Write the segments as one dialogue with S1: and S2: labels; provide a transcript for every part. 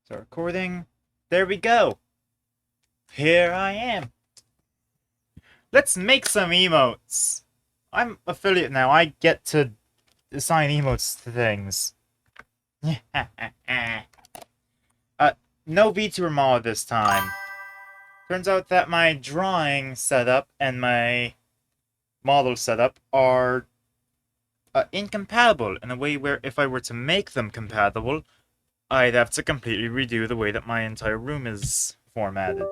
S1: Start recording. There we go. Here I am. Let's make some emotes. I'm affiliate now. I get to assign emotes to things. uh, no VTuber model this time. Turns out that my drawing setup and my model setup are incompatible in a way where if I were to make them compatible, I'd have to completely redo the way that my entire room is formatted.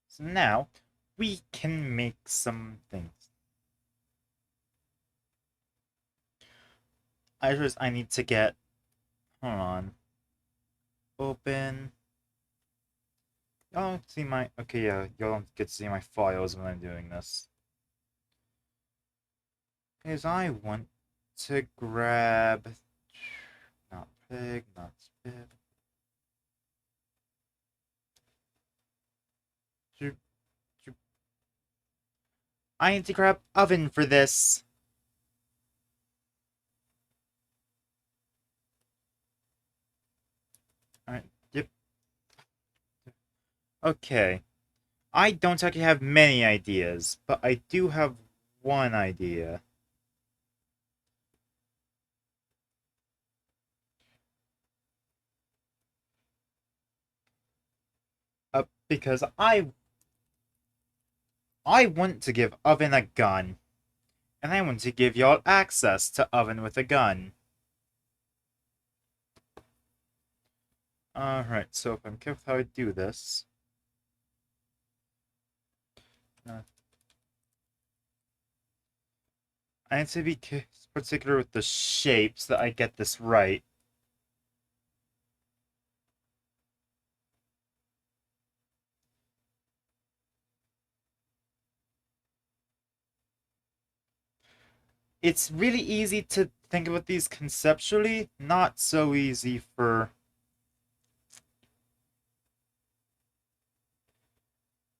S1: So now, we can make some things. I need to get... Hold on. Open... Oh, see my... Okay, yeah, you don't get to see my files when I'm doing this. Because I want to grab... Not pig, not spit. I need to grab oven for this. Alright, yep. Okay. I don't actually have many ideas, but I do have one idea. Because I want to give Oven a gun. And I want to give y'all access to Oven with a gun. Alright, so if I'm careful how I do this... I need to be particular with the shapes so that I get this right. It's really easy to think about these conceptually, not so easy for...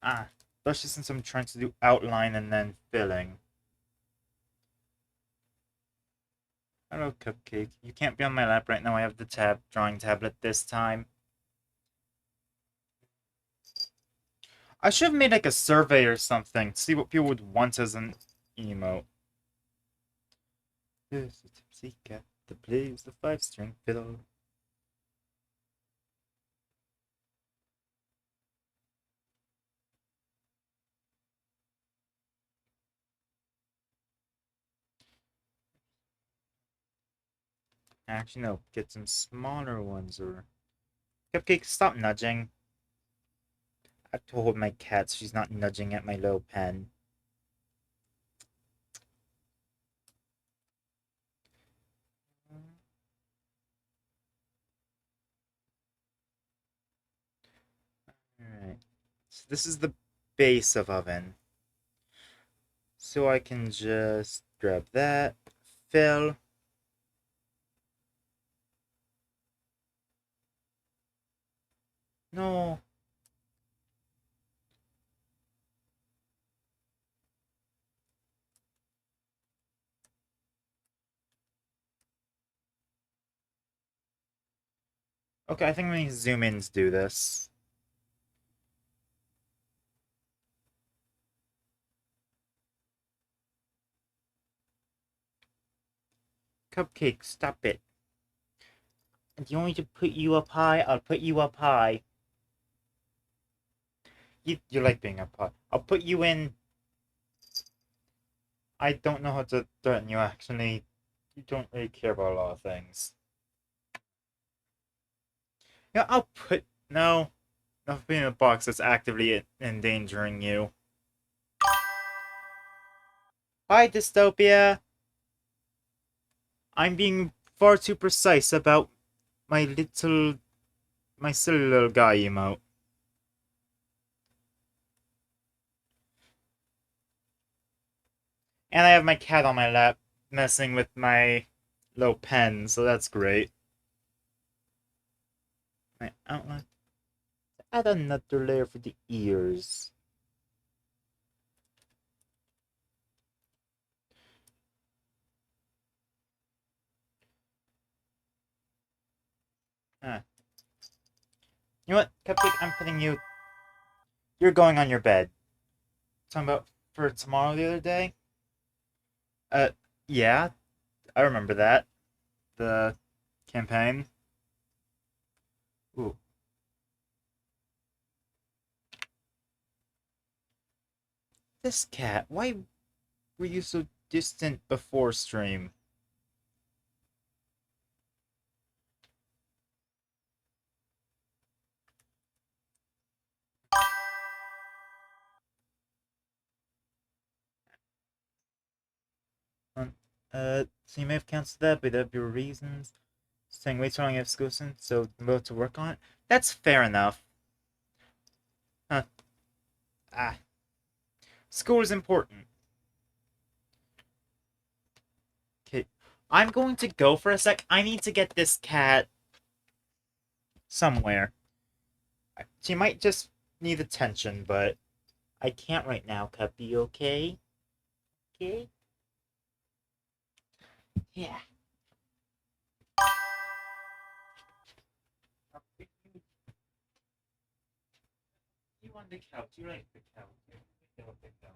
S1: especially since I'm trying to do outline and then filling. Hello, Cupcake. You can't be on my lap right now. I have the drawing tablet this time. I should have made like a survey or something to see what people would want as an emote. There's a tipsy cat that plays the 5-string fiddle. Actually, no. Get some smaller ones or... Cupcake, stop nudging. I told my cat she's not nudging at my little pen. Alright. So this is the base of oven. So I can just grab that, fill. No. Okay, I think we need to zoom in to do this. Cupcake, stop it. Do you want me to put you up high? I'll put you up high. You like being up high. I'll put you in... I don't know how to threaten you, actually. You don't really care about a lot of things. Yeah, I'll put... No. Not putting in a box that's actively endangering you. Hi, Dystopia! I'm being far too precise about my silly little guy emote. And I have my cat on my lap messing with my little pen, so that's great. My outline. Add another layer for the ears. Huh. You know what, Cupcake? I'm putting you. You're going on your bed. Talking about for tomorrow the other day? Uh, yeah, I remember that. The campaign. Ooh. This cat. Why were you so distant before stream? Um, so you may have cancelled that, but that'd be your reasons. Saying wait so long, you have school soon, so I'm about to work on it. That's fair enough. Huh. Ah. School is important. Okay. I'm going to go for a sec. I need to get this cat somewhere. She might just need attention, but I can't right now, Cuppy, okay? Okay? Yeah. You on the couch. You like the couch. You like the couch.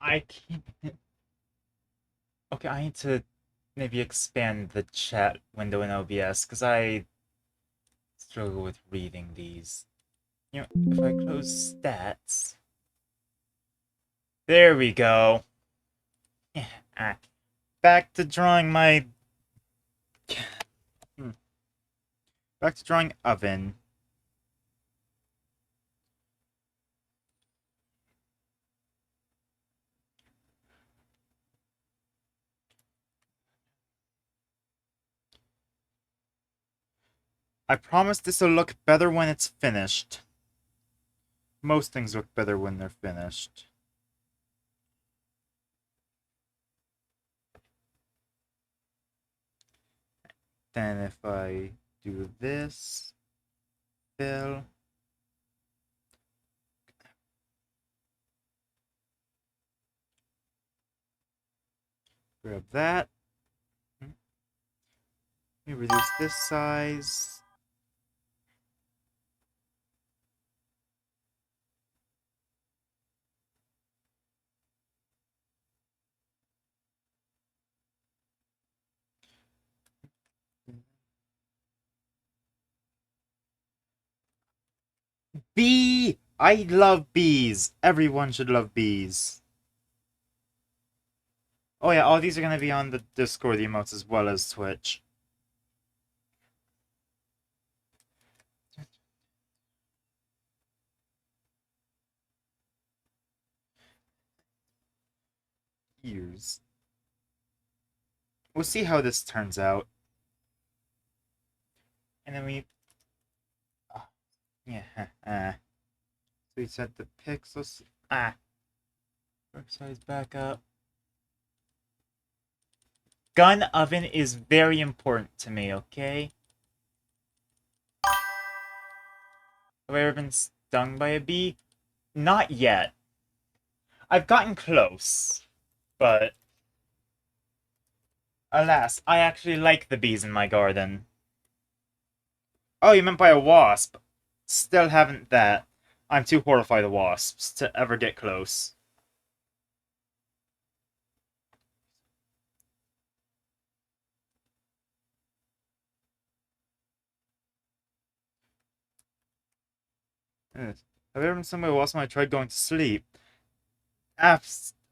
S1: I can't. Okay, I need to maybe expand the chat window in OBS because I struggle with reading these. You know, if I close stats. There we go. Yeah, back to drawing my. Hmm, back to drawing oven. I promise this will look better when it's finished. Most things look better when they're finished. Then if I do this, fill, grab that. Let me reduce this size. Bee! I love bees. Everyone should love bees. Oh yeah, all these are gonna be on the Discord emotes as well as Twitch. Ears. We'll see how this turns out. And then we... yeah, so we set the pixels... work size back up. Gun oven is very important to me, okay? Have I ever been stung by a bee? Not yet. I've gotten close, but alas, I actually like the bees in my garden. Oh, you meant by a wasp. Still haven't that. I'm too horrified of wasps to ever get close. Yes. Have you ever been somewhere wasp when I tried going to sleep? I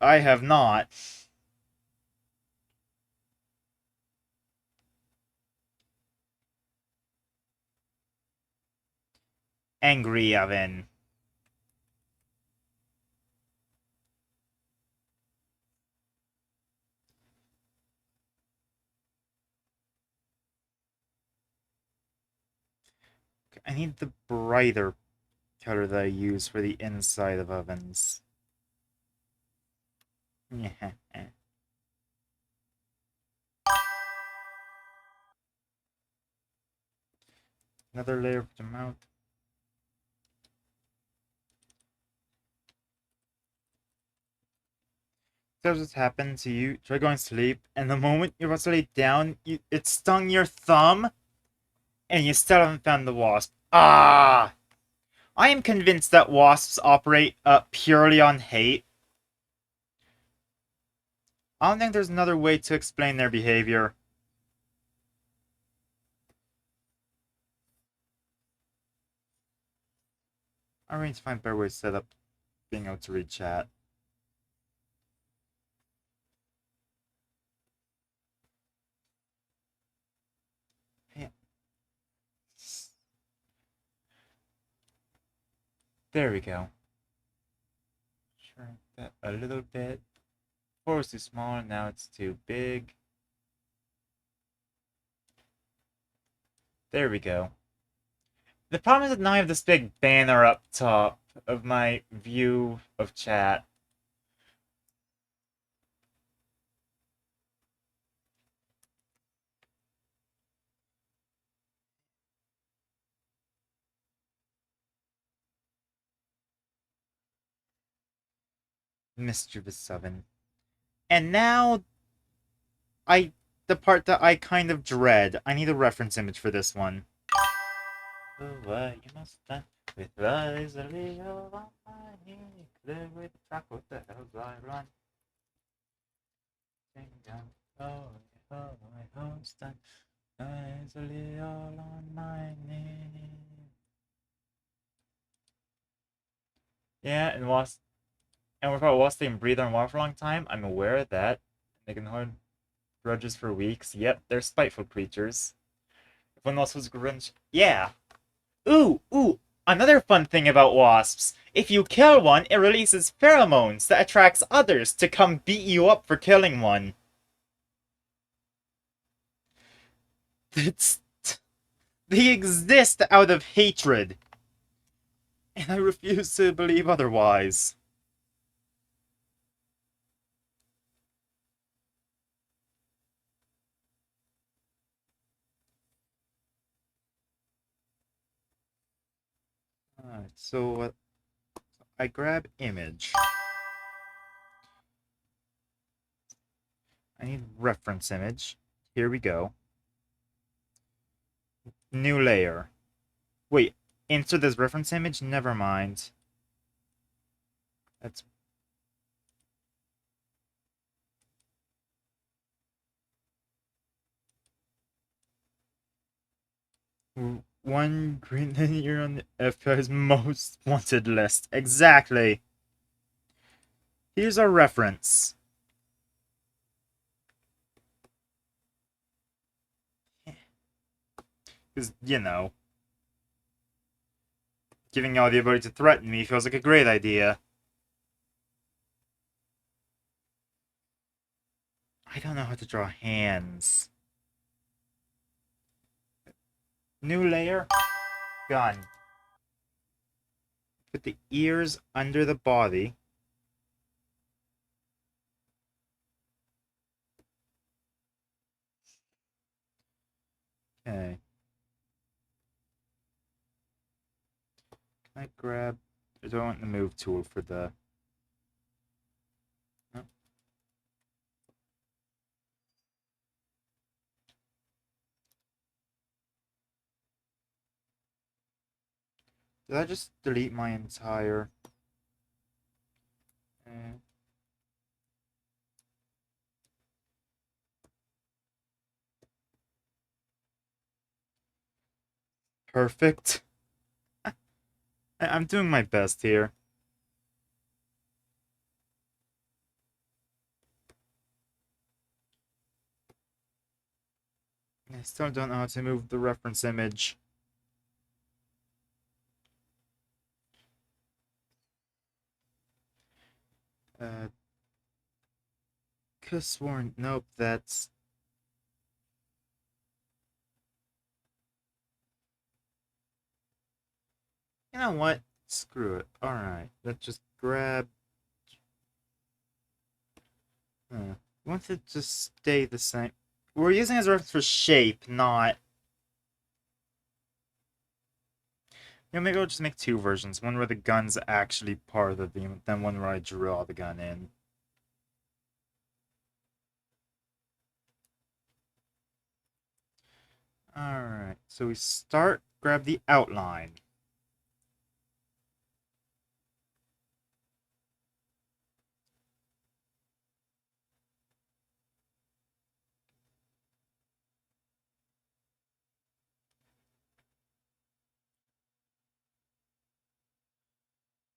S1: have not. Angry oven. I need the brighter color that I use for the inside of ovens. Yeah. Another layer for the mouth. Does this happen to you? Try going to sleep, and the moment you're about to lay down, it stung your thumb, and you still haven't found the wasp. Ah! I am convinced that wasps operate purely on hate. I don't think there's another way to explain their behavior. I need to find better ways to set up being able to read chat. Yeah. There we go. Shrink that a little bit. Before it was too small, now it's too big. There we go. The problem is that now I have this big banner up top of my view of chat. Mischievous 7. And now, the part that I kind of dread. I need a reference image for this one. Oh, why you must stand with eyes a little on my knee, clear with the track, what the hell's I run? Sing down, oh, stand, eyes a little on my knee. Yeah, and we've got wasps and breathe on water for a long time. I'm aware of that. They can hold grudges for weeks. Yep, they're spiteful creatures. If one else was grunge, yeah. Ooh, another fun thing about wasps. If you kill one, it releases pheromones that attracts others to come beat you up for killing one. It's... They exist out of hatred. And I refuse to believe otherwise. Alright, so I grab image. I need reference image. Here we go. New layer. Wait, insert this reference image? Never mind. That's... One green linear on the FBI's most wanted list. Exactly. Here's our reference. Because, you know, giving y'all the ability to threaten me feels like a great idea. I don't know how to draw hands. New layer. Gun. Put the ears under the body. Okay. Can I grab... I don't want the move tool for the... Oh. Did I just delete my entire... Perfect. I'm doing my best here. I still don't know how to move the reference image. Could've sworn... Nope, that's... You know what? Screw it. Alright, let's just grab... want it to just stay the same. We're using it as a reference for shape, not... You know, maybe I'll just make two versions. One where the gun's actually part of the beam, then one where I draw the gun in. Alright, so we start, grab the outline.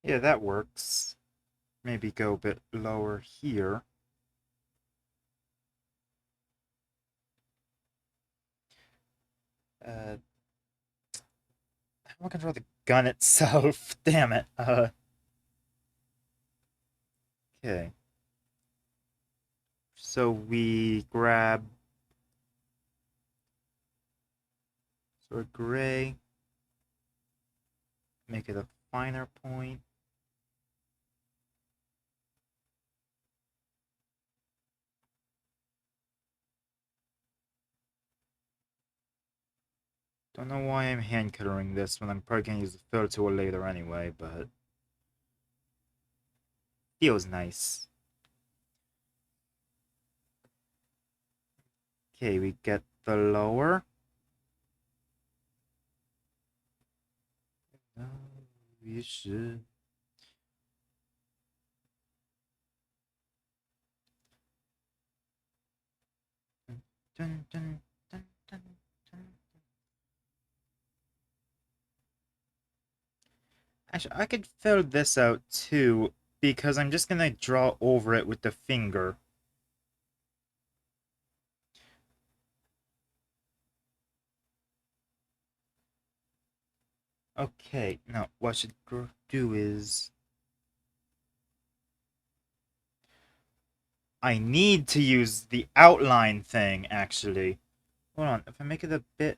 S1: Yeah, that works. Maybe go a bit lower here. I'm looking for the gun itself. Damn it. Okay. So we grab sort of gray, make it a finer point. Don't know why I'm hand coloring this when I'm probably gonna use the fill tool later anyway, but feels nice. Okay, we get the lower. We should. Dun, dun, dun, dun, dun. Actually, I could fill this out too, because I'm just gonna draw over it with the finger. Okay, now what I should do is... I need to use the outline thing, actually. Hold on, if I make it a bit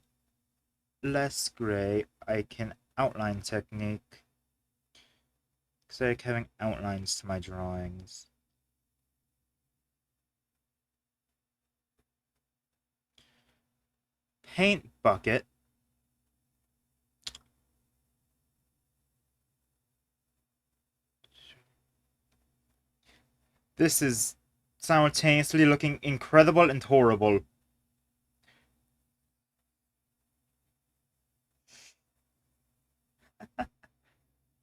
S1: less gray, I can outline technique. Because I like having outlines to my drawings. Paint bucket. This is simultaneously looking incredible and horrible.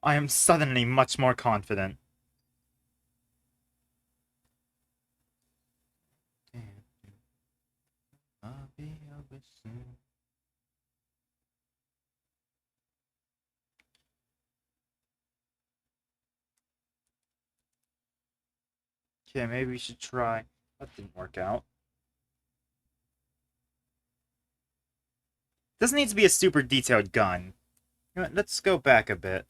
S1: I am suddenly much more confident. I'll be over soon. Okay, maybe we should try. That didn't work out. Doesn't need to be a super detailed gun. You know what, let's go back a bit.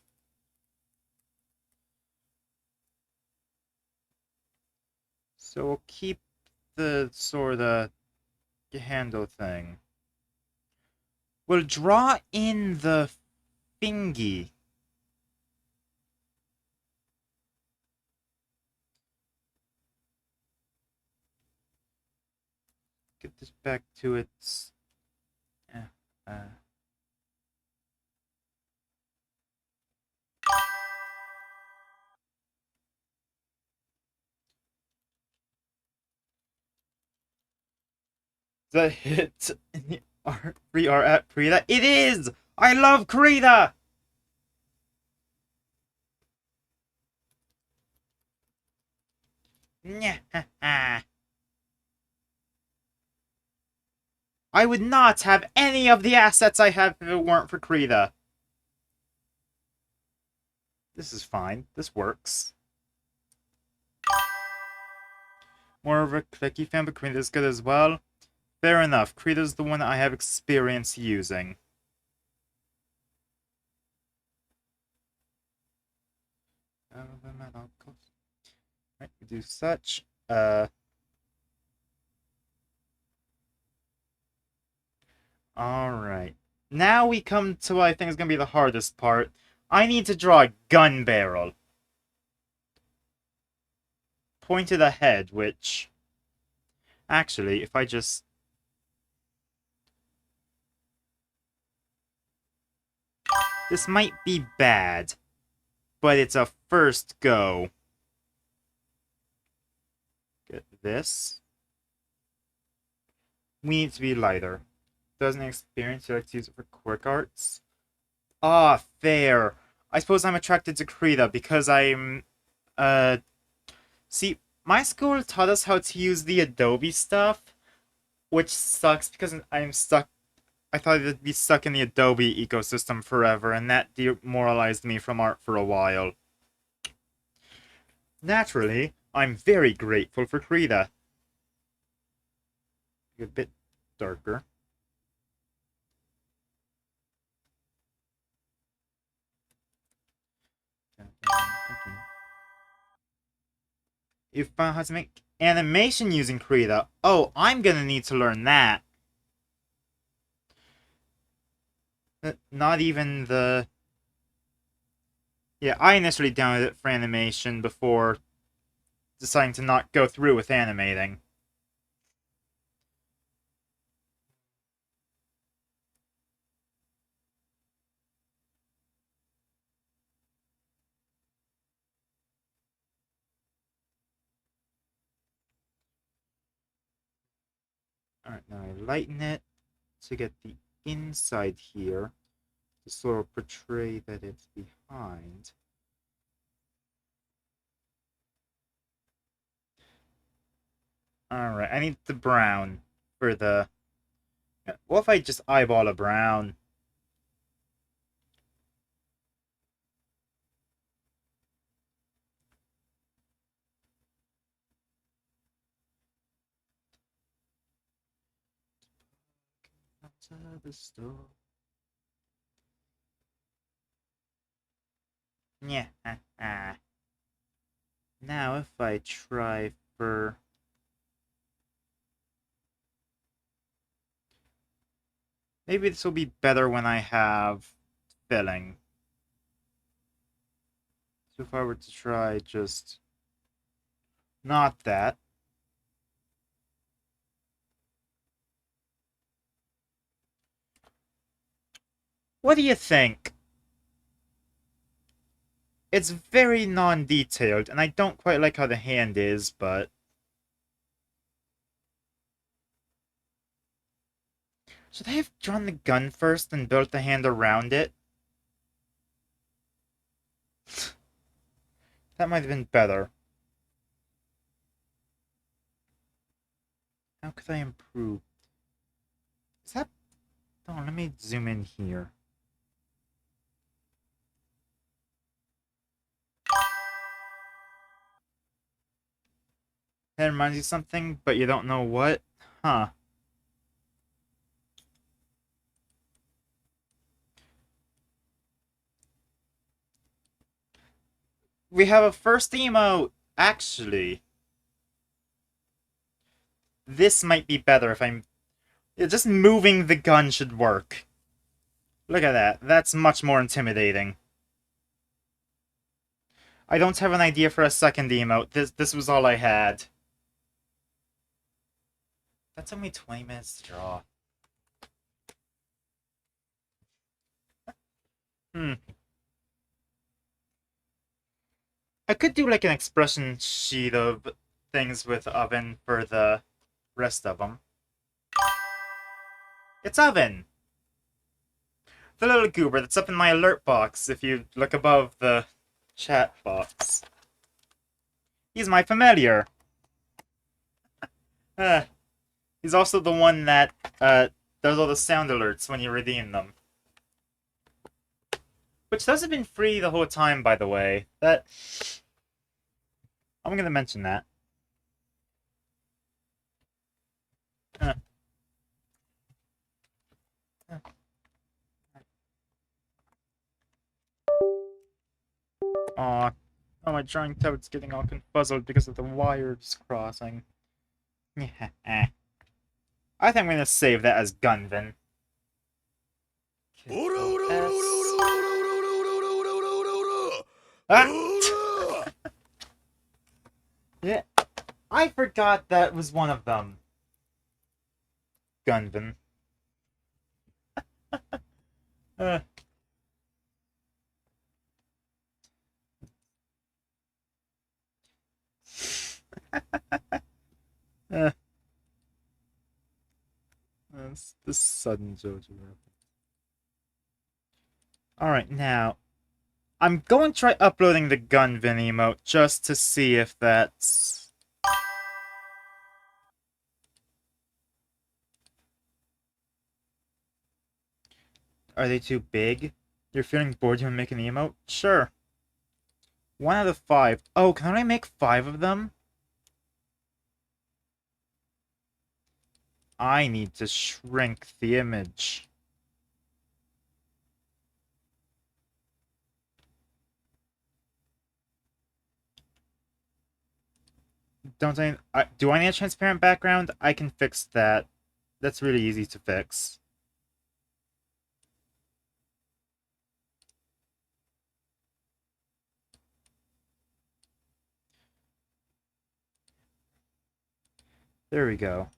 S1: So we'll keep the sort of handle thing. We'll draw in the fingy. Get this back to its... uh, the hit we are at Krita. It is! I love Krita! I would not have any of the assets I have if it weren't for Krita. This is fine. This works. More of a clicky fan, but Krita's good as well. Fair enough. Krita's the one I have experience using. Right, we do such. Alright. Now we come to what I think is going to be the hardest part. I need to draw a gun barrel. Pointed ahead, which... Actually, if I just... This might be bad, but it's a first go. Get this. We need to be lighter. doesn't experience, you like to use it for quick arts. Ah, fair. I suppose I'm attracted to Krita because I'm see, my school taught us how to use the Adobe stuff, which sucks because I'm stuck. I thought I'd be stuck in the Adobe ecosystem forever, and that demoralized me from art for a while. Naturally, I'm very grateful for Krita. A bit darker. You found how to make animation using Krita. Oh, I'm gonna need to learn that. Not even the... Yeah, I initially downloaded it for animation before deciding to not go through with animating. Alright, now I lighten it to get the inside here to sort of portray that it's behind. Alright, I need the brown for the... What if I just eyeball a brown? Outside the store. Yeah. Now if I try for... Maybe this will be better when I have filling. So if I were to try just... Not that. What do you think? It's very non-detailed, and I don't quite like how the hand is, but... Should I have drawn the gun first and built the hand around it? That might have been better. How could I improve? Is that... Oh, let me zoom in here. That reminds you of something, but you don't know what? Huh. We have a first emote! Actually. This might be better if I'm... Yeah, just moving the gun should work. Look at that. That's much more intimidating. I don't have an idea for a second emote. This was all I had. That took me 20 minutes to draw. Hmm. I could do like an expression sheet of things with oven for the rest of them. It's Oven! The little goober that's up in my alert box if you look above the chat box. He's my familiar. He's also the one that does all the sound alerts when you redeem them. Which those have been free the whole time, by the way. That... I'm gonna mention that. Aw. Oh, my drawing tablet's getting all confuzzled because of the wires crossing. I think I'm gonna save that as Gunvin. Ah! Yeah, I forgot that was one of them. Gunvin. uh. the sudden JoJo. Alright, now, I'm going to try uploading the Gunvin emote just to see if that's... Are they too big? You're feeling bored, you want to make an emote? Sure. 1 out of 5. Oh, can I make 5 of them? I need to shrink the image. Don't I... do I need a transparent background? I can fix that. That's really easy to fix. There we go.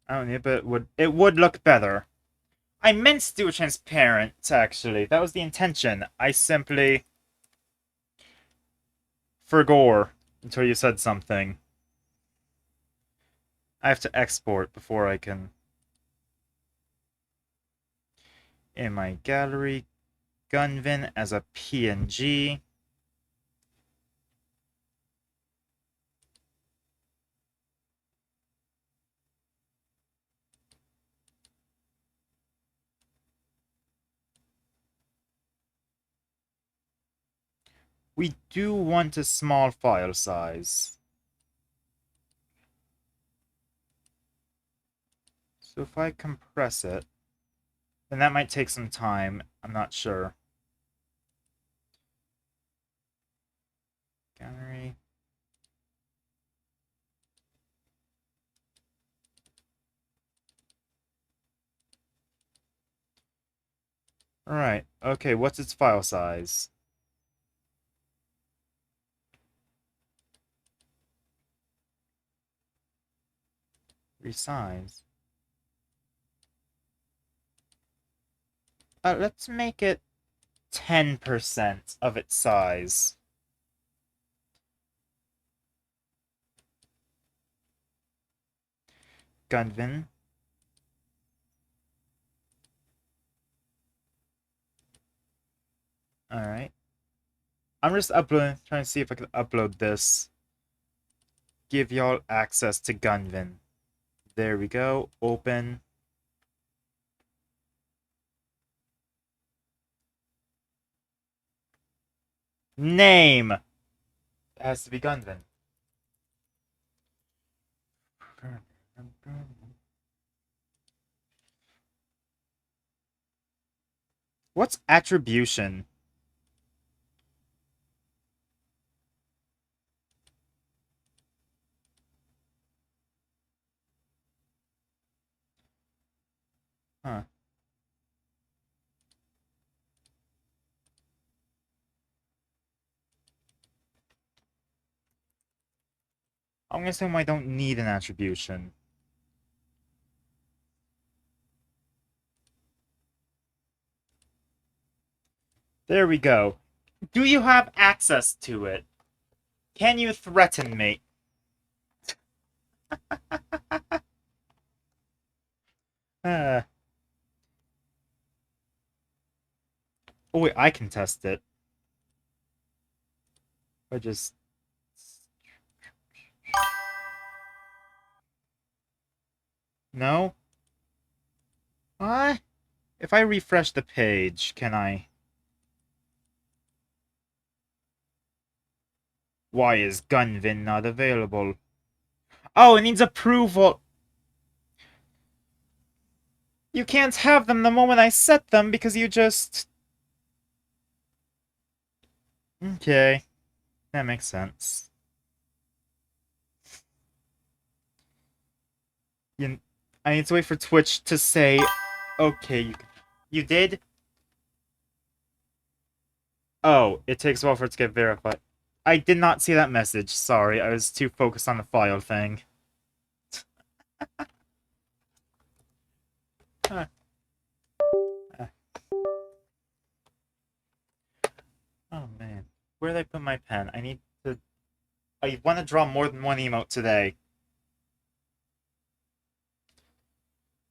S1: I don't need, but it would look better. I meant to do it transparent, actually. That was the intention. I simply forgot until you said something. I have to export before I can... In my gallery, Gunvin as a PNG. We do want a small file size. So if I compress it, then that might take some time. I'm not sure. Gallery. Alright, okay, what's its file size? Resize. Let's make it 10% of its size. Gunvin. Alright. I'm just uploading, trying to see if I can upload this. Give y'all access to Gunvin. There we go. Open. Name! It has to be Gunvin. What's attribution? Huh. I'm gonna assume I don't need an attribution. There we go. Do you have access to it? Can you threaten me? Uh. Oh wait, I can test it. I just... No? What? If I refresh the page, can I... Why is Gunvin not available? Oh, it needs approval! You can't have them the moment I set them because you just... Okay. That makes sense. I need to wait for Twitch to say... Okay, you did? Oh, it takes a while for it to get verified. I did not see that message. Sorry, I was too focused on the file thing. Huh. Oh, man. Where did I put my pen? I need to... I want to draw more than one emote today.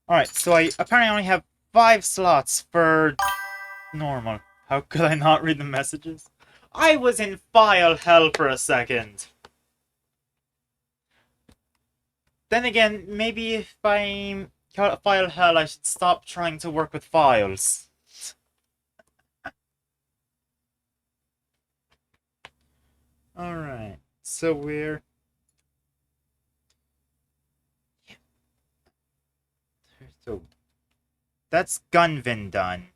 S1: Alright, so I apparently only have 5 slots for normal. How could I not read the messages? I was in file hell for a second. Then again, maybe if I'm file hell, I should stop trying to work with files. Alright, so we're... So, that's Gunvin done.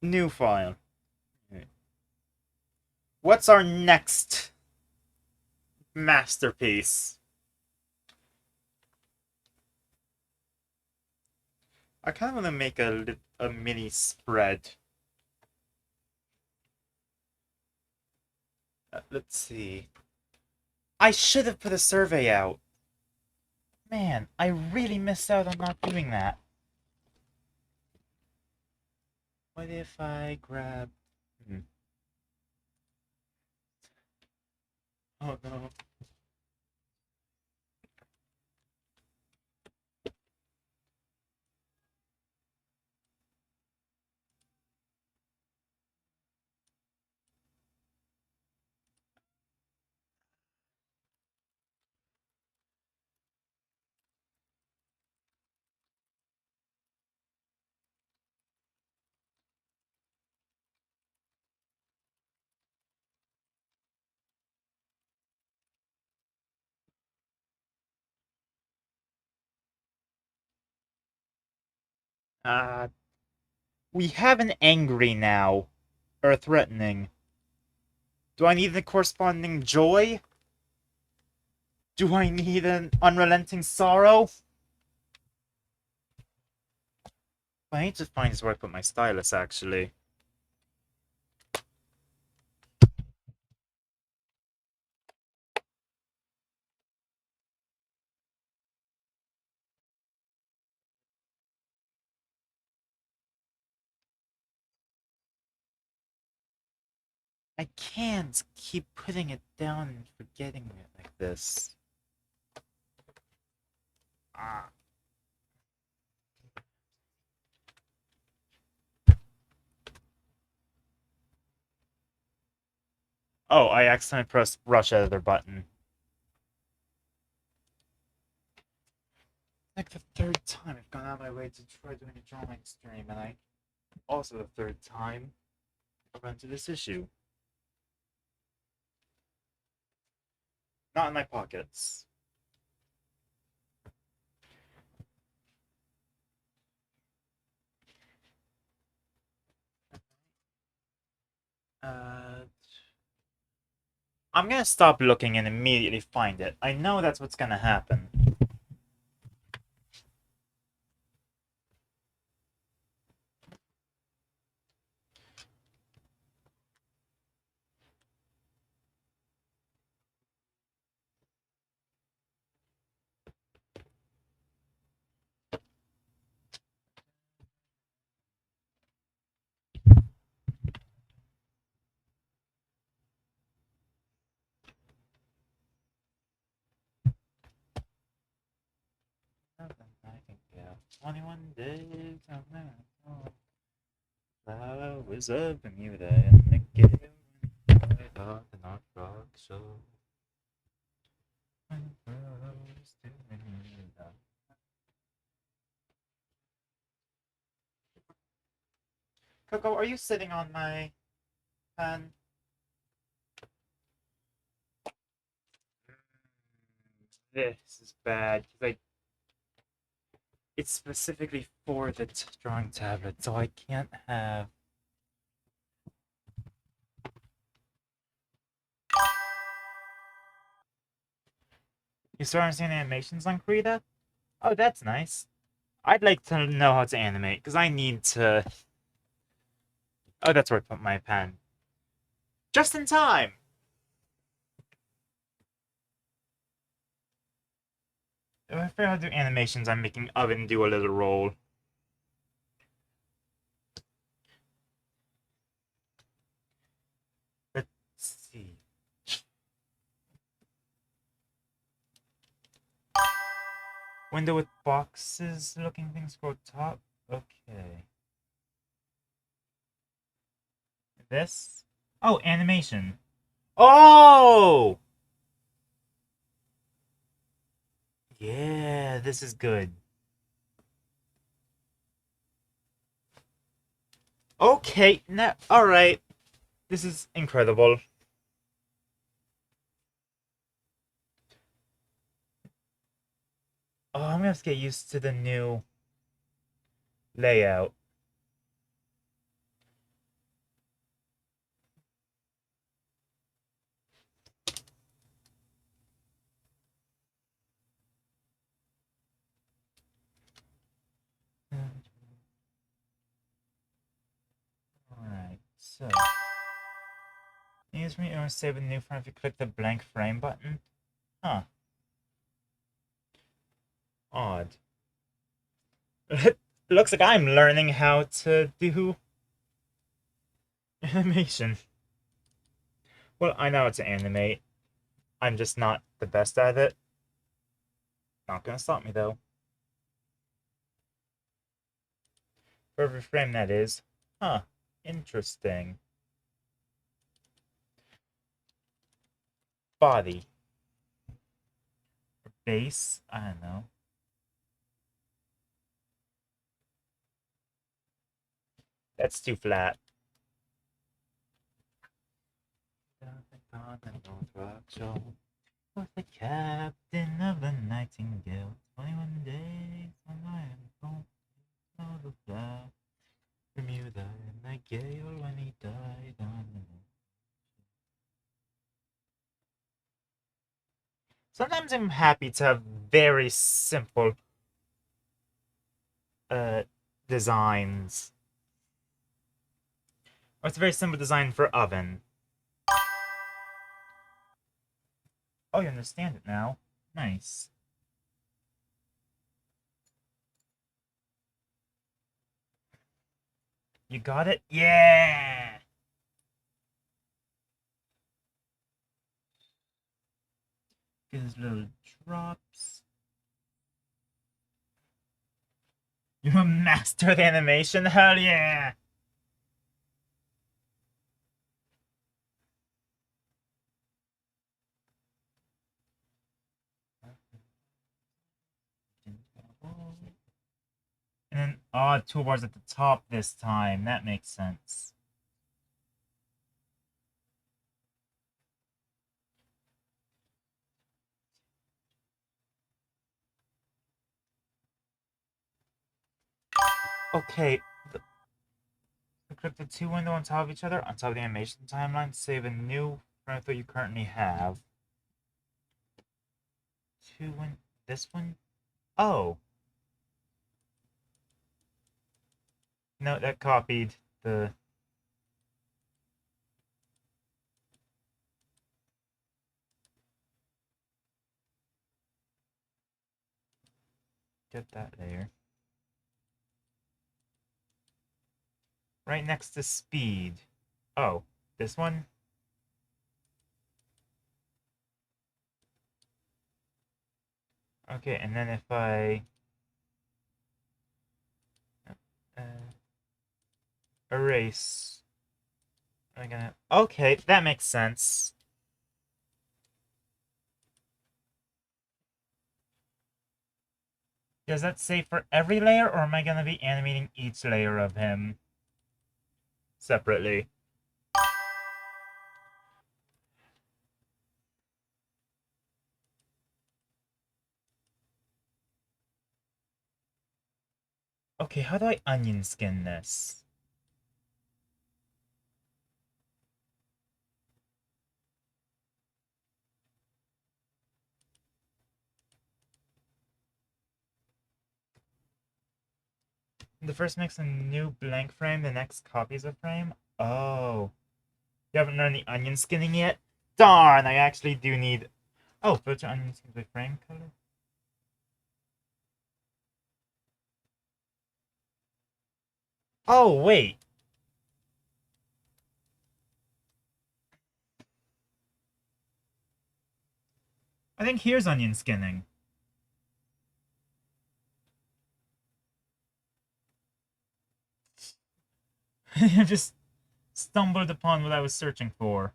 S1: New file. What's our next masterpiece? I kind of want to make a mini spread. Let's see. I should have put a survey out. Man, I really missed out on not doing that. What if I grab... Oh no. Uh, we have an angry now. Or threatening. Do I need the corresponding joy? Do I need an unrelenting sorrow? I need to find where I put my stylus, actually. I can't keep putting it down and forgetting it like this. Ah. Oh, I accidentally pressed rush editor button. Like the third time I've gone out of my way to try doing a drawing stream, and I also the third time I run into this issue. Not in my pockets. Uh, I'm gonna stop looking and immediately find it. I know that's what's gonna happen. Nothing I can get. 21 days. Flowers up and you there in the game. I thought the not rock show. Coco, are you sitting on my pen? This is bad because it's specifically for the drawing tablet, so I can't have. You starting seeing animations on Krita? Oh, that's nice. I'd like to know how to animate because I need to. Oh, that's where I put my pen. Just in time. If I figure out how to do animations, I'm making Oven do a little roll. Let's see. Window with boxes looking things, scroll top. Okay. This? Oh, animation. Oh! Yeah, this is good. Okay, now, alright. This is incredible. Oh, I'm gonna have to get used to the new layout. Alright, so. Use me or save a new frame if you click the blank frame button. Huh. Odd. Looks like I'm learning how to do animation. Well, I know how to animate. I'm just not the best at it. Not gonna stop me though. For every frame that is. Huh. Interesting. Body. Base? I don't know. That's too flat. Was the captain of the Nightingale. 21 days on my own. Know the flag. Bermuda and the gale when he died on the moon. Sometimes I'm happy to have very simple uh designs. Or it's a very simple design for oven. Oh, you understand it now. Nice. You got it? Yeah! Gives little drops. You're a master of animation? Hell yeah! And then odd toolbars at the top this time. That makes sense. Okay, click the two windows on top of each other on top of the animation timeline. Save a new frame that you currently have. This one? Oh. No, that copied the. Get that layer. Right next to speed. Oh, this one? Okay, and then if I uh, erase, I'm gonna. Okay, that makes sense. Does that say for every layer, or am I gonna be animating each layer of him separately? Okay, how do I onion skin this? The first makes a new blank frame, the next copies a frame? Oh. You haven't learned the onion skinning yet? Darn, I actually do need... Oh, filter onion skin by frame color? Oh, wait. I think here's onion skinning. I just stumbled upon what I was searching for.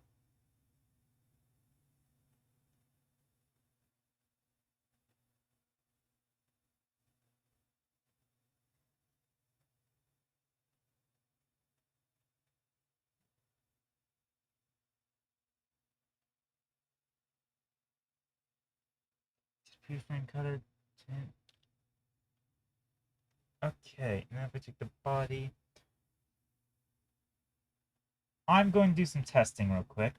S1: Frame color. Okay, now if I take the body. I'm going to do some testing real quick.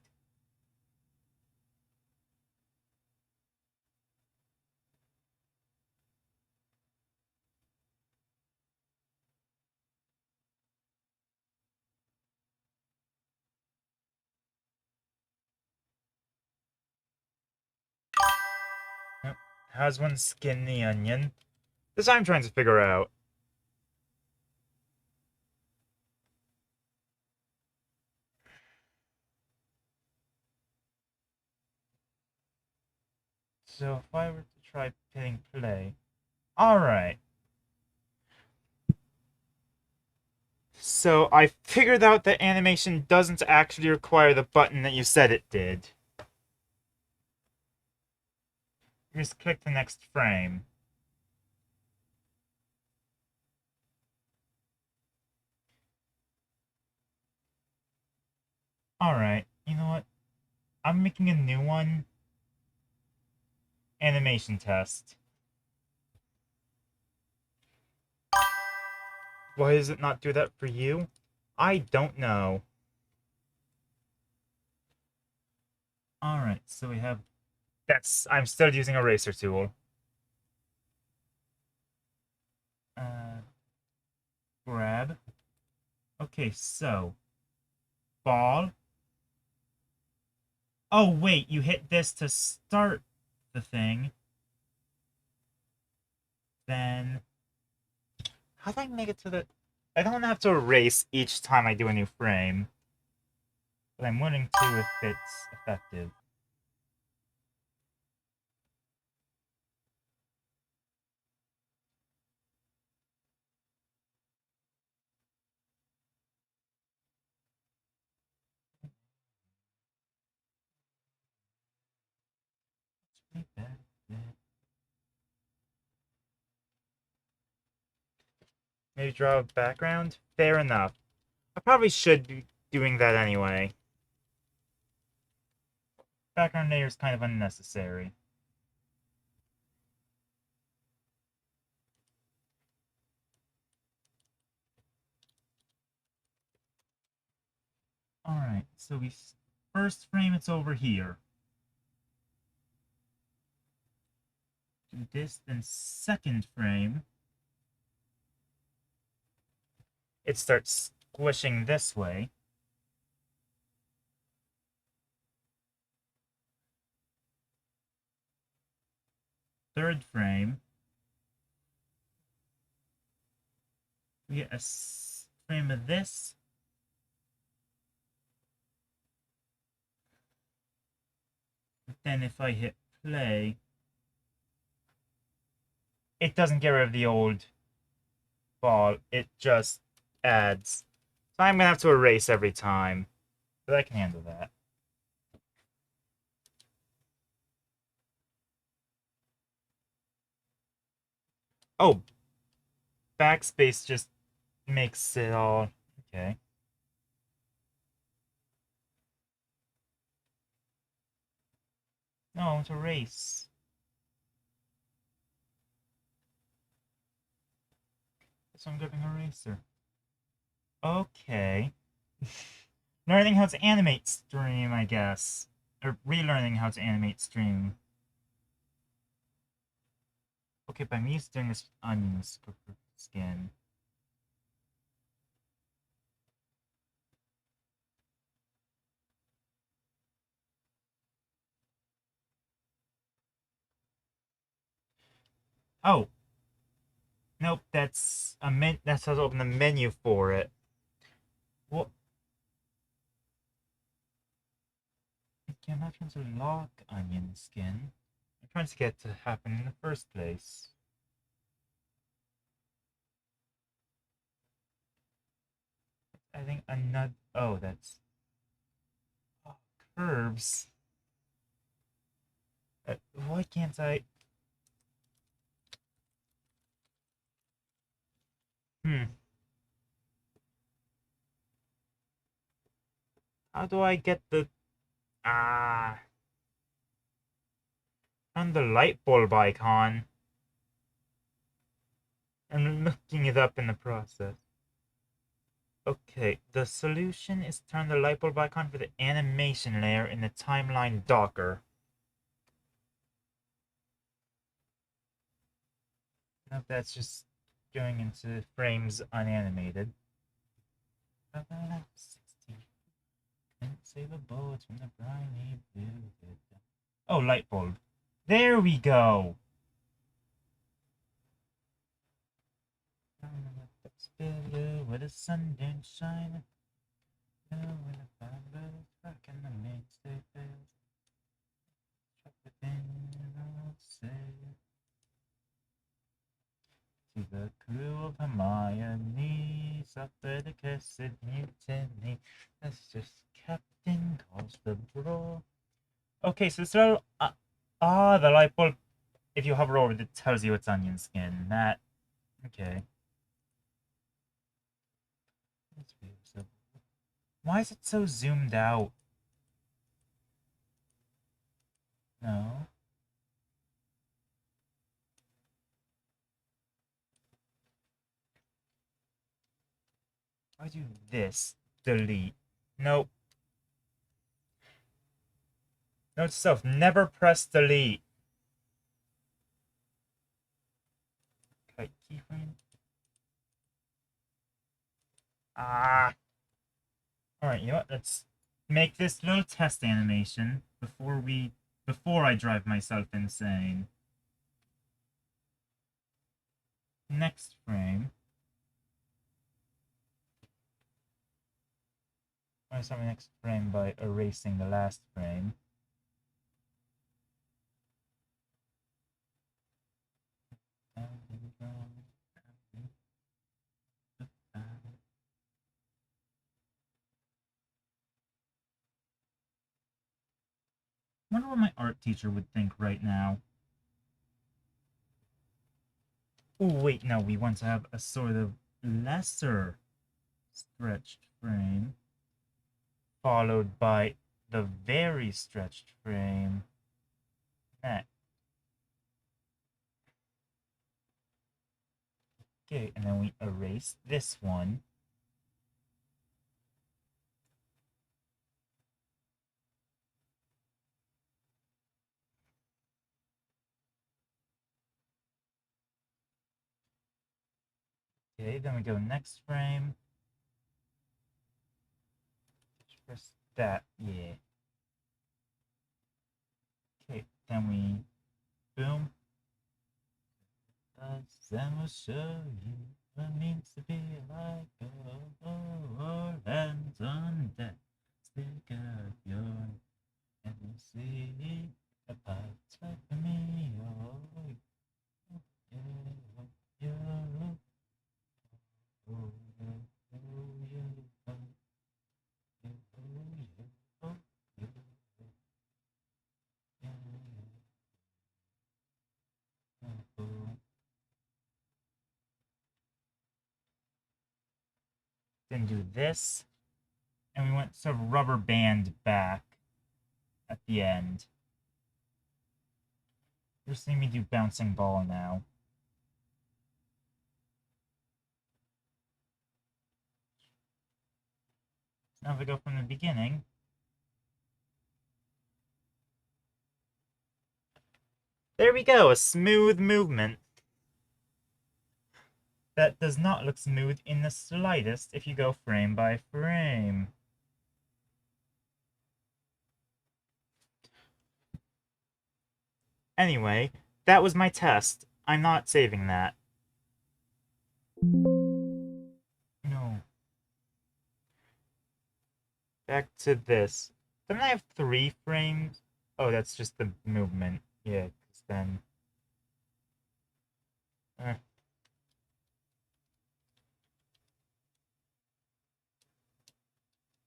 S1: Yep. How's one skin the onion? This I'm trying to figure out. So if I were to try hitting play. Alright. So I figured out that animation doesn't actually require the button that you said it did. Just click the next frame. Alright, you know what? I'm making a new one. Animation test. Why does it not do that for you? I don't know. Alright, so we have... I'm still using a eraser tool. Grab. Okay, so... Ball. Oh, wait, you hit this to start the thing. Then... How do I make it to the... I don't have to erase each time I do a new frame. But I'm willing to if it's effective. Maybe draw a background? Fair enough. I probably should be doing that anyway. Background layer is kind of unnecessary. Alright, so first frame it's over here. Do this, then second frame it starts squishing this way. Third frame, we get a frame of this. But then if I hit play, it doesn't get rid of the old ball, it just adds. So I'm gonna have to erase every time, but I can handle that. Oh, backspace just makes it all okay. No, it's erase. So I'm getting eraser. Okay. Learning how to animate stream, I guess. Or relearning how to animate stream. Okay, but I'm used to doing this onion skin. Oh. Nope, that's that's how to open the menu for it. What? Okay, I'm not trying to lock onion skin. I'm trying to get it to happen in the first place. I think another. Oh, that's oh, curves. Why can't I? Hmm. How do I get the ah on the light bulb icon? I'm looking it up in the process. Okay, the solution is turn the light bulb icon for the animation layer in the timeline Docker. Nope, that's just going into frames unanimated. 60. Can't save the bullets from the briny blue. Oh, light bulb. There we go. Blue where the sun didn't shine. Blue when the fire blows back and the mainstay fails. Trapped within I'll say to the crew of Hermione, suffer the cursed mutiny. That's just Captain calls the brawl. Okay, so it's a the light bulb. If you hover over it, tells you it's onion skin. That okay. Why is it so zoomed out? No. Why do this? Delete. Nope. Note to self, never press delete. Okay, keyframe. Ah. Alright, you know what? Let's make this little test animation before I drive myself insane. Next frame. I saw my next frame by erasing the last frame. I wonder what my art teacher would think right now. Oh, wait, no, we want to have a sort of lesser stretched frame, followed by the very stretched frame next. Okay, and then we erase this one. Okay, then we go next frame. Press that, yeah. Okay, then we boom. Then we'll show you what it means to be like all hands on deck. Stick up your and we'll see a pipes like me. Oh, yeah, yeah, oh, yeah, oh, yeah, oh, yeah, oh, yeah, yeah, oh, oh. Then do this, and we want to rubber band back at the end. You're seeing me do bouncing ball now. Now if we go from the beginning, there we go, a smooth movement. That does not look smooth in the slightest if you go frame by frame. Anyway, that was my test. I'm not saving that. No. Back to this. Don't I have 3 frames? Oh, that's just the movement. Yeah, because then...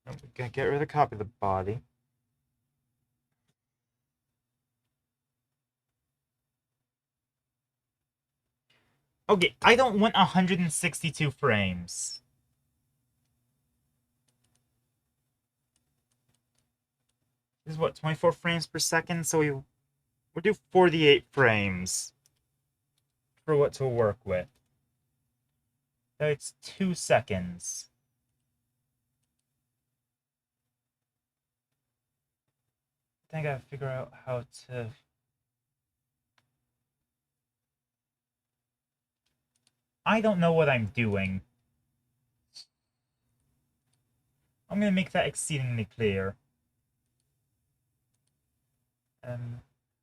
S1: I'm gonna get rid of the copy of the body. Okay, I don't want 162 frames. This is what, 24 frames per second? So we'll do 48 frames for what to work with. That's 2 seconds. I think I gotta figure out how to... I don't know what I'm doing. I'm gonna make that exceedingly clear.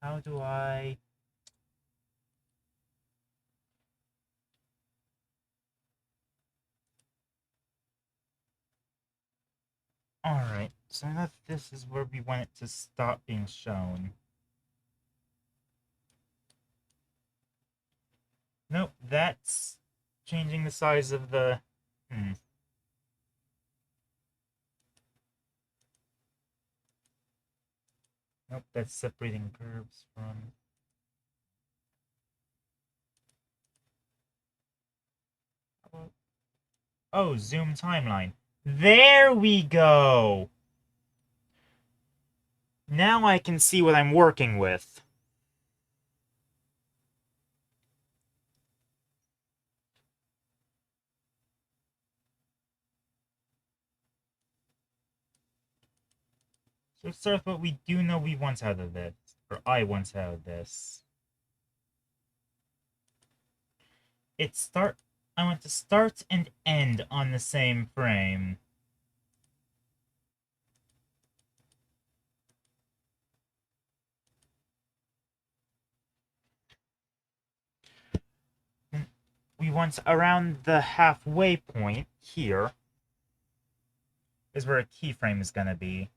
S1: How do I... Alright, so now this is where we want it to stop being shown. Nope, that's changing the size of the... Nope, that's separating curves from... Oh, zoom timeline. There we go! Now I can see what I'm working with. So let's start with what we do know we want out of this. Or I want out of this. I want to start and end on the same frame. We want around the halfway point here is where a keyframe is gonna be.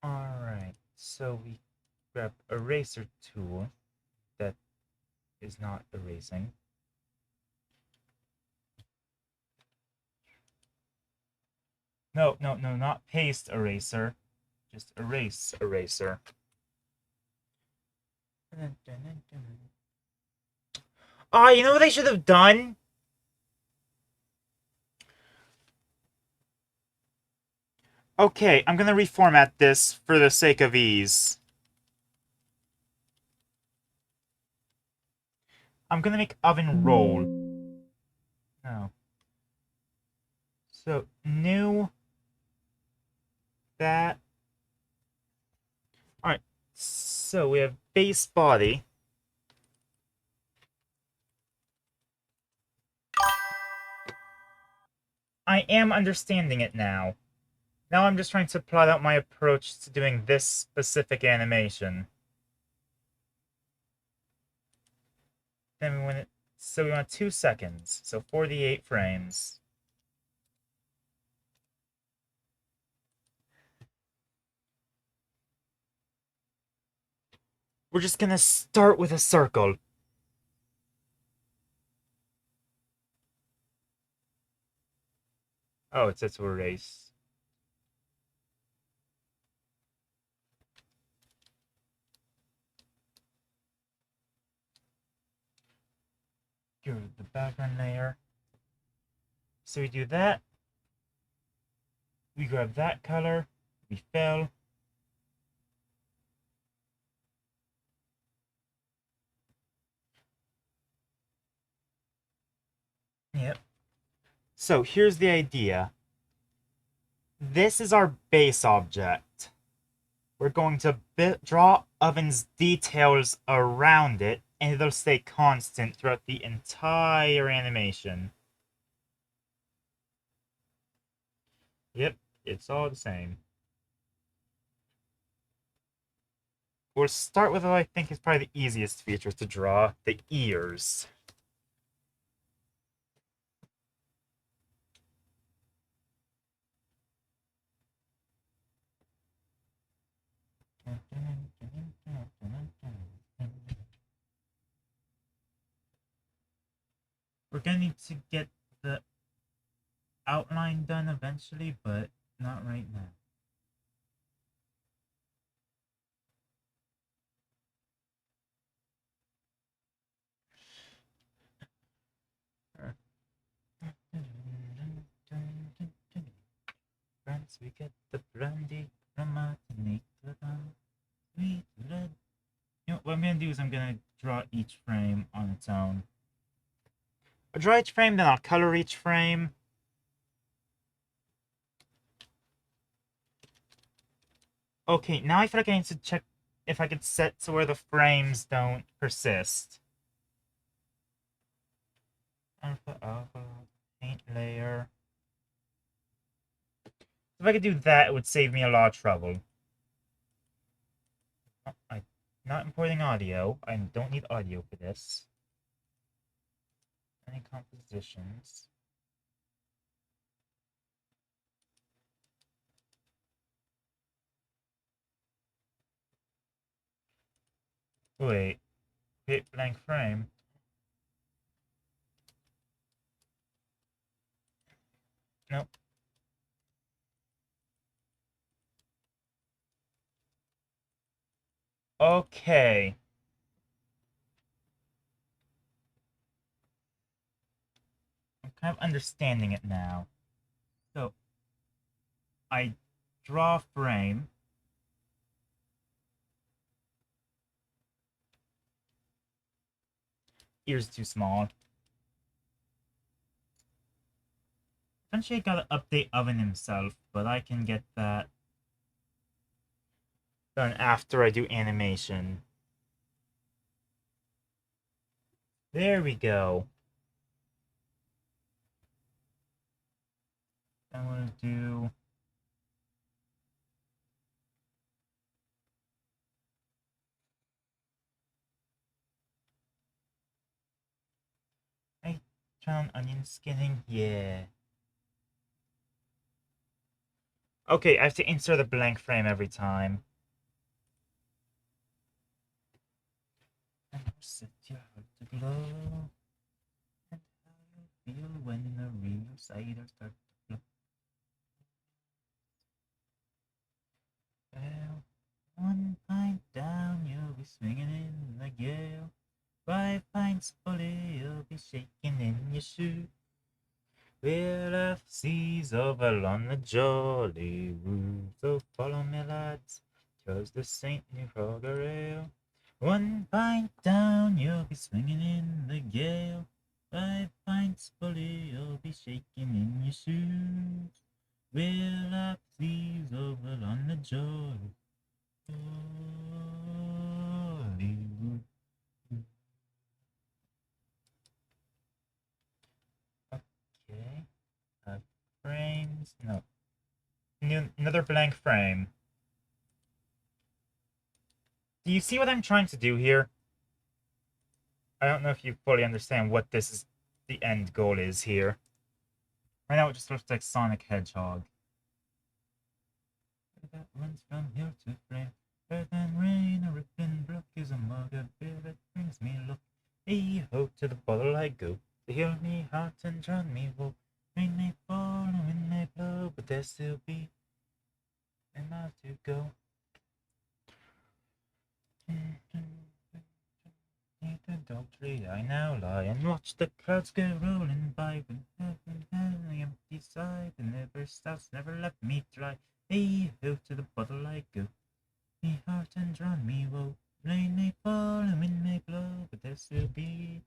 S1: Alright, so we grab eraser tool that is not erasing. No, not paste eraser. Just erase eraser. Ah, you know what I should have done? Okay, I'm gonna reformat this for the sake of ease. I'm gonna make oven roll. No. So, new... that... Alright, so we have base body. I am understanding it now. Now I'm just trying to plot out my approach to doing this specific animation. Then we want it... So we want 2 seconds. So 48 frames. We're just gonna start with a circle. Oh, it says to erase. Go to the background layer. So we do that. We grab that color. We fill. Yep. So here's the idea. This is our base object. We're going to draw Oven's details around it, and it'll stay constant throughout the entire animation. Yep, it's all the same. We'll start with what I think is probably the easiest feature to draw, the ears. We're gonna need to get the outline done eventually, but not right now. Friends, we get the brandy from Martinique. Sweet red. You know, what I'm gonna do is I'm gonna draw each frame on its own. I'll draw each frame, then I'll color each frame. Okay, now I feel like I need to check if I could set to where the frames don't persist. Alpha, alpha, paint layer. If I could do that, it would save me a lot of trouble. Oh, I'm not importing audio. I don't need audio for this. Any compositions? Wait, hit blank frame. Nope. Okay. I'm kind of understanding it now. So, I draw frame. Ears too small. Eventually, I gotta update Oven himself, but I can get that done after I do animation. There we go. I'm gonna do... I turn on onion skinning? Yeah. Okay, I have to insert a blank frame every time. Set your heart to glow. And how you feel when the real cider starts to flow. Well, 1 pint down, you'll be swinging in the gale. 5 pints fully, you'll be shaking in your shoe. We'll have seas over on the jolly roo. So follow me, lads, 'cause this ain't New Frogger Ale. 1 pint down, you'll be swinging in the gale. 5 pints fully, you'll be shaking in your shoes. We'll have seas over on the jolly roo. Okay. Frames. No. Another blank frame. Do you see what I'm trying to do here? I don't know if you fully understand what this is, the end goal is here. Right now it just looks like Sonic Hedgehog. That runs from hill to frame. Earth and rain, a rippling brook is a mug of beer that brings me luck. Hey ho, to the bottle I go. To heal me heart and drown me woe. Rain may fall and wind may blow, but there still be a mile to go. Neath the dog tree I now lie and watch the crowds go rolling by. When heaven has the empty side, and never stops, never left me dry. Hey ho, to the bottle I go. Me heart and drown me woe. Rain may fall and wind may blow, but there still be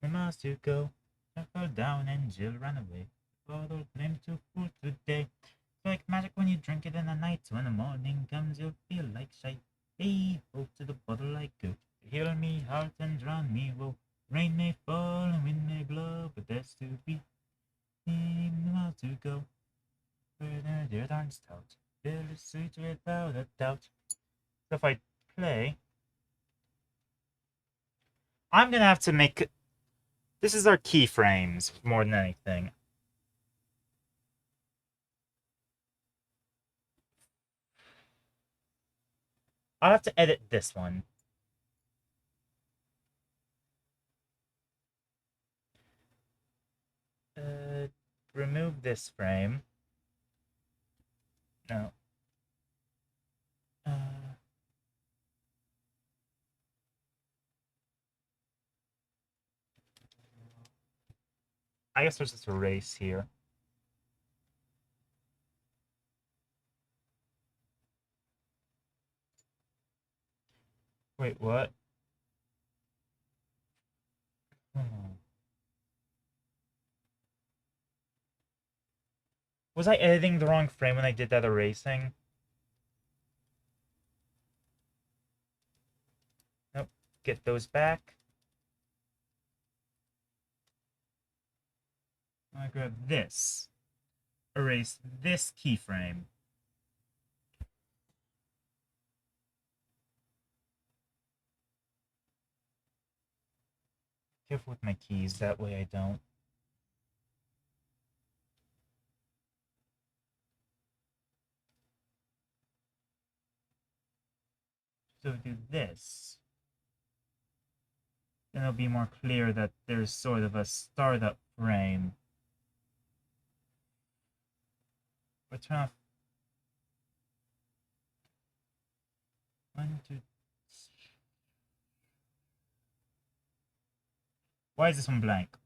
S1: the miles to go. I fell down and Jill ran away. The bottle claimed to full today. It's like magic when you drink it in the night. When the morning comes, you'll feel like shite. Hey ho, to the bottle I go. Heal me heart and drown me woe. Rain may fall and wind may blow, but there's still be the miles to go. Further, dear darn stout. Bill is sweet without a doubt. So if I play, I'm gonna have to make... This is our keyframes more than anything. I'll have to edit this one. remove this frame. No. I guess there's just erase here. Wait, what? Was I editing the wrong frame when I did that erasing? Nope. Get those back. I grab this. Erase this keyframe. Careful with my keys, that way I don't. So do this. Then it'll be more clear that there's sort of a startup frame. But turn off. 1, 2. Why is this one blank?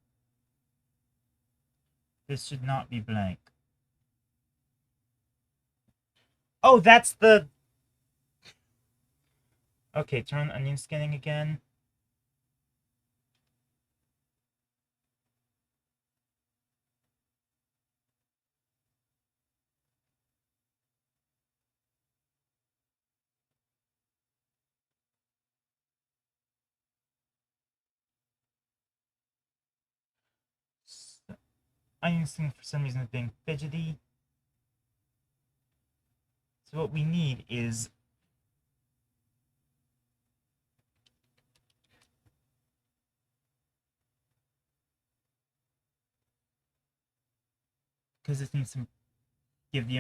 S1: This should not be blank. Oh, that's the... Okay, turn onion scanning again. Onion scanning for some reason is being fidgety. So what we need is... Because this needs to give the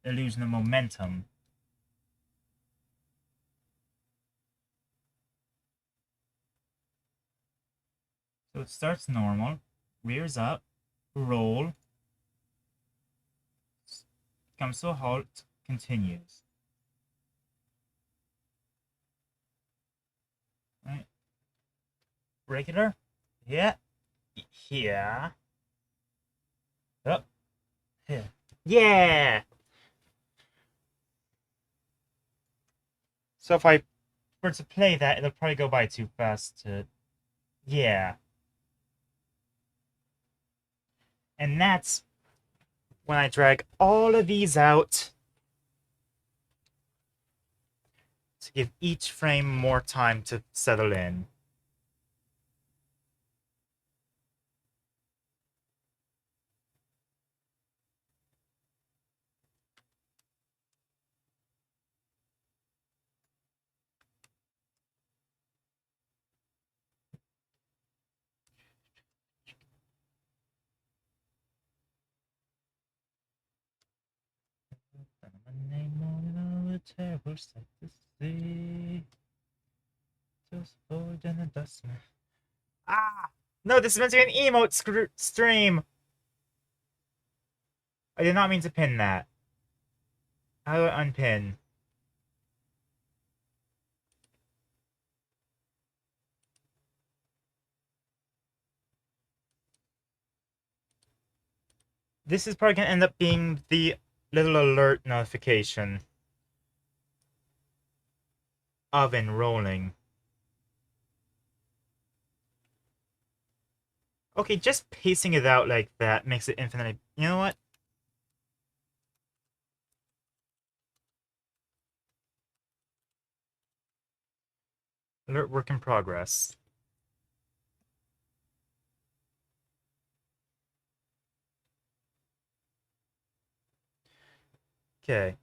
S1: illusion of momentum. So it starts normal, rears up, roll, comes to a halt, continues. Right? Regular? Yeah. Here. Up. Here. Yeah! So if I were to play that, it'll probably go by too fast to... Yeah. And that's when I drag all of these out to give each frame more time to settle in. Terrible sight to see. Just forward and a dustman. Ah! No, this is meant to be an emote stream! I did not mean to pin that. How do I unpin? This is probably gonna end up being the little alert notification of enrolling. Okay, just pacing it out like that makes it infinitely... You know what? Alert work in progress. Okay.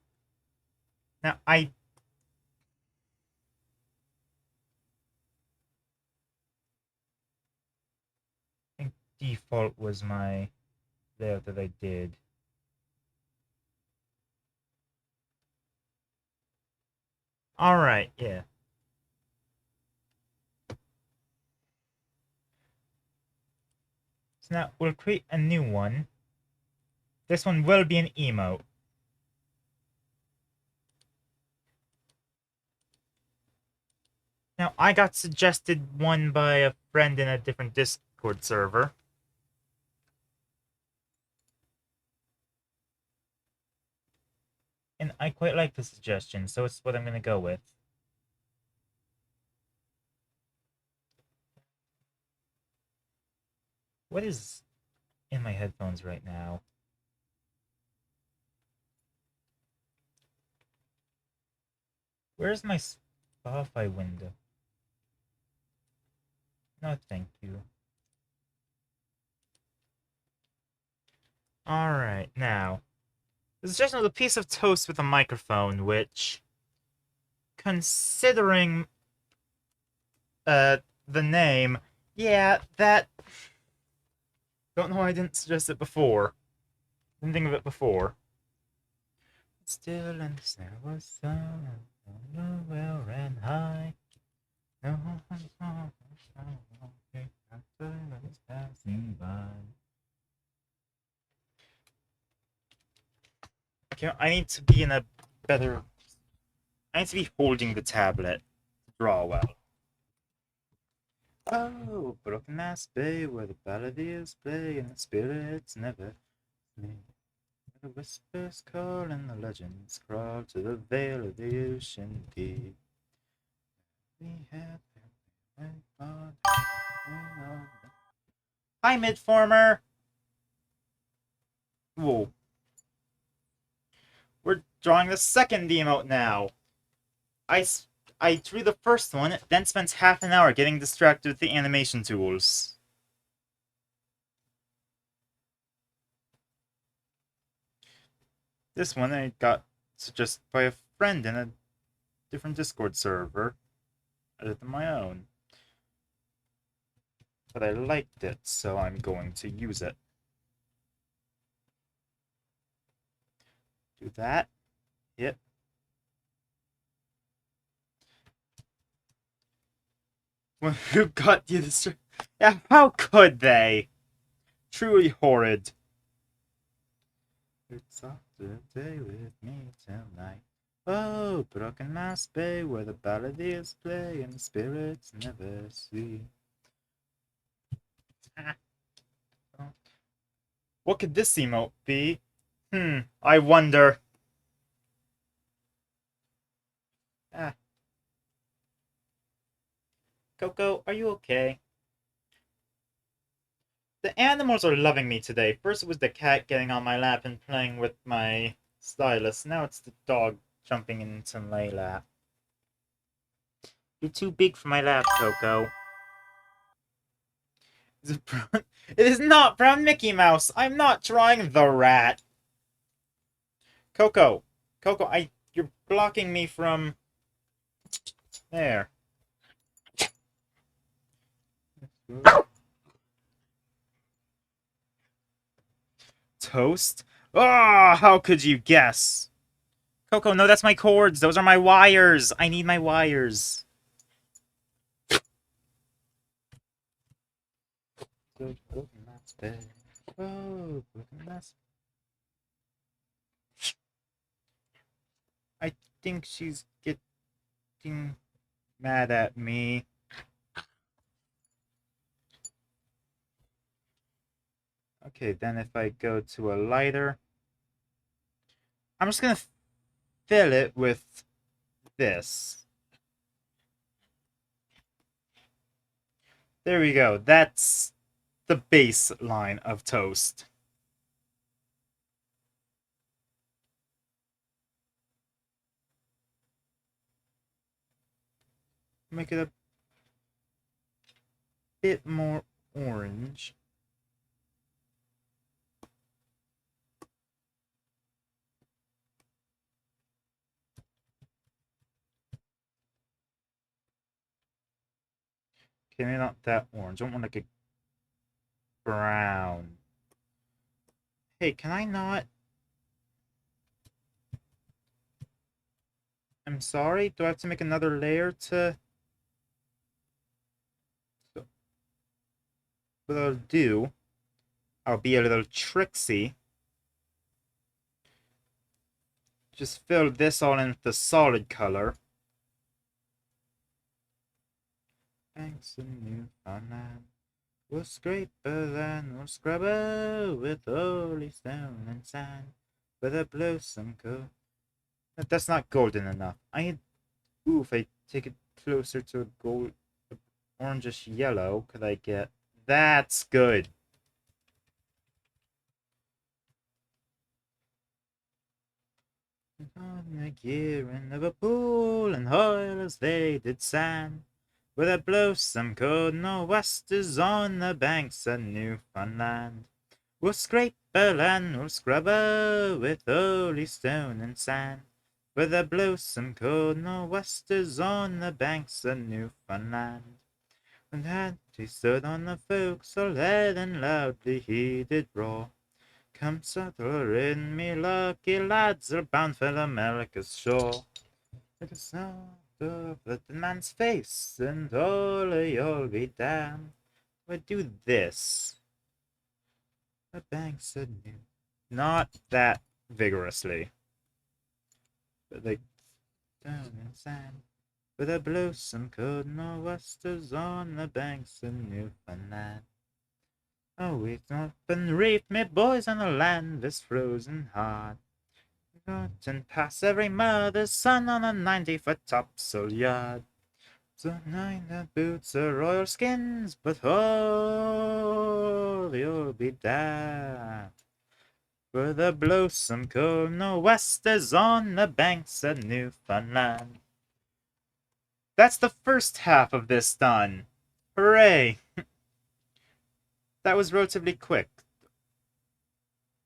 S1: Now, I think default was my layout that I did. Alright, yeah. So now we'll create a new one. This one will be an emote. Now, I got suggested one by a friend in a different Discord server. And I quite like the suggestion, so it's what I'm gonna go with. What is in my headphones right now? Where's my Spotify window? No, thank you. Alright, now. This is just another piece of toast with a microphone, which, considering the name, yeah, that... Don't know why I didn't suggest it before. Didn't think of it before. Still in the snow was sun, well ran high. No is passing by. Okay, I need to be in a better. I need to be holding the tablet to draw well. Oh, broken ass bay where the balladeers play and the spirits never sleep. The whispers call and the legends crawl to the veil of the ocean deep. We have Hi, Midformer! Whoa. We're drawing the second emote now. I drew the first one, then spent half an hour getting distracted with the animation tools. This one I got suggested by a friend in a different Discord server, other than my own. But I liked it, so I'm going to use it. Do that. Yep. Who got you distracted? Yeah, how could they? Truly horrid. It's off to day with me tonight. Oh, broken mass bay where the balladeers play and the spirits never sleep. What could this emote be? I wonder. Ah. Coco, are you okay? The animals are loving me today. First it was the cat getting on my lap and playing with my stylus. Now it's the dog jumping into my lap. You're too big for my lap, Coco. Is it brown? It is not Brown Mickey Mouse! I'm not drawing the rat! Coco! Coco, you're blocking me from... There. Toast? Ah, oh, how could you guess? Coco, no, that's my cords. Those are my wires. I need my wires. I think she's getting mad at me. Okay, then if I go to a lighter, I'm just gonna fill it with this. There we go. That's the baseline of toast. Make it a bit more orange. Okay, maybe not that orange. I don't want to get brown. Hey, can I not? I'm sorry. Do I have to make another layer to... What I'll do, I'll be a little tricksy. just fill this all in with the solid color. Thanks to Newfoundland. We'll scrape and we'll scrub with holy stone and sand. With a blossom coat. That's not golden enough. I need. Ooh, if I take it closer to a gold, orangish yellow, could I get? That's good. On the gear in Liverpool and Hoyle as they did sand. With a blossom coat, no westers on the banks of Newfoundland. We'll scrape her and we'll scrub her with holy stone and sand. With a blossom coat, no westers on the banks of Newfoundland. And had he stood on the forecastle head and loudly he did roar. Come settle in, me lucky lads are bound for America's shore. With the sound of the man's face and all of you'll be damned. We do this. The banks are new. Not that vigorously. But like down in sand. With a blossom coat, no westers on the banks of Newfoundland. Oh, we've not been reefed, me boys, on the land this frozen hard. Got and pass every mother's son on a 90-foot topsail yard. So 9 the boots are royal skins, but oh, you'll be damned. For the blossom coat, no westers on the banks of Newfoundland. That's the first half of this done. Hooray! That was relatively quick.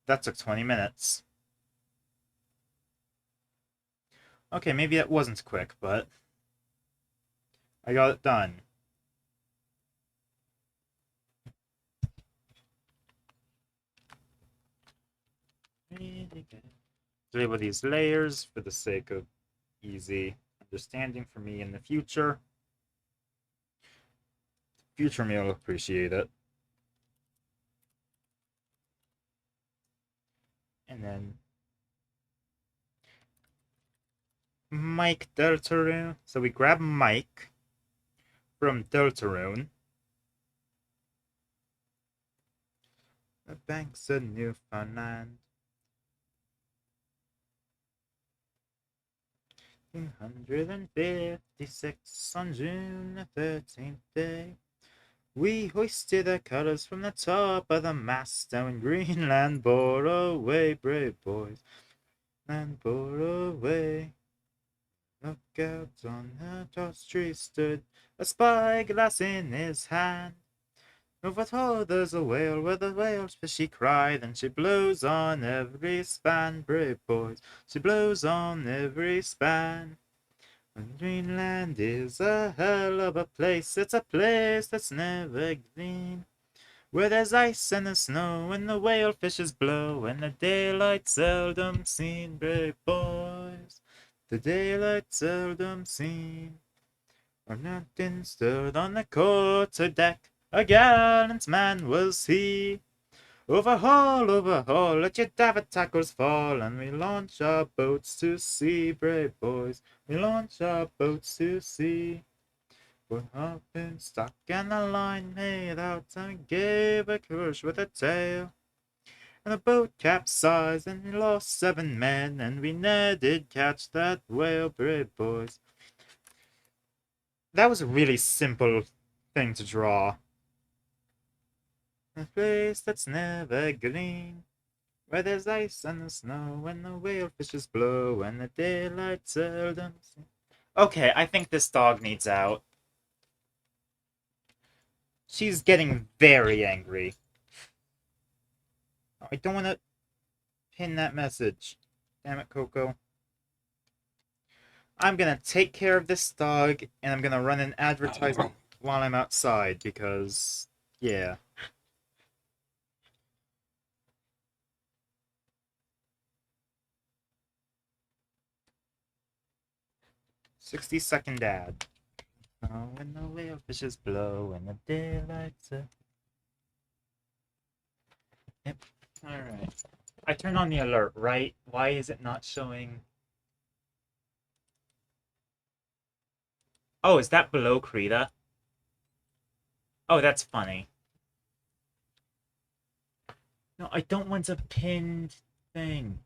S1: That took 20 minutes. Okay, maybe that wasn't quick, but I got it done. Really good. Label these layers for the sake of easy understanding for me in the future. Future me will appreciate it. And then Mike Deltarune. So we grab Mike from Deltarune. The banks of Newfoundland. 1856 on June the 13th day. We hoisted our colors from the top of the mast, and Greenland bore away, brave boys, and bore away. Look out, on the top tree stood a spyglass in his hand. Over all there's a whale, where the whale's fishy cry, then she blows on every span, brave boys, she blows on every span. And Greenland is a hell of a place, it's a place that's never green, where there's ice and the snow, and the whale fishes blow, and the daylight seldom seen, brave boys, the daylight seldom seen. Or nothing stood on the quarter deck, a gallant man was he. Overhaul, let your davit tackles fall, and we launch our boats to sea, brave boys, we launch our boats to sea. We're up in stock and the line made out, and we gave a push with a tail. And the boat capsized, and we lost 7 men, and we never did catch that whale, brave boys. That was a really simple thing to draw. A place that's never green, where there's ice and the snow, and the whale fishes blow, and the daylight seldom seen. Okay, I think this dog needs out. She's getting very angry. I don't want to pin that message. Damn it, Coco. I'm gonna take care of this dog, and I'm gonna run an advertisement while I'm outside, because, yeah. 60-second ad. Oh, when the whale fishes blow and the daylight's up. Yep. Alright. I turned on the alert, right? Why is it not showing Oh, is that below Krita? Oh, that's funny. No, I don't want a pinned thing.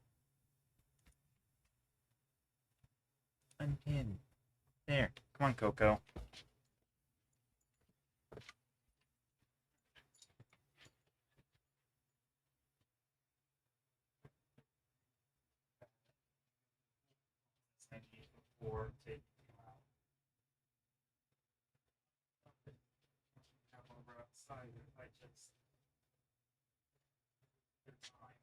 S1: Unpinned. There. Come on, Coco. Before taking out. Have over outside if I just the time.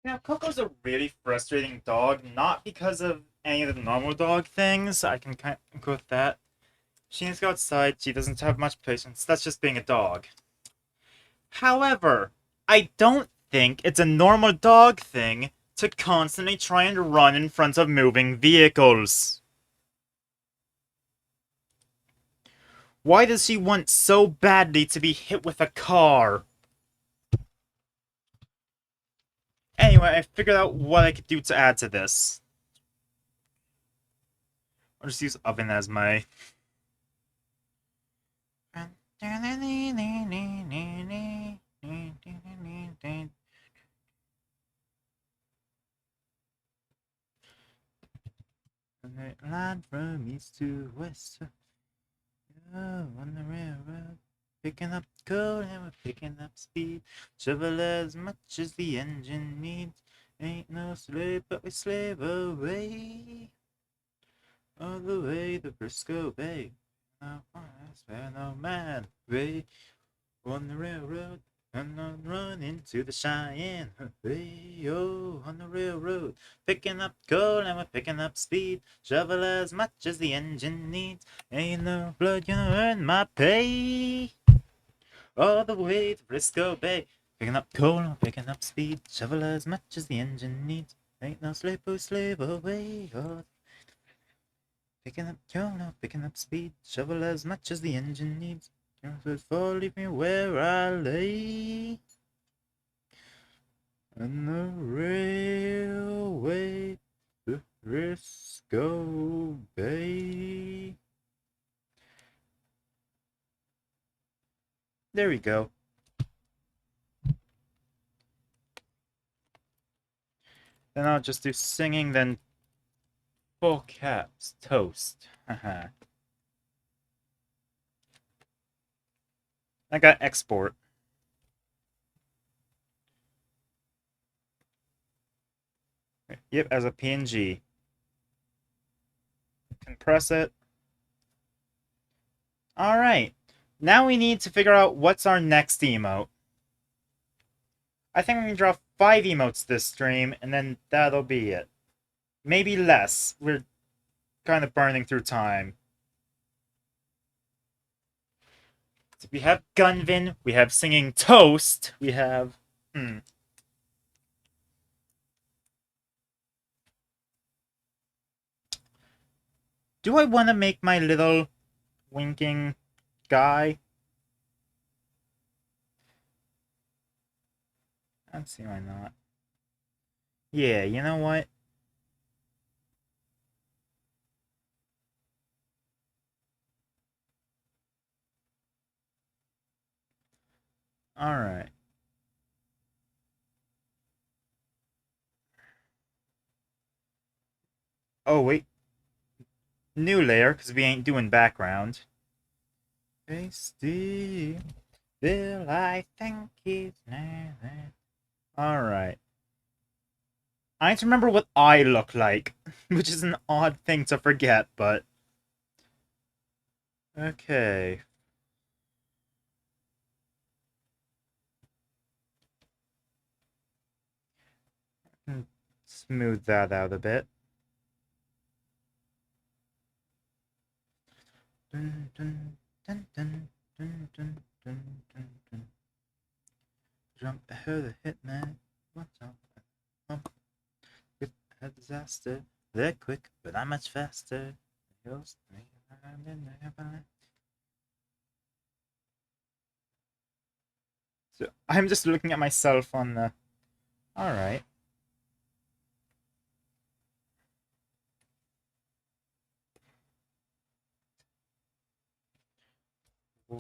S1: Now, Coco's a really frustrating dog, not because of any of the normal dog things. I can kind of go with that. She needs to go outside. She doesn't have much patience. That's just being a dog. However, I don't think it's a normal dog thing to constantly try and run in front of moving vehicles. Why does she want so badly to be hit with a car? Anyway, I figured out what I could do to add to this. I'll just use oven as my... Line from east to west. Oh, on the railroad. Picking up coal and we're picking up speed. Shovel as much as the engine needs. Ain't no slave, but we slave away. All the way to Briscoe Bay. No forest where no man way. On the railroad. And on run into the Cheyenne. Hey, oh, on the railroad. Picking up coal and we're picking up speed. Shovel as much as the engine needs. Ain't no blood gonna earn my pay. All the way to Briscoe Bay. Picking up coal and we're picking up speed. Shovel as much as the engine needs. Ain't no slave who slave away. Oh, picking up coal and we're picking up speed. Shovel as much as the engine needs. Before leave me where I lay. And the railway to Briscoe Bay. There we go. Then I'll just do singing, then full caps, toast. Haha. I got export. Yep, as a PNG. Compress it. Alright. Now we need to figure out what's our next emote. I think we can draw 5 emotes this stream, and then that'll be it. Maybe less. We're kind of burning through time. So we have Gunvin, we have singing Toast, we have... Do I want to make my little winking guy? Let's see why not. Yeah, you know what? Alright. Oh, wait. New layer, because we ain't doing background. Tasty. Bill, I think he's... Alright. I need to remember what I look like, which is an odd thing to forget, but... Okay. Smooth that out a bit. Dun, dun, dun, dun, dun, dun, dun, dun, dun. Jump ahead of the hitman. What's up? With a disaster. They're quick, but I'm much faster. So I'm just looking at myself on the... Alright.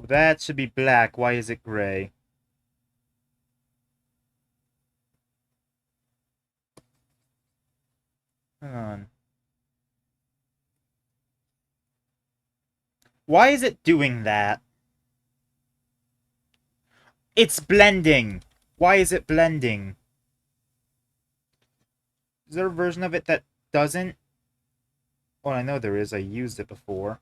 S1: That should be black. Why is it gray? Hang on. Why is it doing that? It's blending! Why is it blending? Is there a version of it that doesn't? Well, I know there is. I used it before.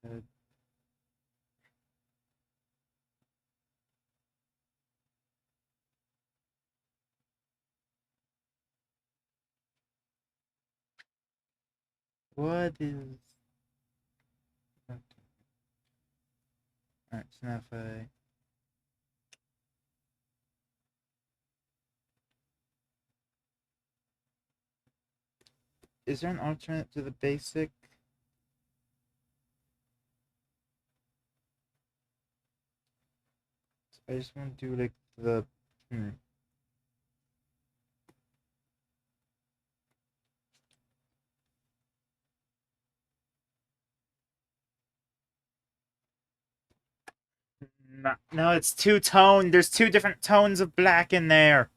S1: Uh, what is... Alright, so now if I... Is there an alternate to the basic? I just want to do like the... Hmm. No, it's two-tone. There's two different tones of black in there.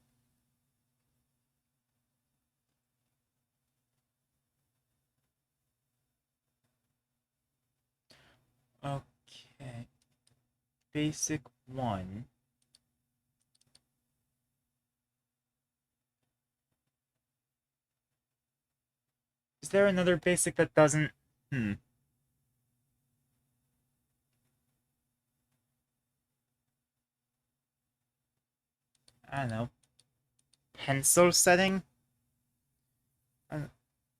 S1: Okay. Basic 1. Is there another basic that doesn't... Hmm. I don't know. Pencil setting?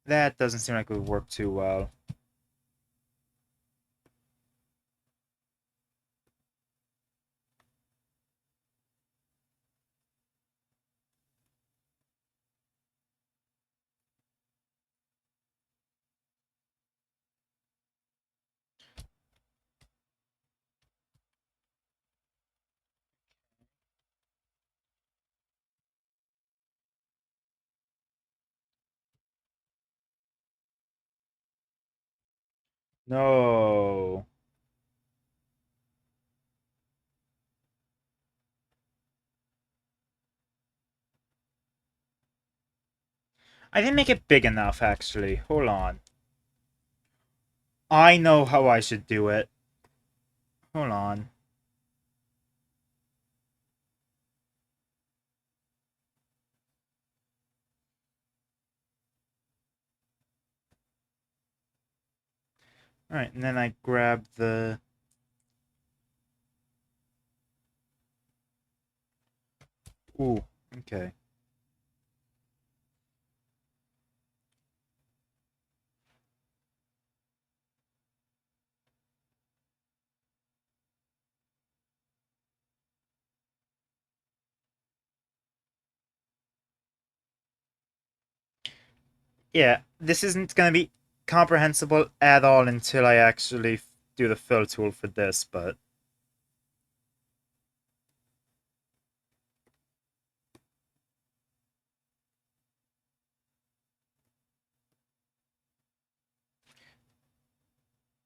S1: That doesn't seem like it would work too well. No. I didn't make it big enough, actually. Hold on. I know how I should do it. Hold on. Alright, and then I grab the... Ooh, okay. Yeah, this isn't gonna be comprehensible at all until I actually do the fill tool for this, but...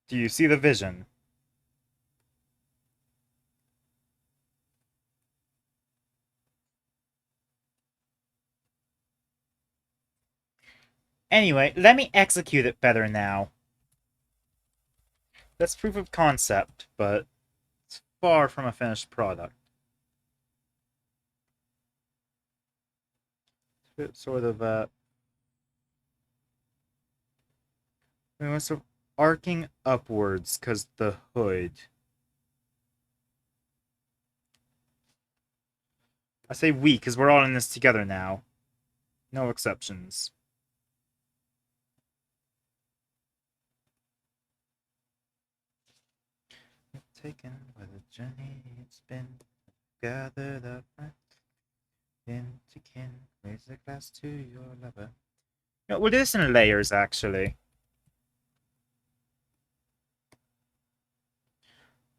S1: Do you see the vision? Anyway, let me execute it better now. That's proof of concept, but it's far from a finished product. It's sort of, it was sort of arcing upwards, because the hood. I say we, because we're all in this together now. No exceptions. Taken by the journey it's been, gathered up into kin, raise a glass to your lover. No, we'll do this in layers, actually.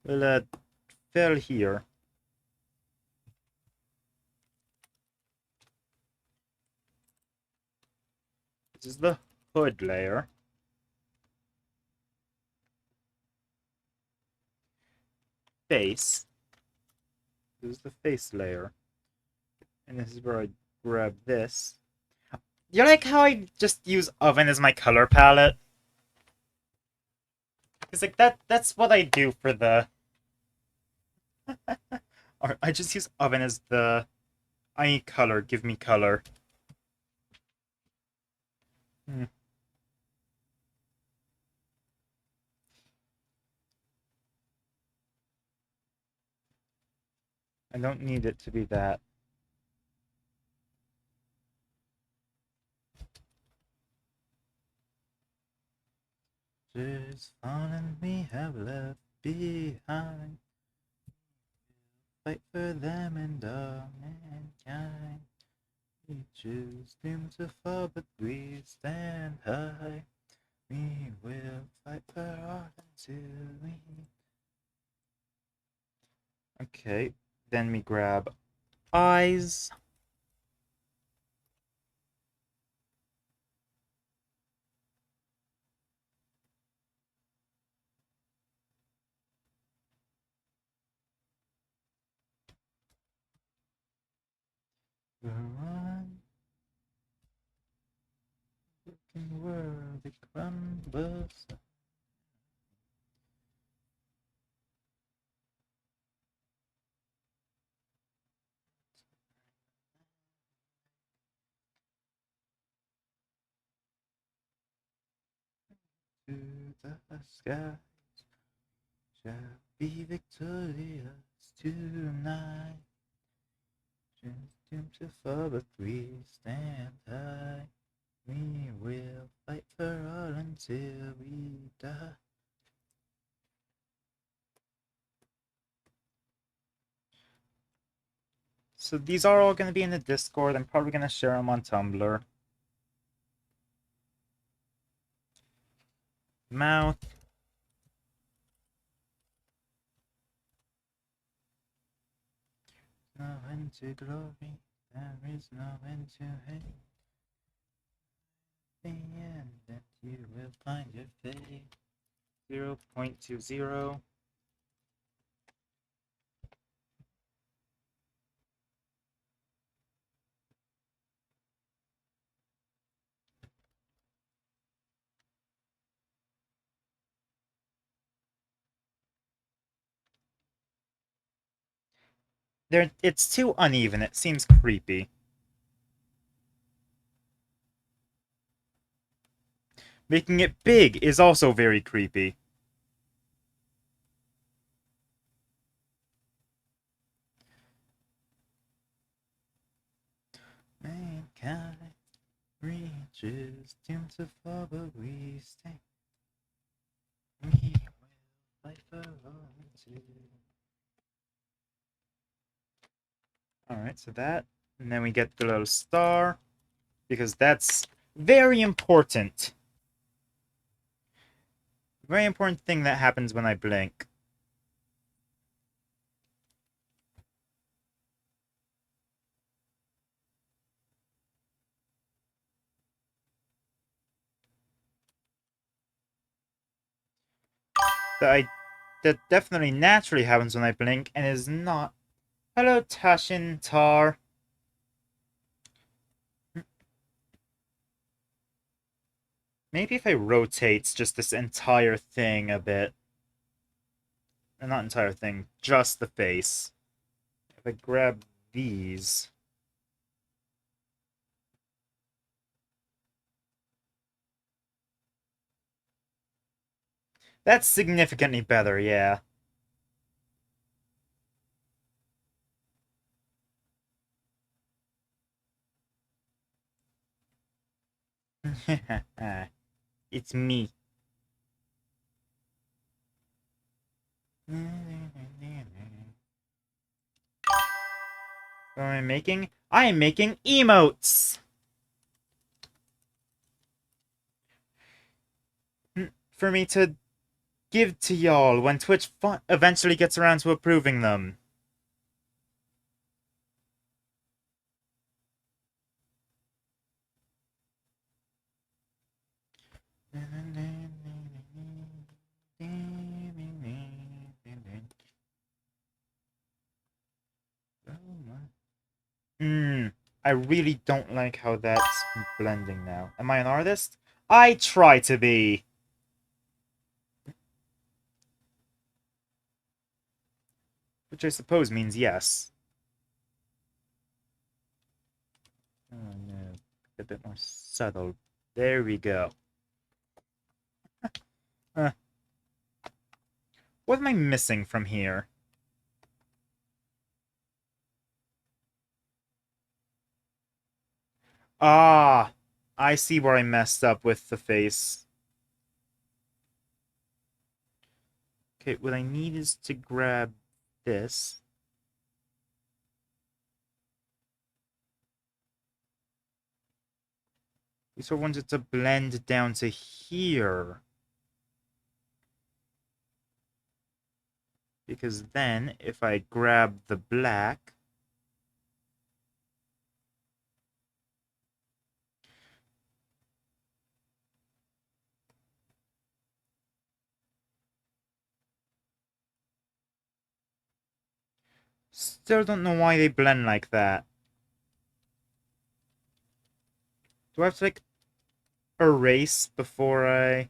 S1: We'll, fill here. This is the hood layer. Face. This is the face layer. And this is where I grab this. You like how I just use oven as my color palette? It's like that's what I do for the... Or I just use oven as the... I need color, give me color. Hmm. I don't need it to be that. Just fun we have left behind. Fight for them and all mankind. We choose them to fall, but we stand high. We will fight for art until we... Okay, then we grab eyes. Run, broken world, it crumbles. To the skies shall be victorious tonight. Just doomed to fall, but we stand high. We will fight for all until we die. So these are all going to be in the Discord. I'm probably going to share them on Tumblr. Mouth. No end to glory. There is no end to hate. The end that you will find your fate. 0.20. It's too uneven. It seems creepy. Making it big is also very creepy. Mankind reaches doomed to fall, but we stay. We will fight for all too. Alright, so that. And then we get the little star. Because that's very important. Very important thing that happens when I blink. That definitely naturally happens when I blink and is not. Hello, Tashin Tar. Maybe if I rotate just this entire thing a bit. Or not entire thing, just the face. If I grab these. That's significantly better, yeah. It's me. What am I making? I am making emotes! For me to give to y'all when Twitch eventually gets around to approving them. I really don't like how that's blending now. Am I an artist? I try to be! Which I suppose means yes. Oh no. A bit more subtle. There we go. What am I missing from here? Ah, I see where I messed up with the face. Okay, what I need is to grab this. We sort of want it to blend down to here. Because then, if I grab the black... Still don't know why they blend like that. Do I have to, like, erase before I...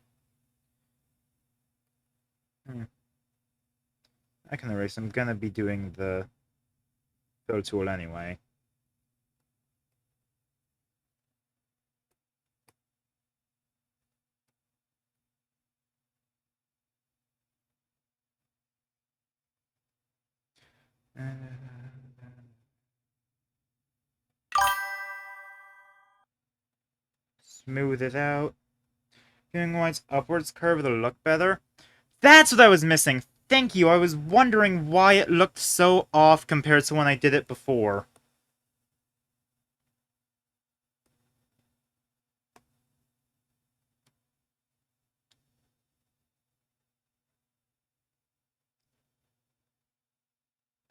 S1: I can erase. I'm gonna be doing the fill tool anyway. Smooth it out. Giving White's upwards curve it'll look better. That's what I was missing. Thank you. I was wondering why it looked so off compared to when I did it before.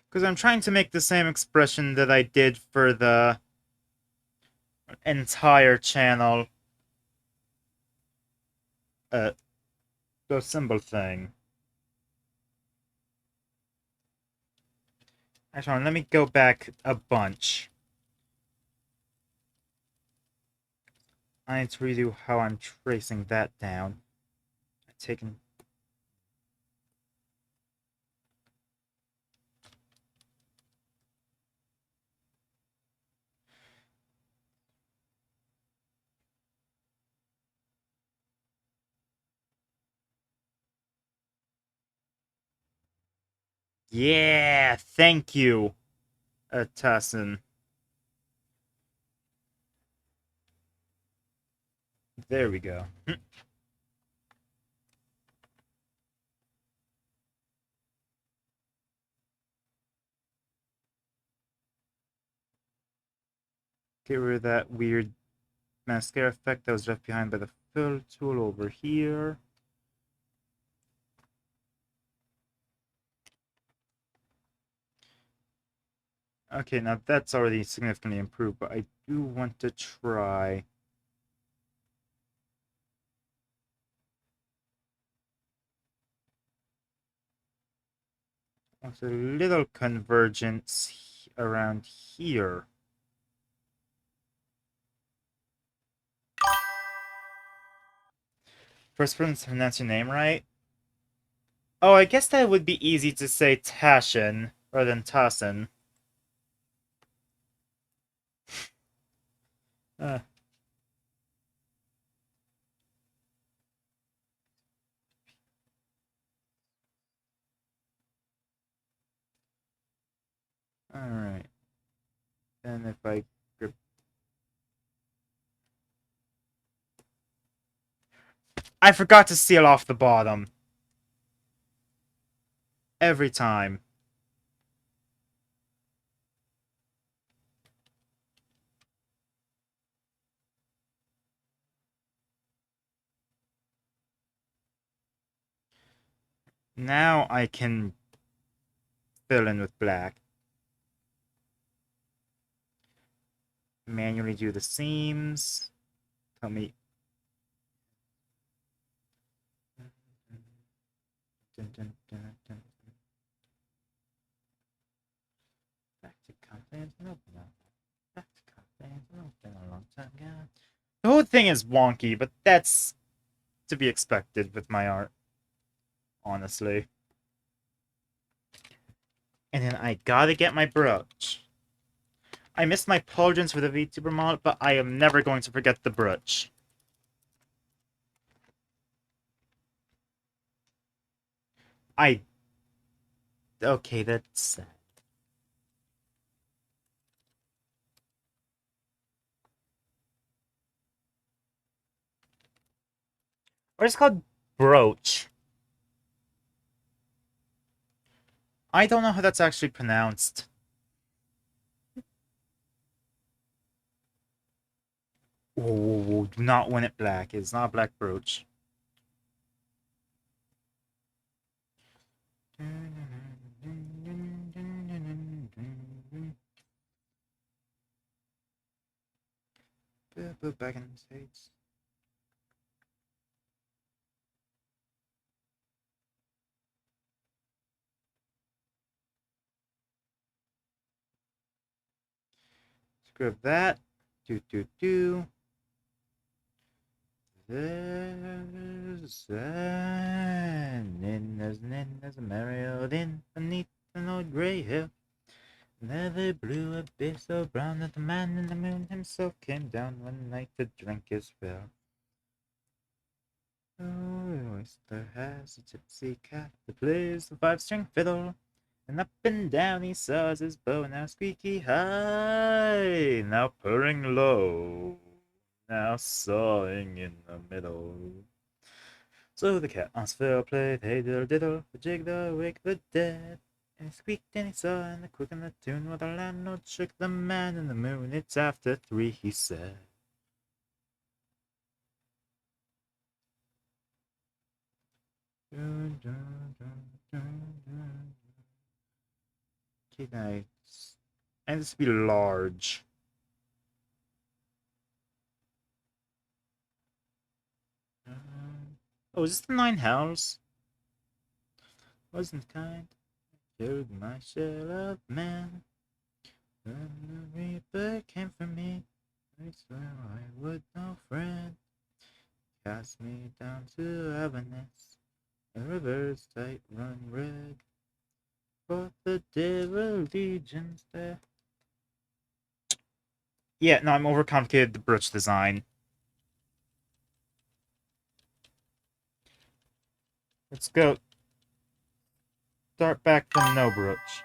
S1: Because I'm trying to make the same expression that I did for the entire channel. The symbol thing. Actually, let me go back a bunch. I need to redo how I'm tracing that down. I've taken... Yeah, thank you, Tassin. There we go. Get rid of that weird mascara effect that was left behind by the fill tool over here. Okay, now that's already significantly improved, but I do want to try... There's a little convergence around here. First person to pronounce your name right? Oh, I guess that would be easy to say Tashin rather than Tassin. Uh, Alright. Then if I grip... I forgot to seal off the bottom. Every time. Now I can fill in with black. Manually do the seams. Tell me... Dun, dun, dun, dun. Back to confidence and open up. Back to confidence and open a long time ago. The whole thing is wonky, but that's to be expected with my art. Honestly. And then I gotta get my brooch. I missed my pauldrons for the VTuber mod, but I am never going to forget the brooch. Okay, that's sad. Or it's called brooch. I don't know how that's actually pronounced. Whoa, whoa, whoa, do not win it black. It's not a black brooch. Back in the States. Grab that. Do. There's Ninna's a Mariodin beneath an old grey hill. Never blew a bit so brown that the man in the moon himself came down one night to drink his fill. Oh, the oyster has a gypsy cat that plays the five-string fiddle. And up and down he saws his bow, now squeaky high, now purring low, now sawing in the middle. So the cat on fiddle played hey diddle diddle, the jig the wake the dead. And he squeaked and he saw and the quick and the tune, while the landlord shook the man in the moon. It's after 3, he said. Dun, dun, dun. Okay, nice. And this be large. Oh, is this the 9 hells? Wasn't kind. Killed my shell of man. When the reaper came for me, I swear I would no friend. Cast me down to Avernus, a river's tight run red. Fought the devil legions there. Yeah, no, I'm overcomplicated the brooch design. Let's go. Start back from no brooch.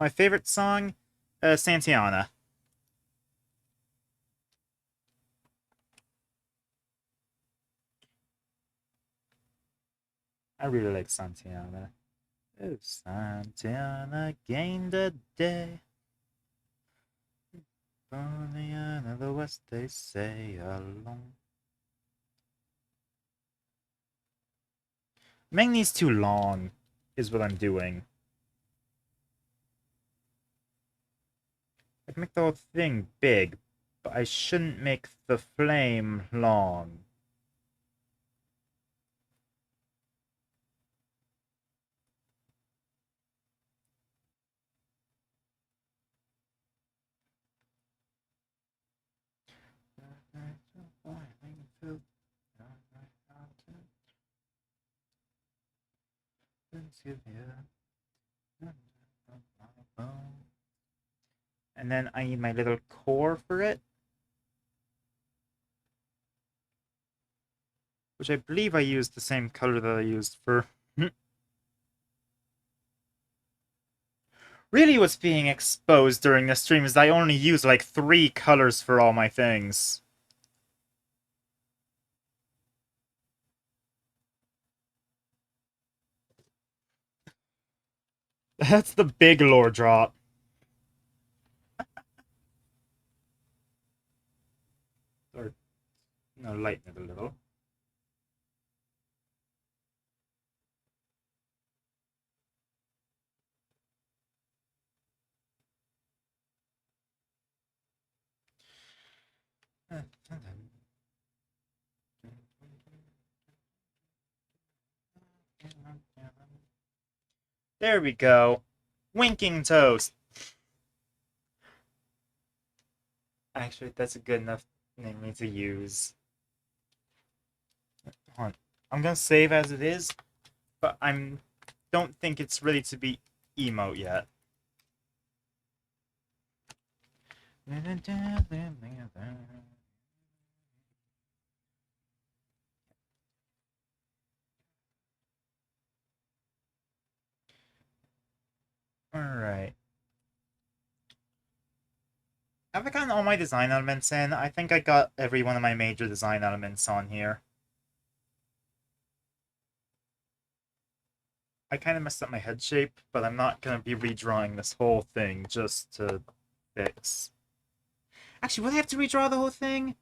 S1: My favorite song, Santiana. I really like Santiana. Oh, Santiana gained a day. Bonniana of the West, they say along. Making these too long is what I'm doing. I can make the whole thing big, but I shouldn't make the flame long. And then I need my little core for it, which I believe I used the same color that I used for... Really what's being exposed during the stream is I only use like 3 colors for all my things. That's the big lore drop. Or, no, lighten it a little. There we go. Winking toast. Actually, that's a good enough name to use. Hold on. I'm gonna save as it is, but I'm don't think it's ready to be emote yet. Alright. Have I gotten all my design elements in? I think I got every one of my major design elements on here. I kind of messed up my head shape, but I'm not gonna be redrawing this whole thing just to fix. Actually, would I have to redraw the whole thing?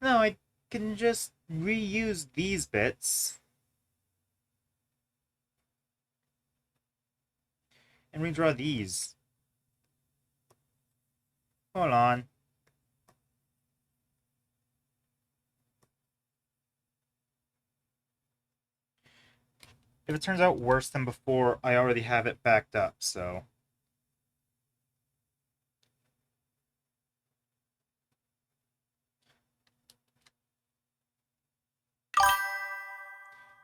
S1: No, I can just reuse these bits and redraw these. Hold on. If it turns out worse than before, I already have it backed up, so...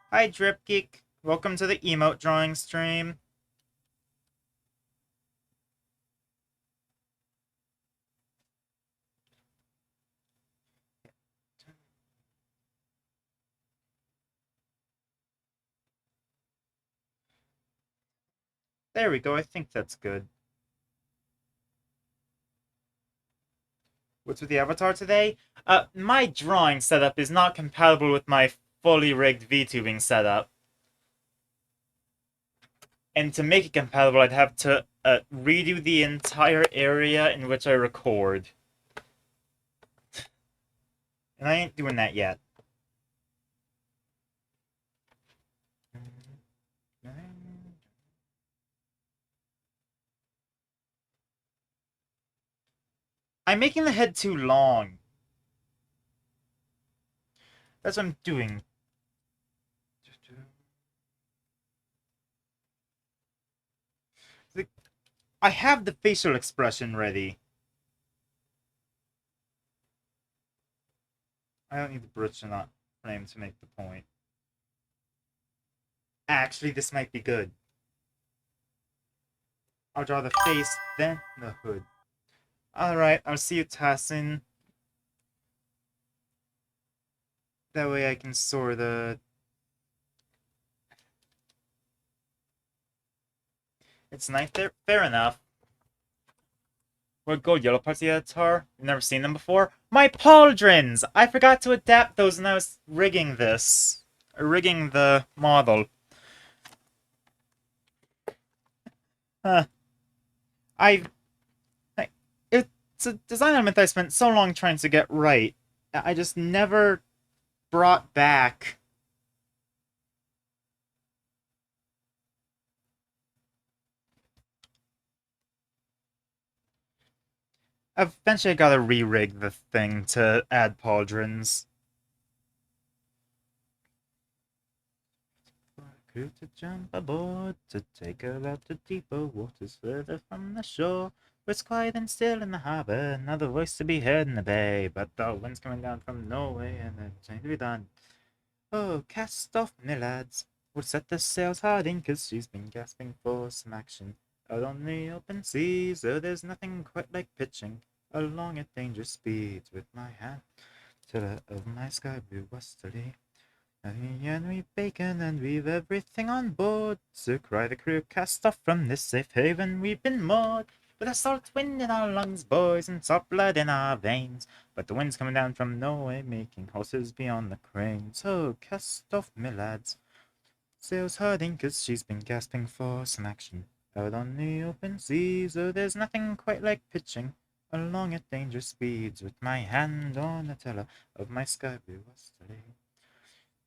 S1: Hi, Drip Geek. Welcome to the emote drawing stream. There we go, I think that's good. What's with the avatar today? My drawing setup is not compatible with my fully rigged VTubing setup. And to make it compatible, I'd have to redo the entire area in which I record. And I ain't doing that yet. I'm making the head too long. That's what I'm doing. I have the facial expression ready. I don't need the bridge not frame to make the point. Actually, this might be good. I'll draw the face, then the hood. Alright, I'll see you, Tassin. That way I can sort the... It's night there? Fair enough. What gold yellow parts of the avatar? You've never seen them before? My pauldrons! I forgot to adapt those when I was rigging this. Rigging the model. Huh. It's a design element I spent so long trying to get right. I just never brought back. Eventually I gotta re-rig the thing to add pauldrons. Crew to jump aboard, to take her out to deeper waters further from the shore. It's quiet and still in the harbour, another voice to be heard in the bay. But the wind's coming down from Norway, and it's going to be done. Oh, cast off, me lads. We'll set the sails hard in, 'cause she's been gasping for some action. Out on the open seas, oh, there's nothing quite like pitching along at dangerous speeds with my hand to the of my sky blue westerly. And we've bacon and we've everything on board. So cry the crew, cast off from this safe haven. We've been moored with a salt wind in our lungs, boys, and salt blood in our veins. But the wind's coming down from Norway, making horses beyond the crane. So cast off, me lads. Sails harding, 'cause she's been gasping for some action. Out on the open seas, oh, there's nothing quite like pitching along at dangerous speeds with my hand on the tiller of my sky blue westerly.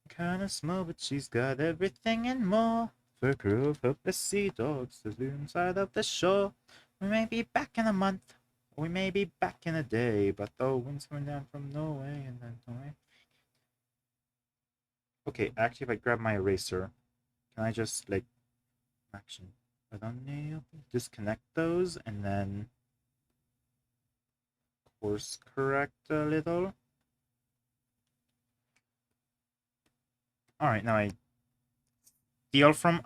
S1: Kinda small, but she's got everything and more. For a crew of hopeless sea dogs to loom side of the shore. We may be back in a month, or we may be back in a day, but the wind's coming down from Norway and then Norway. Okay, actually, if I grab my eraser, can I just, like, action? Disconnect those and then course correct a little. Alright, now I deal from...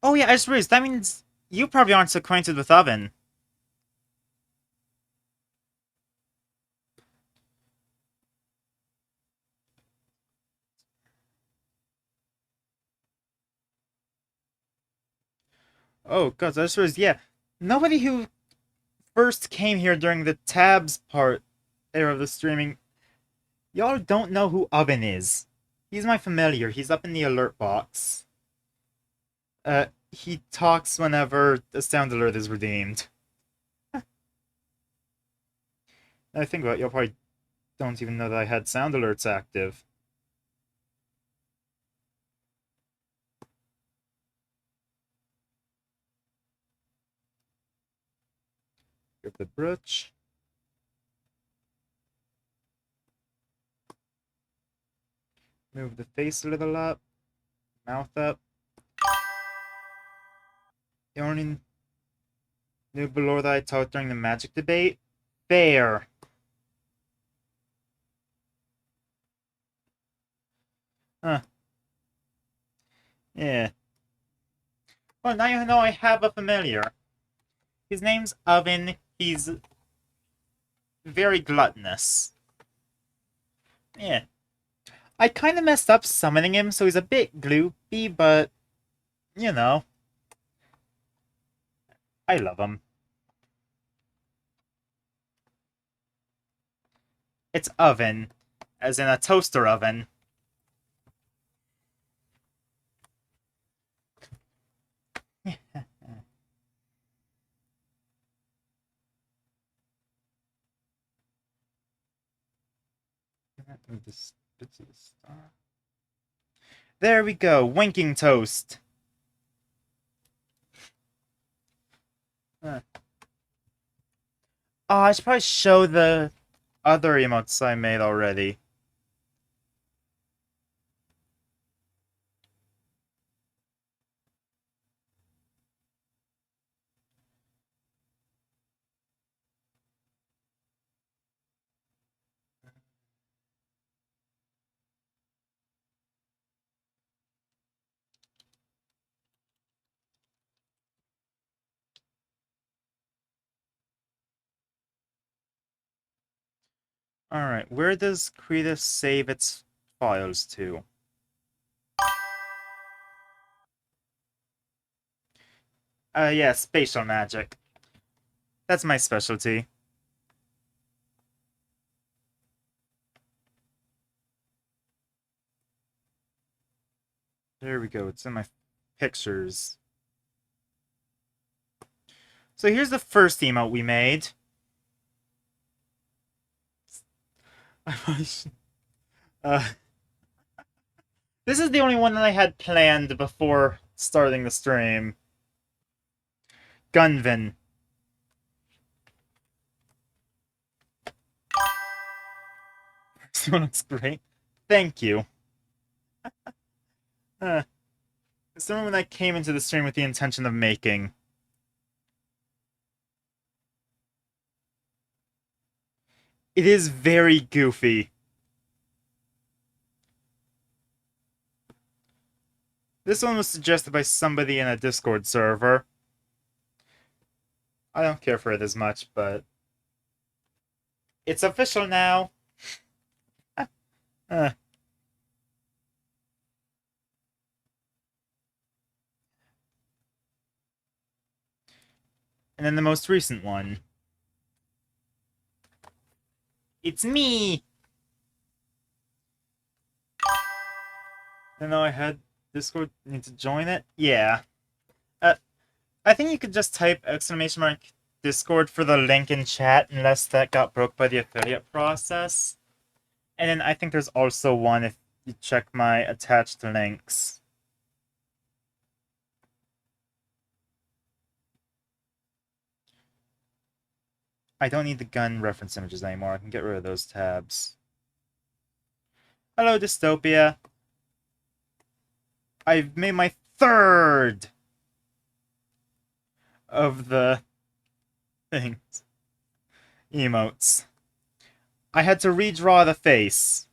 S1: Oh yeah, I just realized, that means you probably aren't acquainted with Oven. Oh god, I just realized, yeah, nobody who first came here during the tabs part era of the streaming, y'all don't know who Oven is. He's my familiar. He's up in the alert box. He talks whenever a sound alert is redeemed. I think about it, you'll probably don't even know that I had sound alerts active. Grab the brooch. Move the face a little up. Mouth up. The only new below that I taught during the magic debate? Fair. Huh. Yeah. Well, now you know I have a familiar. His name's Oven. He's very gluttonous. Yeah. I kind of messed up summoning him, so he's a bit gloopy, but, you know, I love him. It's Oven, as in a toaster oven. There we go, winking toast. Huh. Oh, I should probably show the other emotes I made already. Alright, where does Krita save its files to? Yeah, spatial magic. That's my specialty. There we go, it's in my pictures. So here's the first emote we made. uh, this is the only one that I had planned before starting the stream. Gunvin. This one looks great. Thank you. It's the one that came into the stream with the intention of making. It is very goofy. This one was suggested by somebody in a Discord server. I don't care for it as much, but it's official now. uh. And then the most recent one. It's me! I know I had Discord need to join it. Yeah. I think you could just type exclamation mark Discord for the link in chat unless that got broke by the affiliate process. And then I think there's also one if you check my attached links. I don't need the gun reference images anymore. I can get rid of those tabs. Hello, Dystopia. I've made my third of the things. Emotes. I had to redraw the face.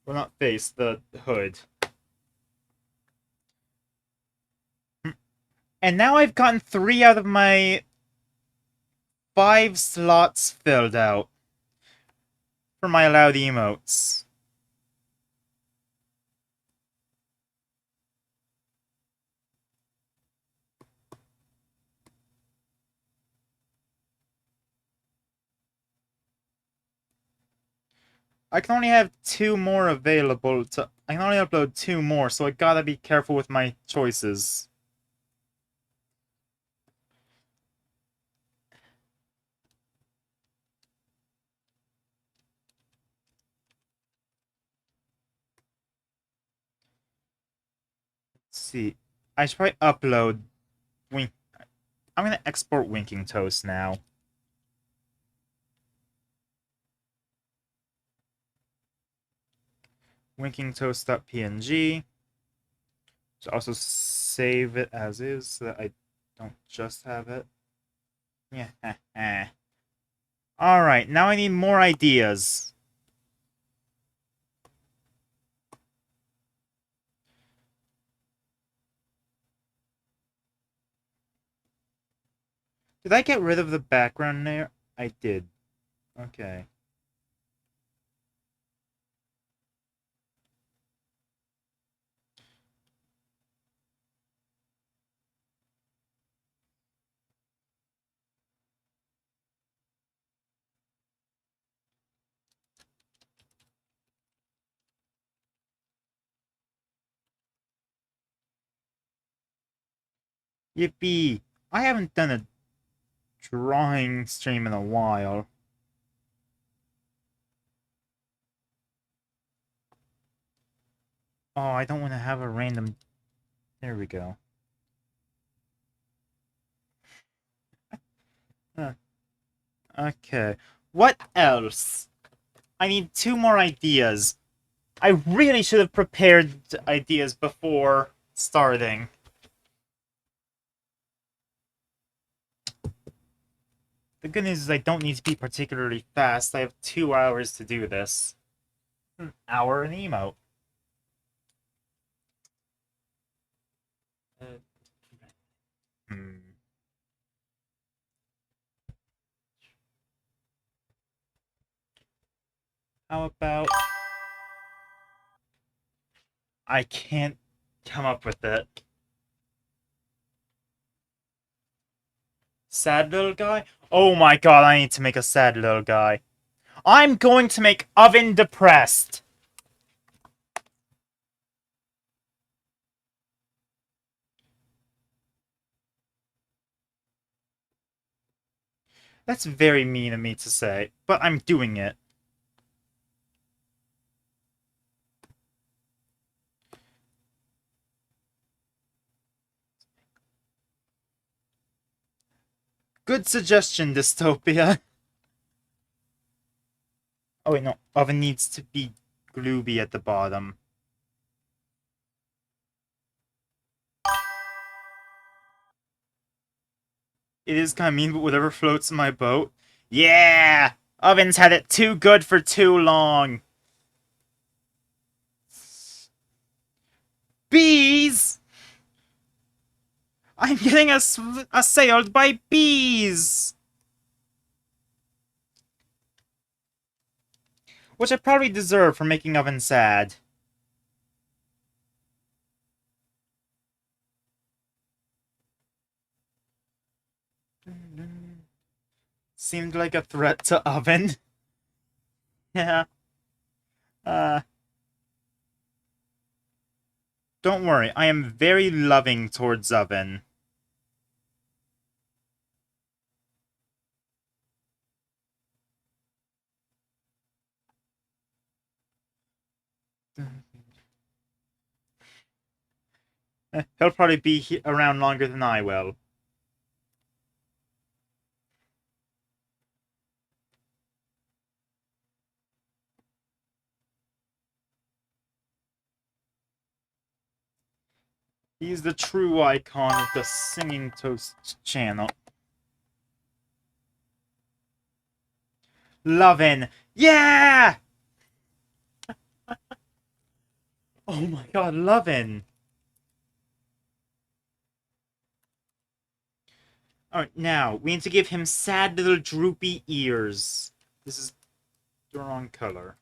S1: Well, not face, the hood. And now I've gotten 3 out of my 5 slots filled out for my allowed emotes. I can only have two more available to. I can only upload two more, so I gotta be careful with my choices. Let's see. I should probably upload Wink. I'm gonna export Winking Toast now. winkingtoast.png. So also save it as is so that I don't just have it. Yeah. Alright, now I need more ideas. Did I get rid of the background there? I did. Okay. Yippee! I haven't done a drawing stream in a while. Oh, I don't want to have a random... There we go. Huh. Okay. What else? I need two more ideas. I really should have prepared ideas before starting. The good news is I don't need to be particularly fast. I have 2 hours to do this. An hour an emote. Uh, hmm. How about... I can't come up with it. Sad little guy? Oh my god, I need to make a sad little guy. I'm going to make Oven depressed. That's very mean of me to say, but I'm doing it. Good suggestion, Dystopia. Oh wait, no. Oven needs to be glooby at the bottom. It is kind of mean, but whatever floats in my boat. Yeah! Oven's had it too good for too long. Bees! I'm getting assailed by bees! Which I probably deserve for making Oven sad. Seemed like a threat to Oven. Yeah. Uh... Don't worry, I am very loving towards Oven. He'll probably be around longer than I will. He's the true icon of the Singing Toast channel. Lovin'. Yeah! Oh my god, Lovin'. Alright, now, we need to give him sad little droopy ears. This is the wrong color.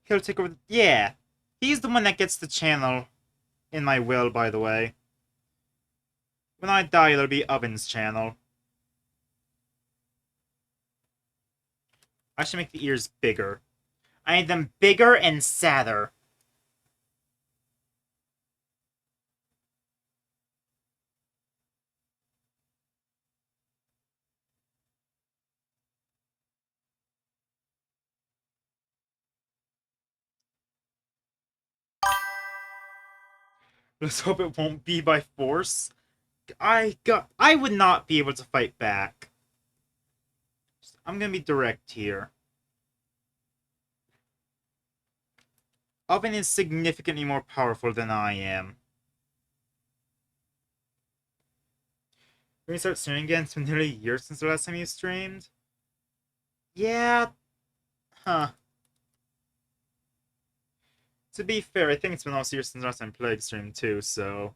S1: He'll take over. Yeah! He's the one that gets the channel in my will, by the way. When I die, it'll be Oven's channel. I should make the ears bigger. I need them bigger and sadder. Let's hope it won't be by force. I would not be able to fight back. I'm gonna be direct here. Oven is significantly more powerful than I am. When you start streaming again, it's been nearly a year since the last time you streamed. Yeah, huh. To be fair, I think it's been almost a year since the last time Plague streamed too, so...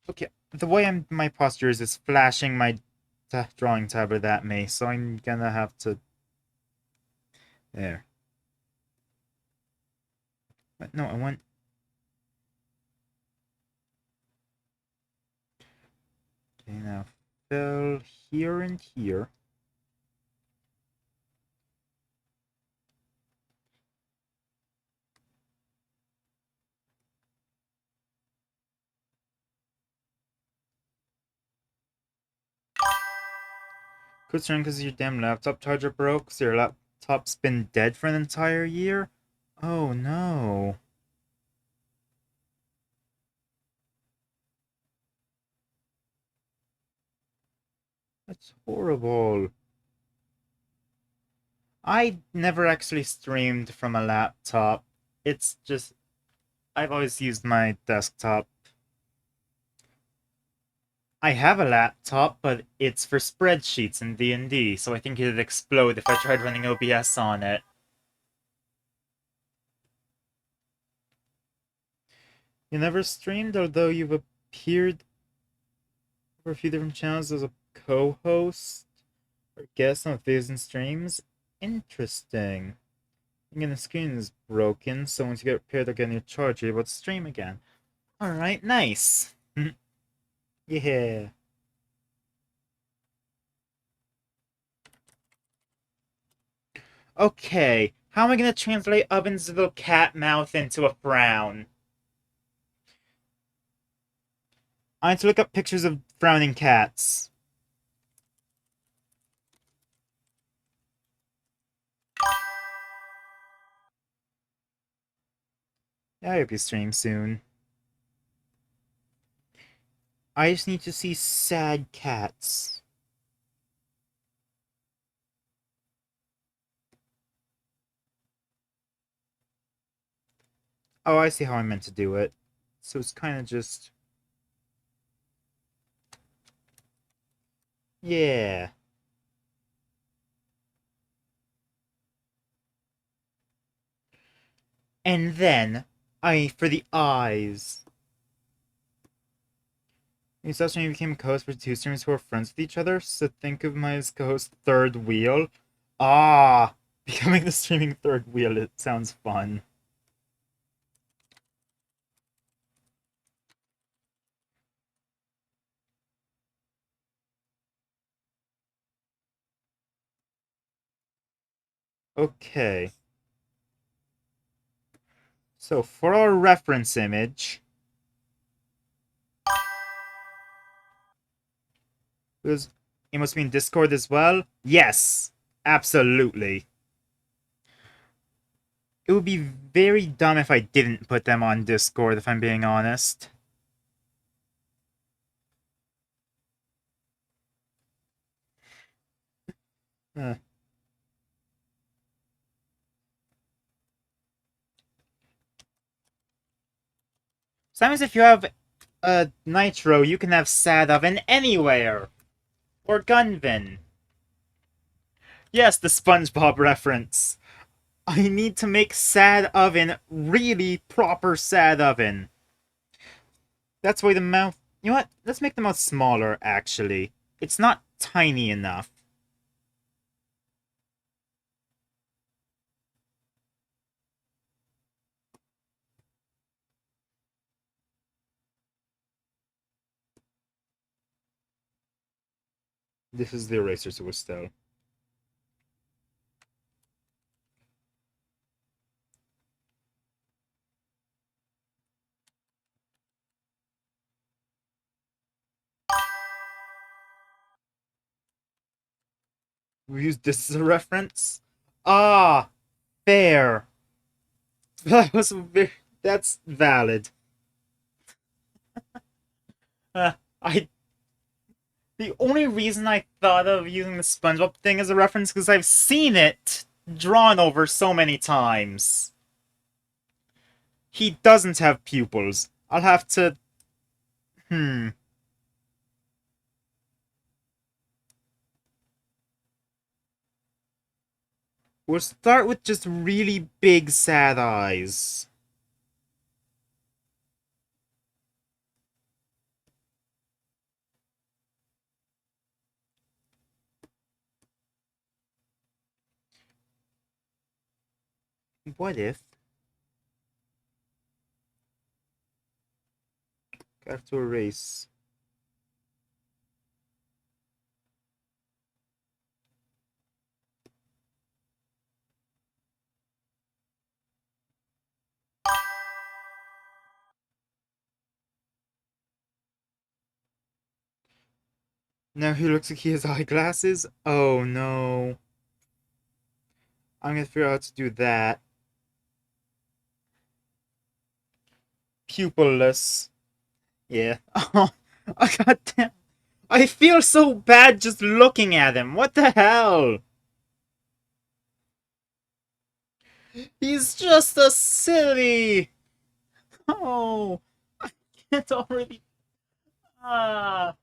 S1: Okay, the way my posture is flashing my drawing tablet at me, so I'm gonna have to... There. But no, I want... Okay, now fill here and here. Concerned because your damn laptop charger broke, so your laptop's been dead for an entire year? Oh no. That's horrible. I never actually streamed from a laptop. It's just... I've always used my desktop. I have a laptop, but it's for spreadsheets in D&D, so I think it'd explode if I tried running OBS on it. You never streamed, although you've appeared for a few different channels as a co-host or guest on videos and streams? Interesting. Again, the screen is broken, so once you get repaired again, your charge, you're able to stream again. Alright, nice. Yeah. Okay, how am I gonna translate Oven's little cat mouth into a frown? I need to look up pictures of frowning cats. I hope you stream soon. I just need to see sad cats. Oh, I see how I meant to do it. So it's kind of just... Yeah. And then, for the eyes. You saw when you became a co-host for two streamers who are friends with each other, so think of my as co-host third wheel. Ah! Becoming the streaming third wheel, it sounds fun. Okay. So, for our reference image... It must be in Discord as well? Yes! Absolutely. It would be very dumb if I didn't put them on Discord, if I'm being honest. Uh. Sometimes if you have Nitro, you can have Sad Oven anywhere! Or Gunvin. Yes, the SpongeBob reference. I need to make Sad Oven really proper Sad Oven. That's why the mouth... You know what? Let's make the mouth smaller, actually. It's not tiny enough. This is the eraser to Estelle. We use this as a reference? Ah, fair. That was very, that's valid. I the only reason I thought of using the SpongeBob thing as a reference because I've seen it drawn over so many times. He doesn't have pupils. I'll have to. Hmm. We'll start with just really big sad eyes. What if? I have to erase. Now he looks like he has eyeglasses. Oh no. I'm gonna figure out how to do that. Pupilless. Yeah. Oh, god damn. I feel so bad just looking at him. What the hell? He's just a silly. Oh, I can't already. Ah.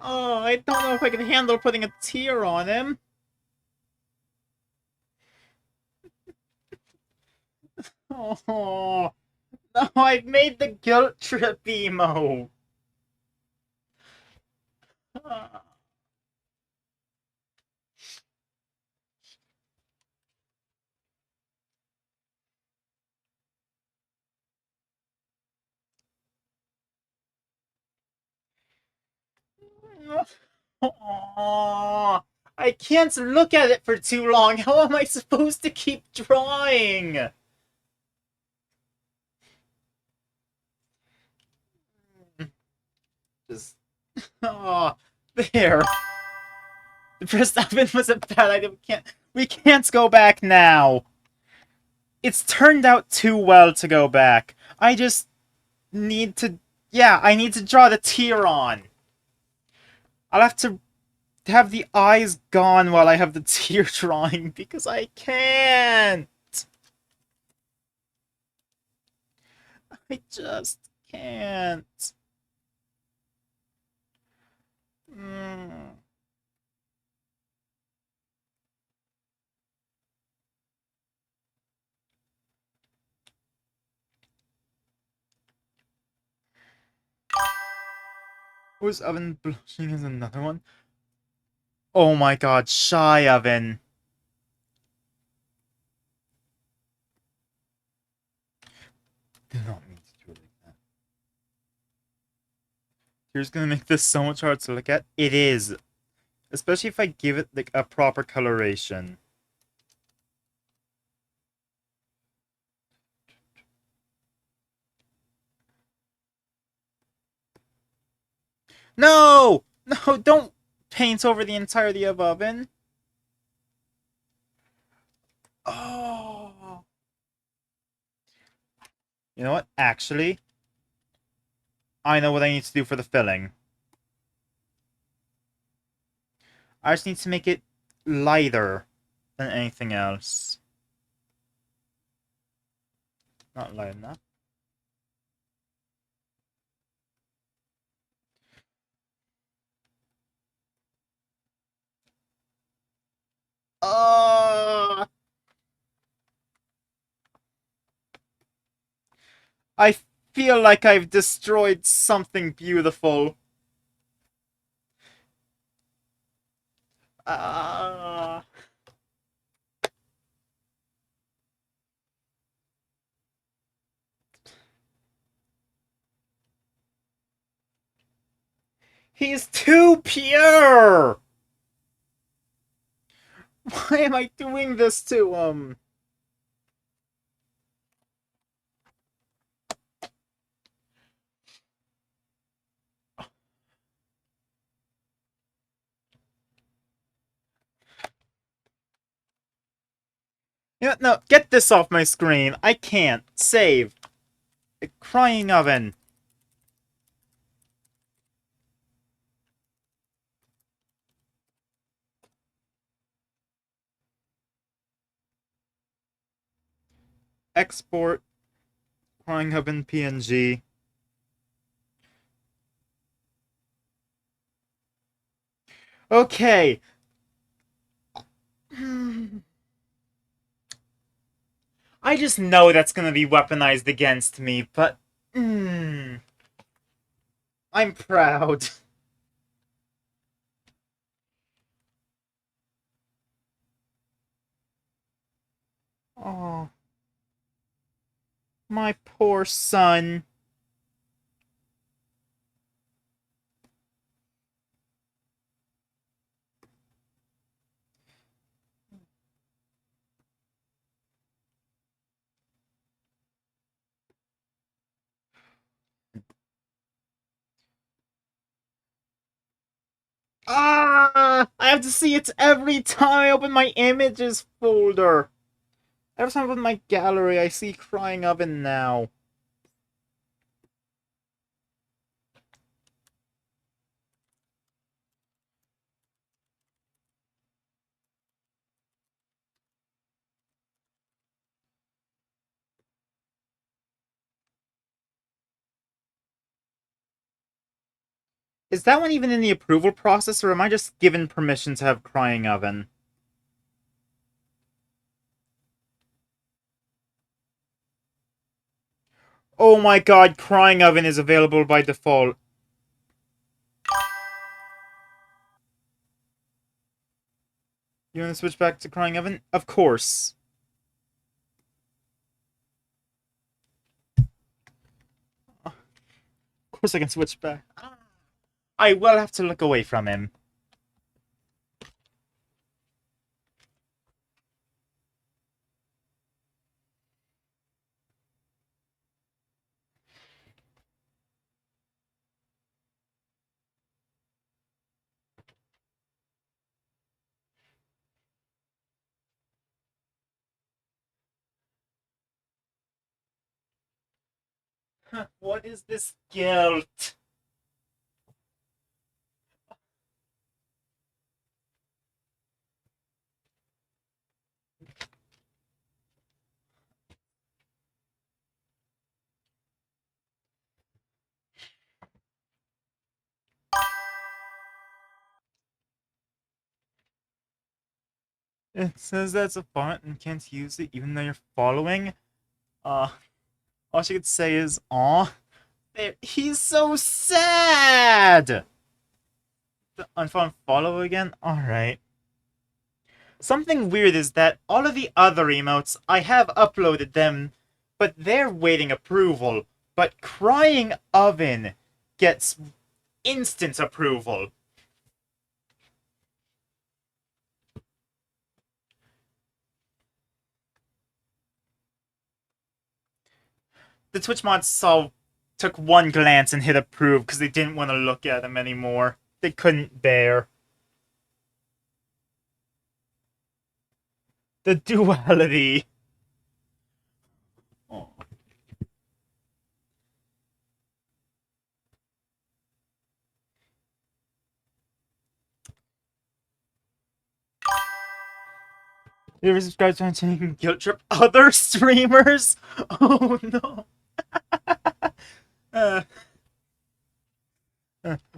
S1: Oh, I don't know if I can handle putting a tear on him. Oh, no, I've made the guilt trip emo. Ah. Oh, I can't look at it for too long. How am I supposed to keep drawing? Just, oh, there. The first oven was a bad idea. We can't go back now. It's turned out too well to go back. I just need to, yeah, I need to draw the tear on. I'll have to have the eyes gone while I have the tear drawing because I can't. I just can't. Mm. Was Oven blushing is another one? Oh my god, Shy Oven. Did not mean to do it like that. Here's gonna make this so much harder to look at. It is. Especially if I give it like a proper coloration. No! No, don't paint over the entirety of Oven. Oh. You know what? Actually, I know what I need to do for the filling. I just need to make it lighter than anything else. Not light enough. Oh! I feel like I've destroyed something beautiful. Ah. He's too pure! Why am I doing this to him? You know, no, get this off my screen. I can't. Save. A crying oven. Export. Crying oven PNG. Okay. I just know that's gonna be weaponized against me, but... I'm proud. Oh, my poor son. Ah! I have to see it every time I open my images folder. Every time I open my gallery, I see crying oven now. Is that one even in the approval process, or am I just given permission to have crying oven? Oh my god, crying oven is available by default. You want to switch back to crying oven? Of course. Of course I can switch back. I will have to look away from him. What is this guilt? It says that's a font and can't use it even though you're following. Uh, all she could say is, "Aw, he's so sad." Unfollow again? Alright. Something weird is that all of the other emotes, I have uploaded them, but they're waiting approval. But Crying Oven gets instant approval. The Twitch mods took one glance and hit approve because they didn't want to look at them anymore. They couldn't bear the duality. Oh. You ever subscribe to Entertaining Guilt Trip other streamers? Oh no. uh,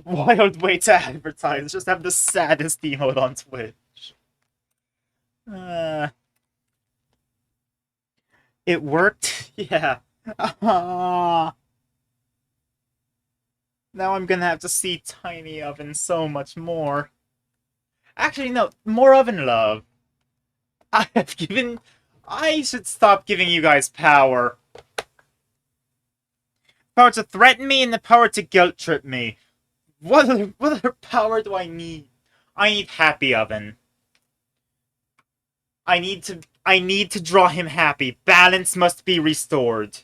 S1: Wild way to advertise. Just have the saddest emote on Twitch. Uh, it worked? Yeah. Now I'm gonna have to see Tiny Oven so much more. Actually, no. More Oven Love. I have given... I should stop giving you guys power. Power to threaten me and the power to guilt trip me. What other power do I need? I need happy oven. I need to draw him happy. Balance must be restored.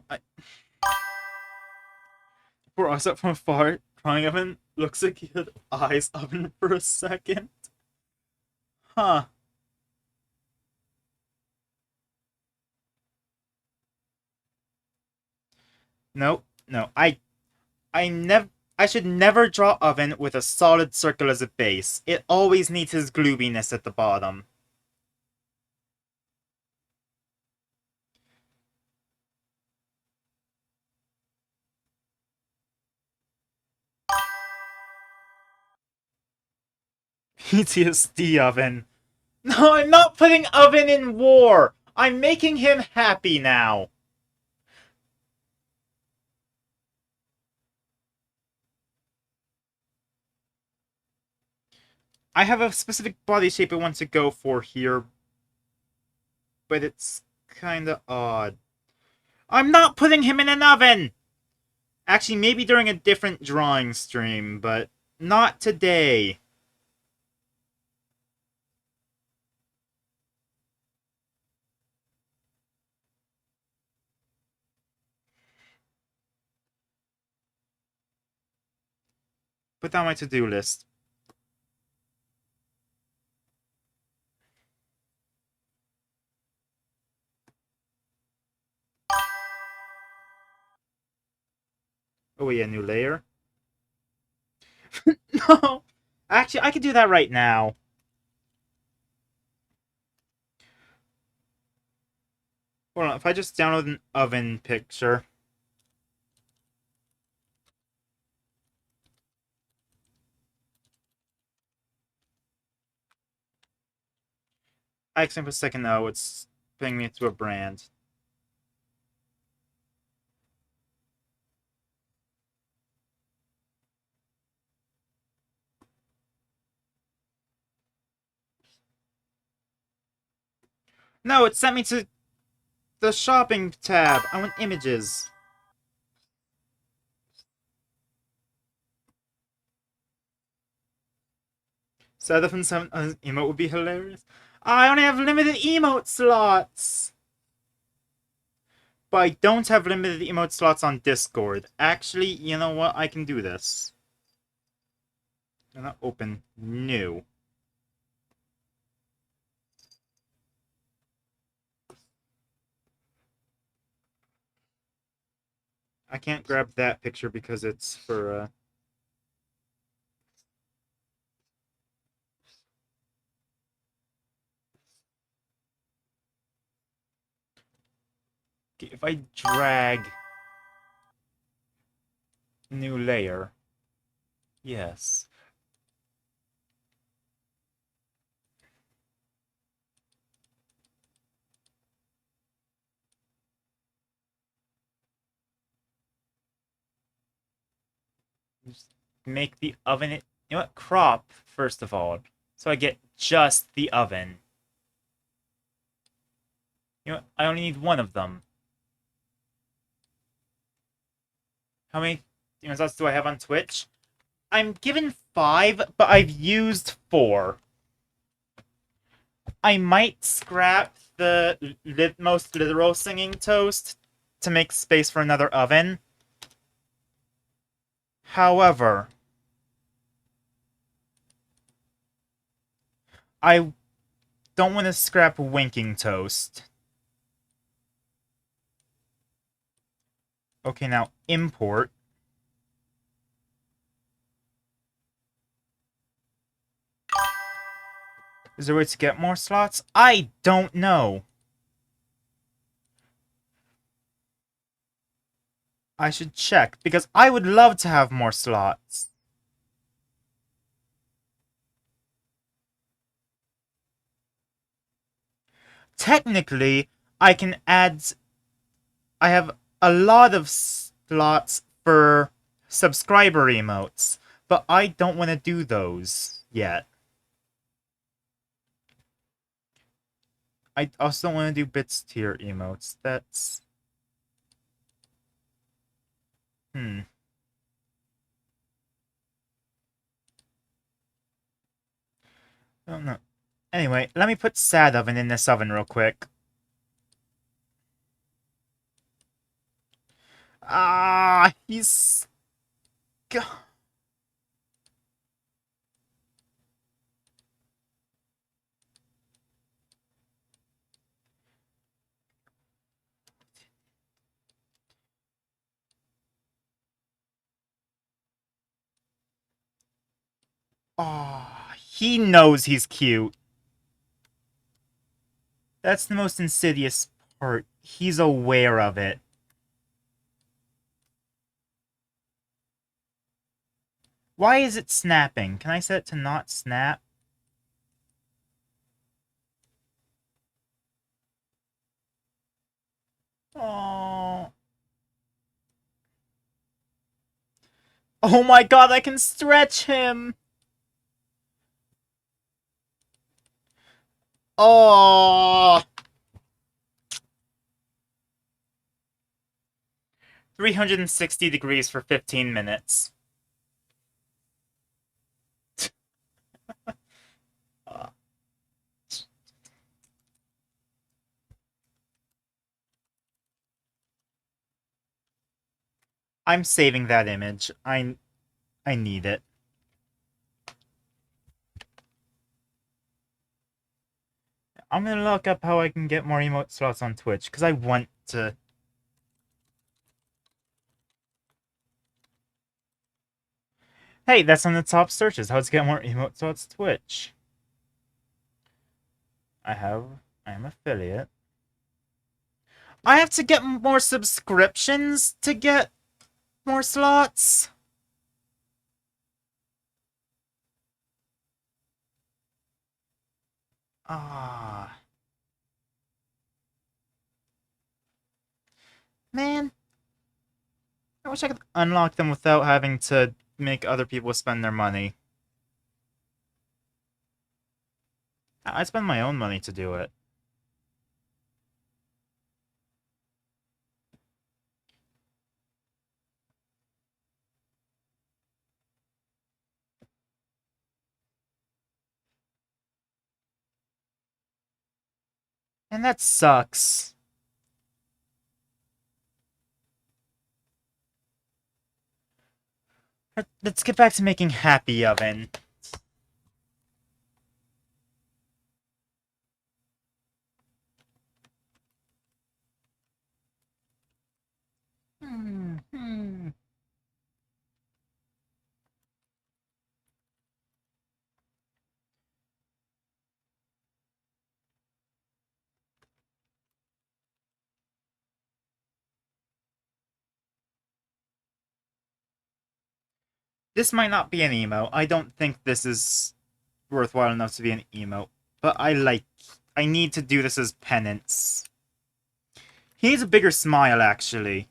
S1: I, for us up from afar, drawing oven looks like he had eyes oven for a second. Huh. No, no. I should never draw oven with a solid circle as a base. It always needs his gloobiness at the bottom. PTSD oven. No, I'm not putting oven in war. I'm making him happy now. I have a specific body shape I want to go for here, but it's kinda odd. I'm not putting him in an oven! Actually, maybe during a different drawing stream, but not today. Put that on my to-do list. Oh yeah, new layer. No! Actually, I could do that right now. Hold on, if I just download an oven picture. I accidentally put second O, it's putting me to a brand. No, it sent me to the shopping tab. I want images. 7 emote would be hilarious. I only have limited emote slots. But I don't have limited emote slots on Discord. Actually, you know what? I can do this. I'm gonna open new. I can't grab that picture because it's for if I drag new layer. Yes. Just make the oven you know what? Crop first of all. So I get just the oven. You know what? I only need one of them. How many slots do I have on Twitch? I'm given 5, but I've used 4. I might scrap the most literal singing toast to make space for another oven. However, I don't want to scrap winking toast. Okay, now import. Is there a way to get more slots? I don't know. I should check, because I would love to have more slots. Technically, I can add... I have a lot of slots for subscriber emotes, But I don't want to do those yet. I also don't want to do bits tier emotes. That's... I don't know. Anyway, let me put sad oven in this oven real quick. Ah, he's... Ah, he knows he's cute. That's the most insidious part. He's aware of it. Why is it snapping? Can I set it to not snap? Oh. Oh my god, I can stretch him! Oh. 360 degrees for 15 minutes. I'm saving that image. I need it. I'm gonna look up how I can get more emote slots on Twitch, because I want to... Hey, that's on the top searches. How to get more emote slots Twitch. I'm affiliate. I have to get more subscriptions to get more slots? Ah. Man. I wish I could unlock them without having to make other people spend their money. I spend my own money to do it. And that sucks. Let's get back to making Happy Oven. This might not be an emo. I don't think this is worthwhile enough to be an emo. But I need to do this as penance. He needs a bigger smile, actually.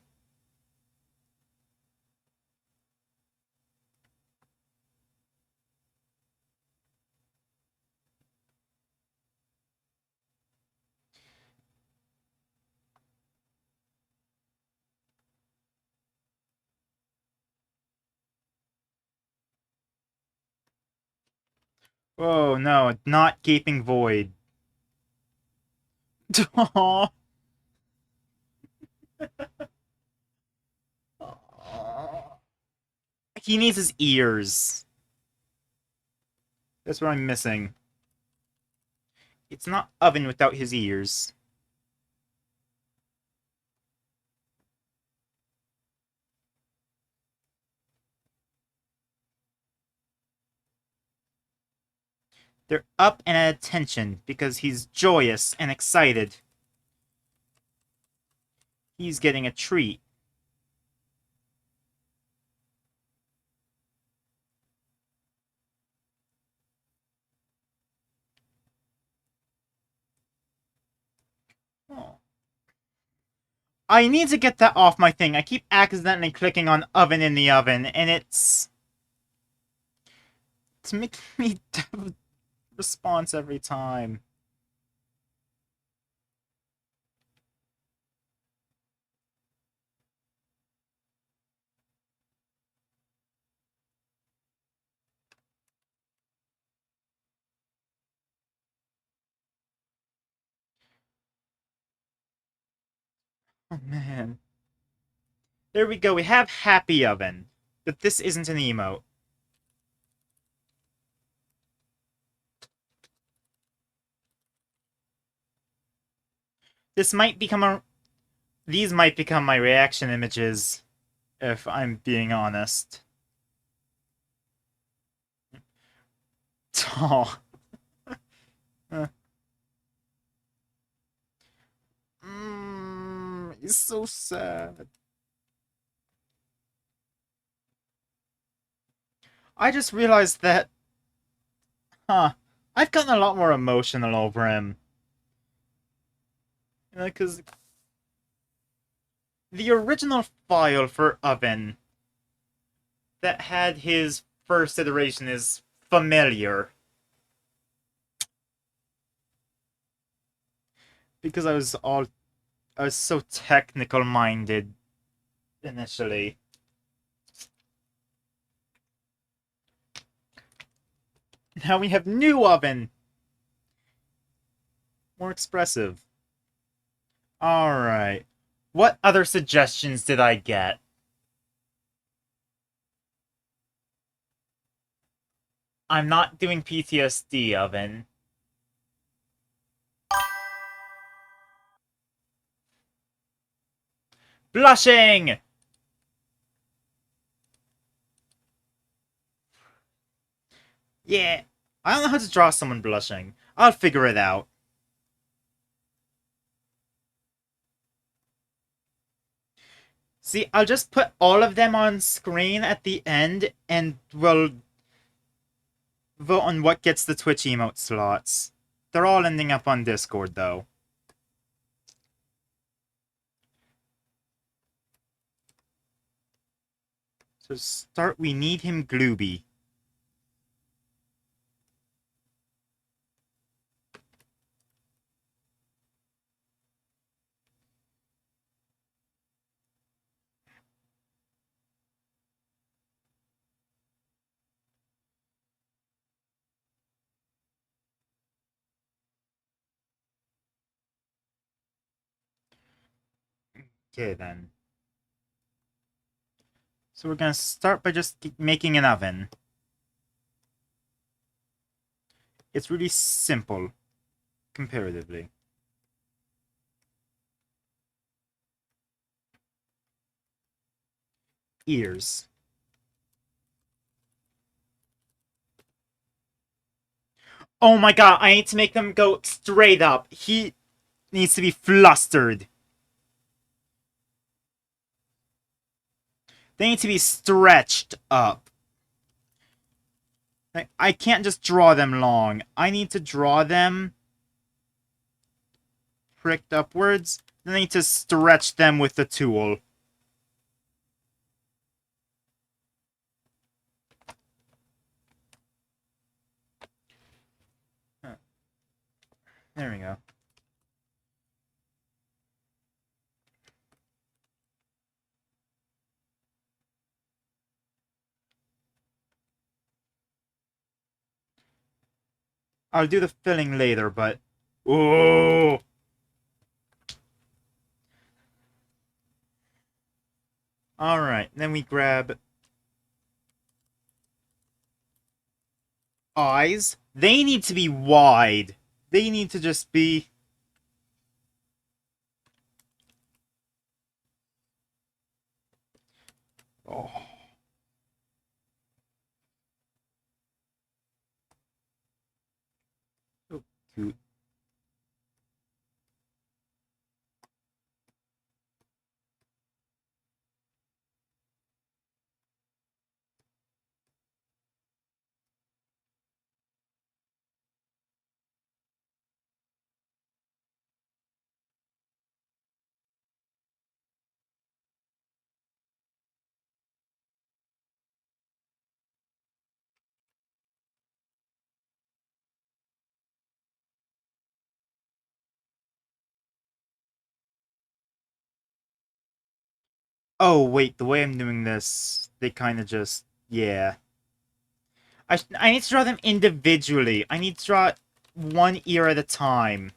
S1: Oh no, not gaping void. Aww. He needs his ears. That's what I'm missing. It's not oven without his ears. They're up and at attention because he's joyous and excited. He's getting a treat. Oh. I need to get that off my thing. I keep accidentally clicking on oven in the oven, and it's... It's making me have a response every time. Oh man. There we go, we have Happy Oven. But this isn't an emote. This might become a... These might become my reaction images, if I'm being honest. Oh. It's so sad. I just realized that... Huh. I've gotten a lot more emotional over him. Because the original file for Oven that had his first iteration is familiar. Because I was so technical minded initially. Now we have new Oven. More expressive. Alright. What other suggestions did I get? I'm not doing PTSD, Oven. Blushing! Yeah. I don't know how to draw someone blushing. I'll figure it out. See, I'll just put all of them on screen at the end, and we'll vote on what gets the Twitch emote slots. They're all ending up on Discord, though. So start, we need him Glooby. Okay, then. So we're gonna start by just making an oven. It's really simple, comparatively. Ears. Oh my god, I need to make them go straight up. He needs to be flustered. They need to be stretched up. Like, I can't just draw them long. I need to draw them pricked upwards. Then I need to stretch them with the tool. There we go. I'll do the filling later, but... Ooh! Alright, then we grab... eyes. They need to be wide. They need to just be... Oh. So cute. Oh, wait, the way I'm doing this, they kind of just... Yeah. I need to draw them individually. I need to draw one ear at a time.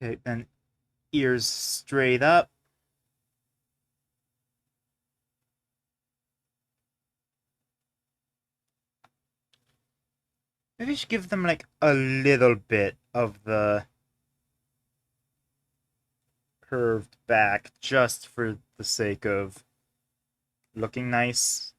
S1: Okay, then ears straight up. Maybe I should give them, like, a little bit of the curved back just for the sake of looking nice.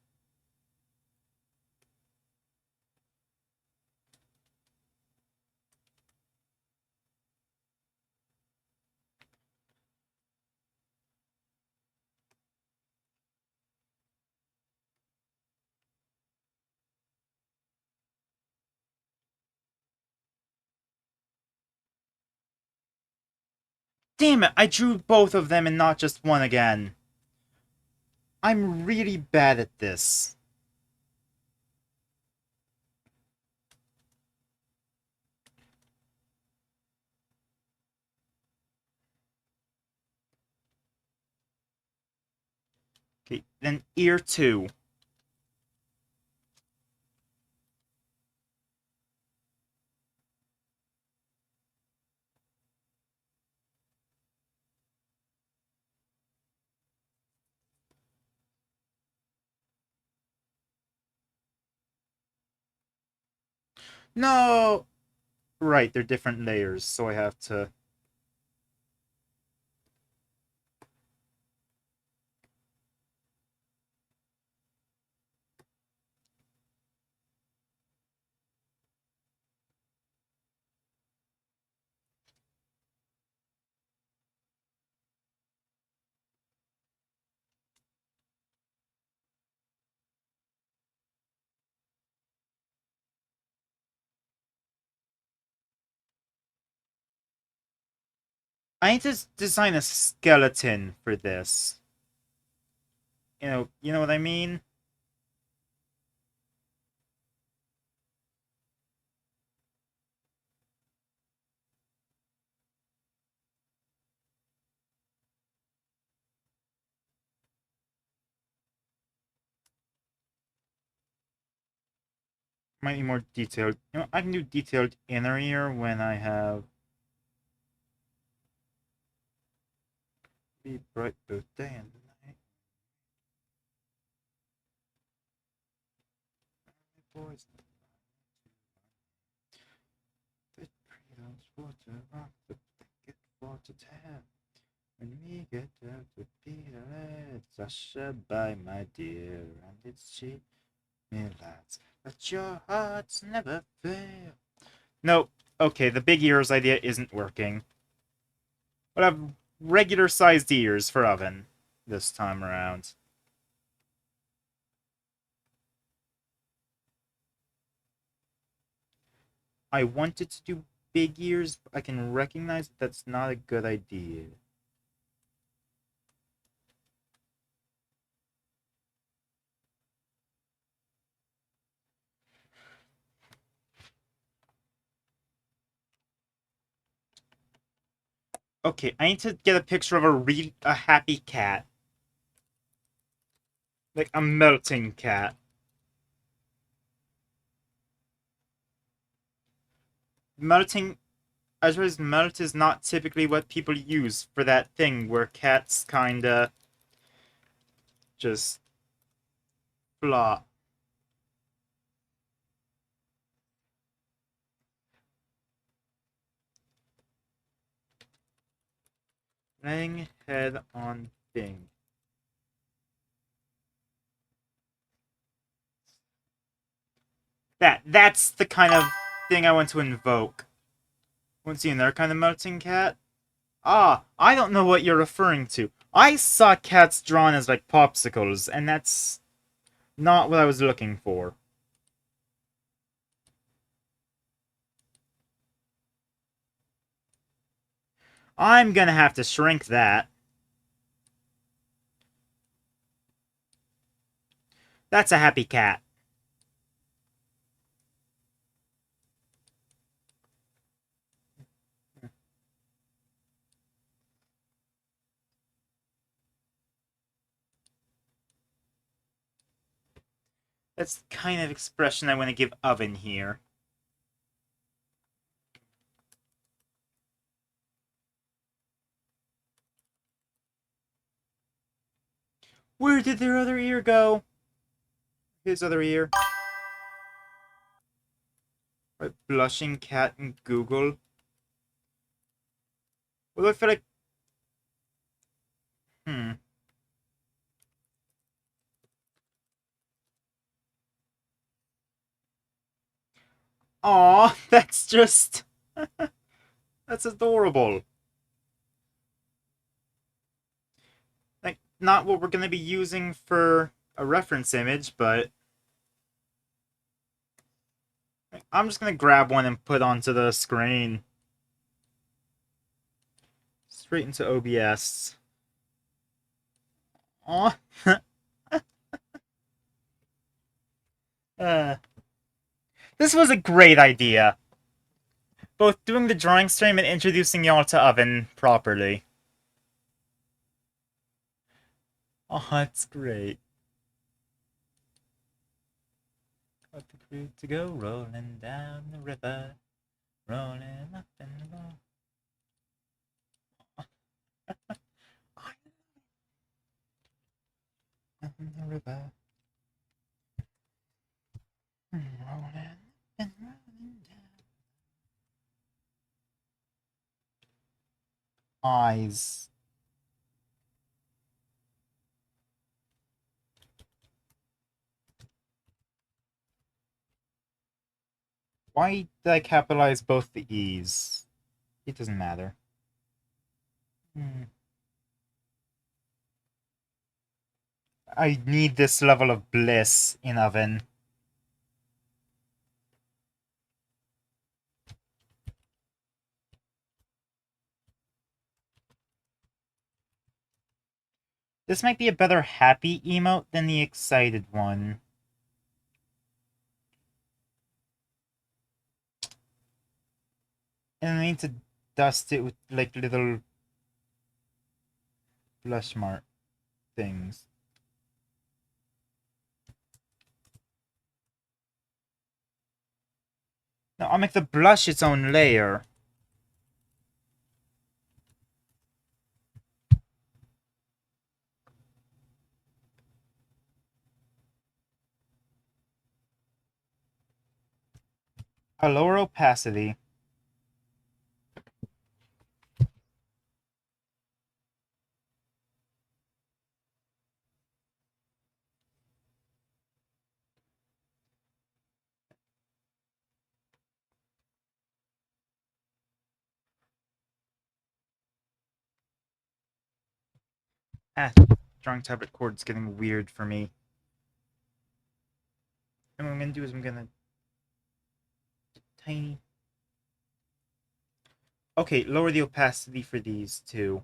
S1: Damn it, I drew both of them and not just one again. I'm really bad at this. Okay, then ear two. No! Right, they're different layers, so I have to... I need to design a skeleton for this. You know what I mean? Might be more detailed. You know, I can do detailed inner ear when I have... Be bright both day and night. Boys, the cradles water rock, the blanket water tap. When we get out to Peter, it's ushered by my dear, and it's cheap, me lads. Let your hearts never fail. Nope. Okay, the big ears idea isn't working. But I have regular sized ears for oven this time around. I wanted to do big ears, but I can recognize that that's not a good idea. Okay, I need to get a picture of a happy cat. Like a melting cat. Melting, I suppose melt is not typically what people use for that thing where cats kinda just flop. Laying head on thing. That's the kind of thing I want to invoke. Want to see another kind of melting cat? Ah, I don't know what you're referring to. I saw cats drawn as like popsicles, and that's not what I was looking for. I'm gonna have to shrink that. That's a happy cat. That's the kind of expression I want to give oven here. Where did their other ear go? His other ear. Right, blushing cat in Google. Well, I feel like... Hmm. Aw, that's just... That's adorable. Like, not what we're gonna be using for a reference image, but... I'm just gonna grab one and put onto the screen. Straight into OBS. Aw. uh, this was a great idea. Both doing the drawing stream and introducing y'all to Oven properly. Oh, that's great. Got the crew to go rolling down the river, rolling up and down. Down the river, rolling and rolling down. Eyes. Why did I capitalize both the E's? It doesn't matter. I need this level of bliss in Oven. This might be a better happy emote than the excited one. And I need to dust it with like little blush mark things. No, I'll make the blush its own layer. I'll lower opacity. Ah, drawing tablet cord's getting weird for me. And what I'm gonna do is I'm gonna... Tiny... Okay, lower the opacity for these two.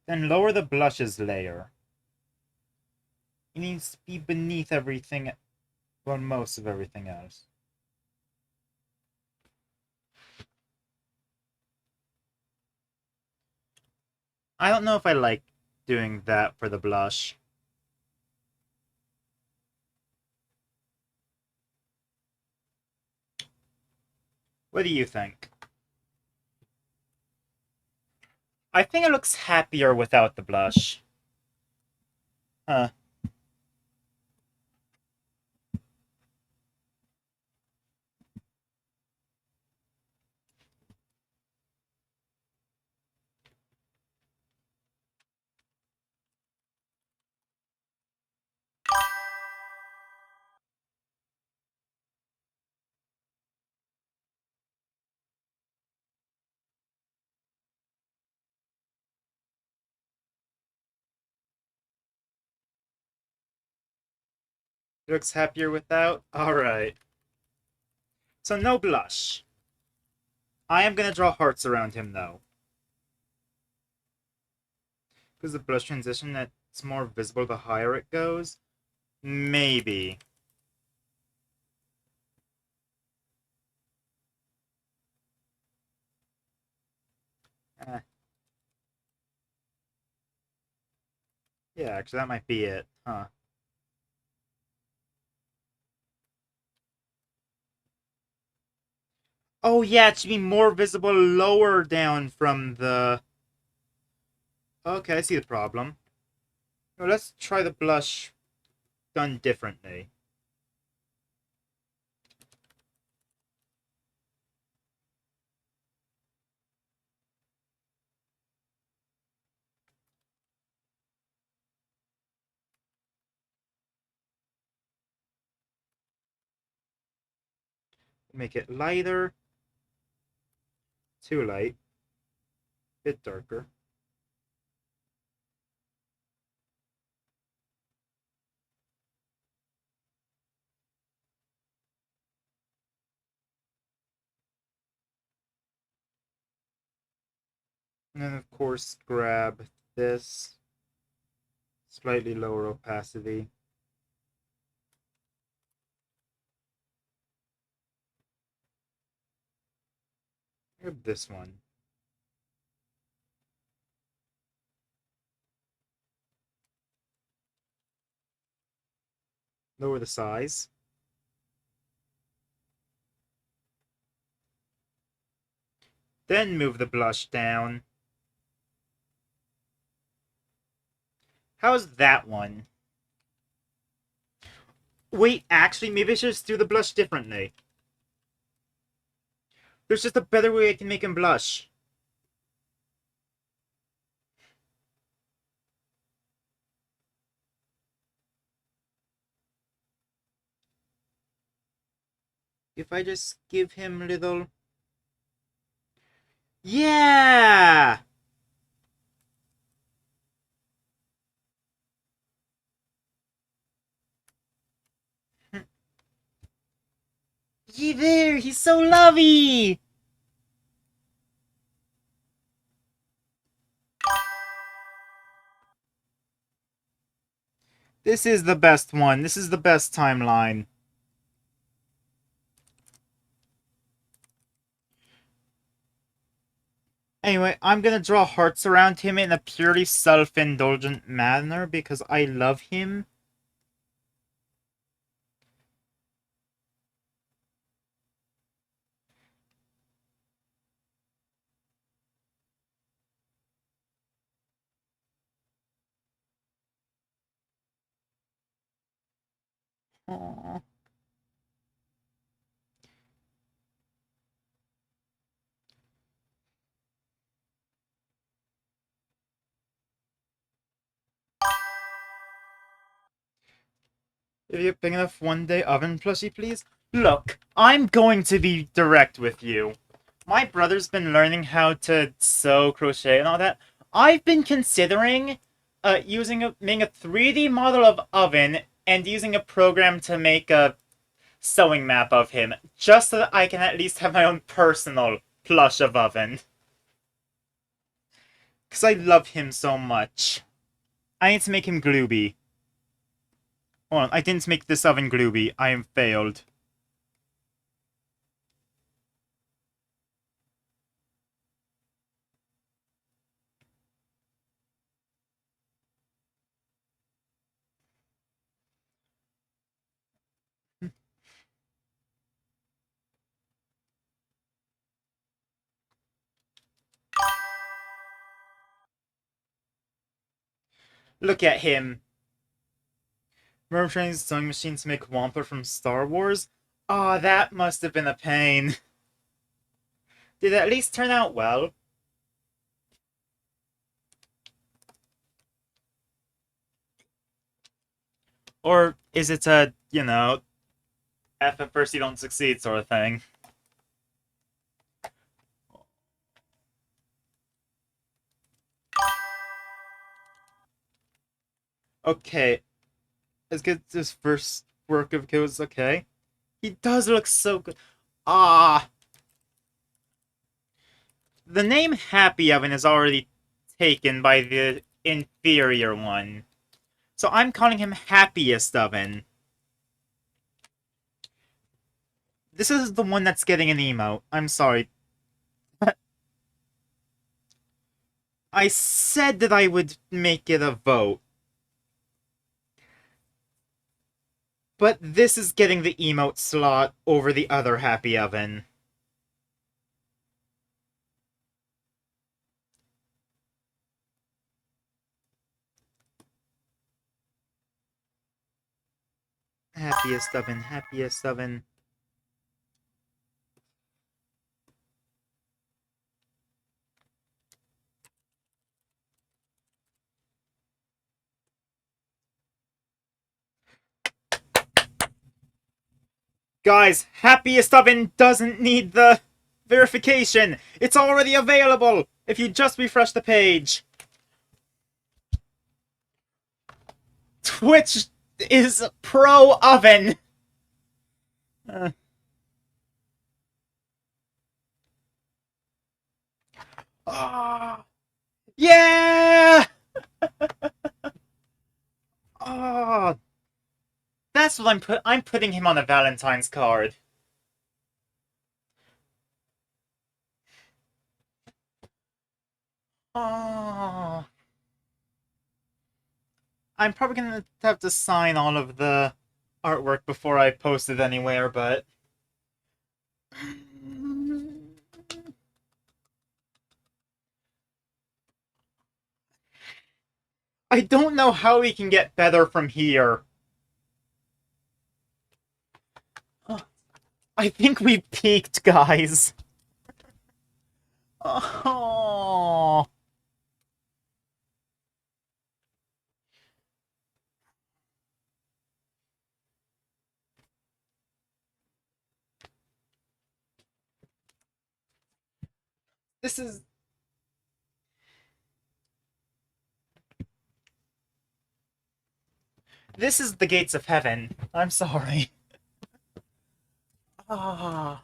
S1: Then lower the blushes layer. It needs to be beneath everything, well, most of everything else. I don't know if I like doing that for the blush. What do you think? I think it looks happier without the blush. Huh. He looks happier without? Alright. So no blush. I am gonna draw hearts around him, though. Because the blush transition that's more visible the higher it goes? Maybe. Eh. Yeah, actually, that might be it, huh? Oh, yeah, it should be more visible lower down from the... Okay, I see the problem. Well, let's try the blush done differently. Make it lighter. Too light. Bit darker. And then, of course, grab this. Slightly lower opacity. Grab this one. Lower the size. Then move the blush down. How's that one? Wait, actually, maybe I should just do the blush differently. There's just a better way I can make him blush. If I just give him little... Yeah! Ye there, he's so lovey! This is the best one. This is the best timeline. Anyway, I'm gonna draw hearts around him in a purely self-indulgent manner because I love him. Aww. If you're big enough one day oven plushie, please? Look, I'm going to be direct with you. My brother's been learning how to sew, crochet, and all that. I've been considering making a 3D model of oven and using a program to make a sewing map of him, just so that I can at least have my own personal plush of oven. Because I love him so much. I need to make him glooby. Hold on, I didn't make this oven glooby. I am failed. Look at him. Remember trying the sewing machine to make Wampa from Star Wars? Aw, that must have been a pain. Did it at least turn out well? Or is it a, F at first you don't succeed sort of thing? Okay, let's get this first work of goes okay. He does look so good. Ah, the name Happy Oven is already taken by the inferior one. So I'm calling him Happiest Oven. This is the one that's getting an emote. I'm sorry. I said that I would make it a vote. But this is getting the emote slot over the other Happy Oven. Happiest Oven, Happiest Oven. Guys, Happiest Oven doesn't need the verification. It's already available if you just refresh the page. Twitch is pro oven. Uh, oh, yeah! Oh, that's what I'm putting him on a Valentine's card. Oh. I'm probably gonna have to sign all of the artwork before I post it anywhere, but I don't know how we can get better from here. I think we peaked, guys. Oh. This is this is the gates of heaven. I'm sorry. Ah.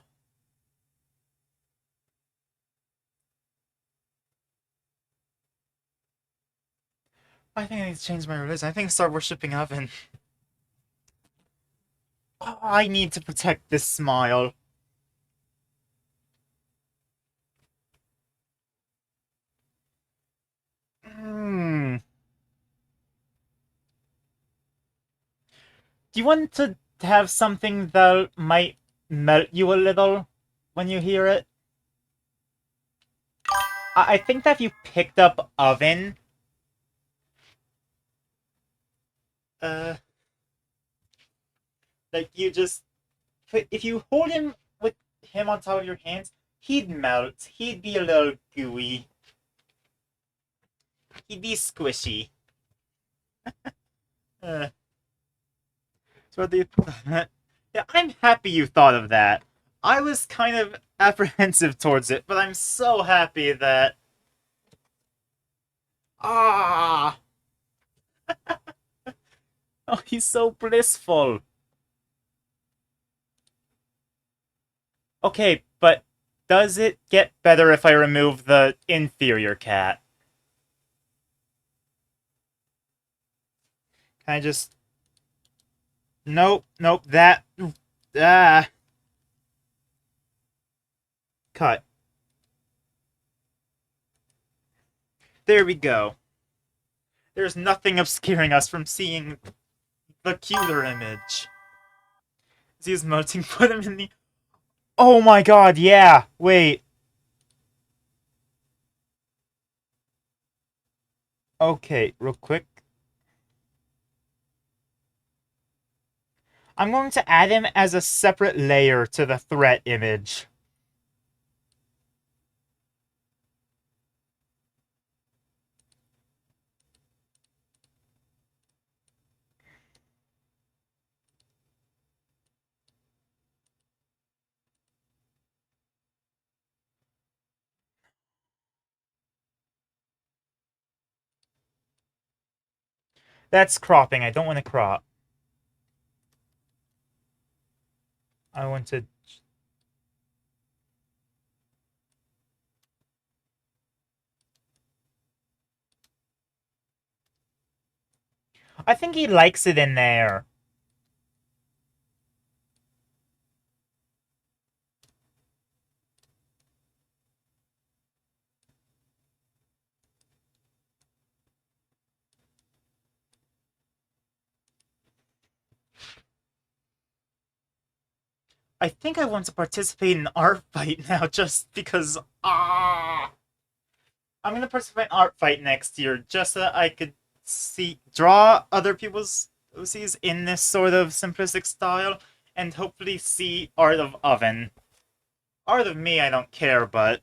S1: I think I need to change my religion. I think I start worshipping heaven. Oh, I need to protect this smile. Hmm. Do you want to have something that might melt you a little when you hear it? I think that if you picked up oven, uh, like you just put, if you hold him with him on top of your hands, he'd melt. He'd be a little gooey. He'd be squishy. Uh, so what do you? Yeah, I'm happy you thought of that. I was kind of apprehensive towards it, but I'm so happy that ah, oh, he's so blissful. Okay, but does it get better if I remove the inferior cat? Can I just... Nope, nope, that... Ah... Cut. There we go. There's nothing obscuring us from seeing the cuter image. Is he melting? Put him in the... Oh my god, yeah! Wait. Okay, real quick. I'm going to add him as a separate layer to the threat image. That's cropping. I don't want to crop. I want to. I think he likes it in there. I think I want to participate in an art fight now just because. I'm gonna participate in art fight next year just so that I could draw other people's OCs in this sort of simplistic style and hopefully see Art of Oven. Art of Me, I don't care, but.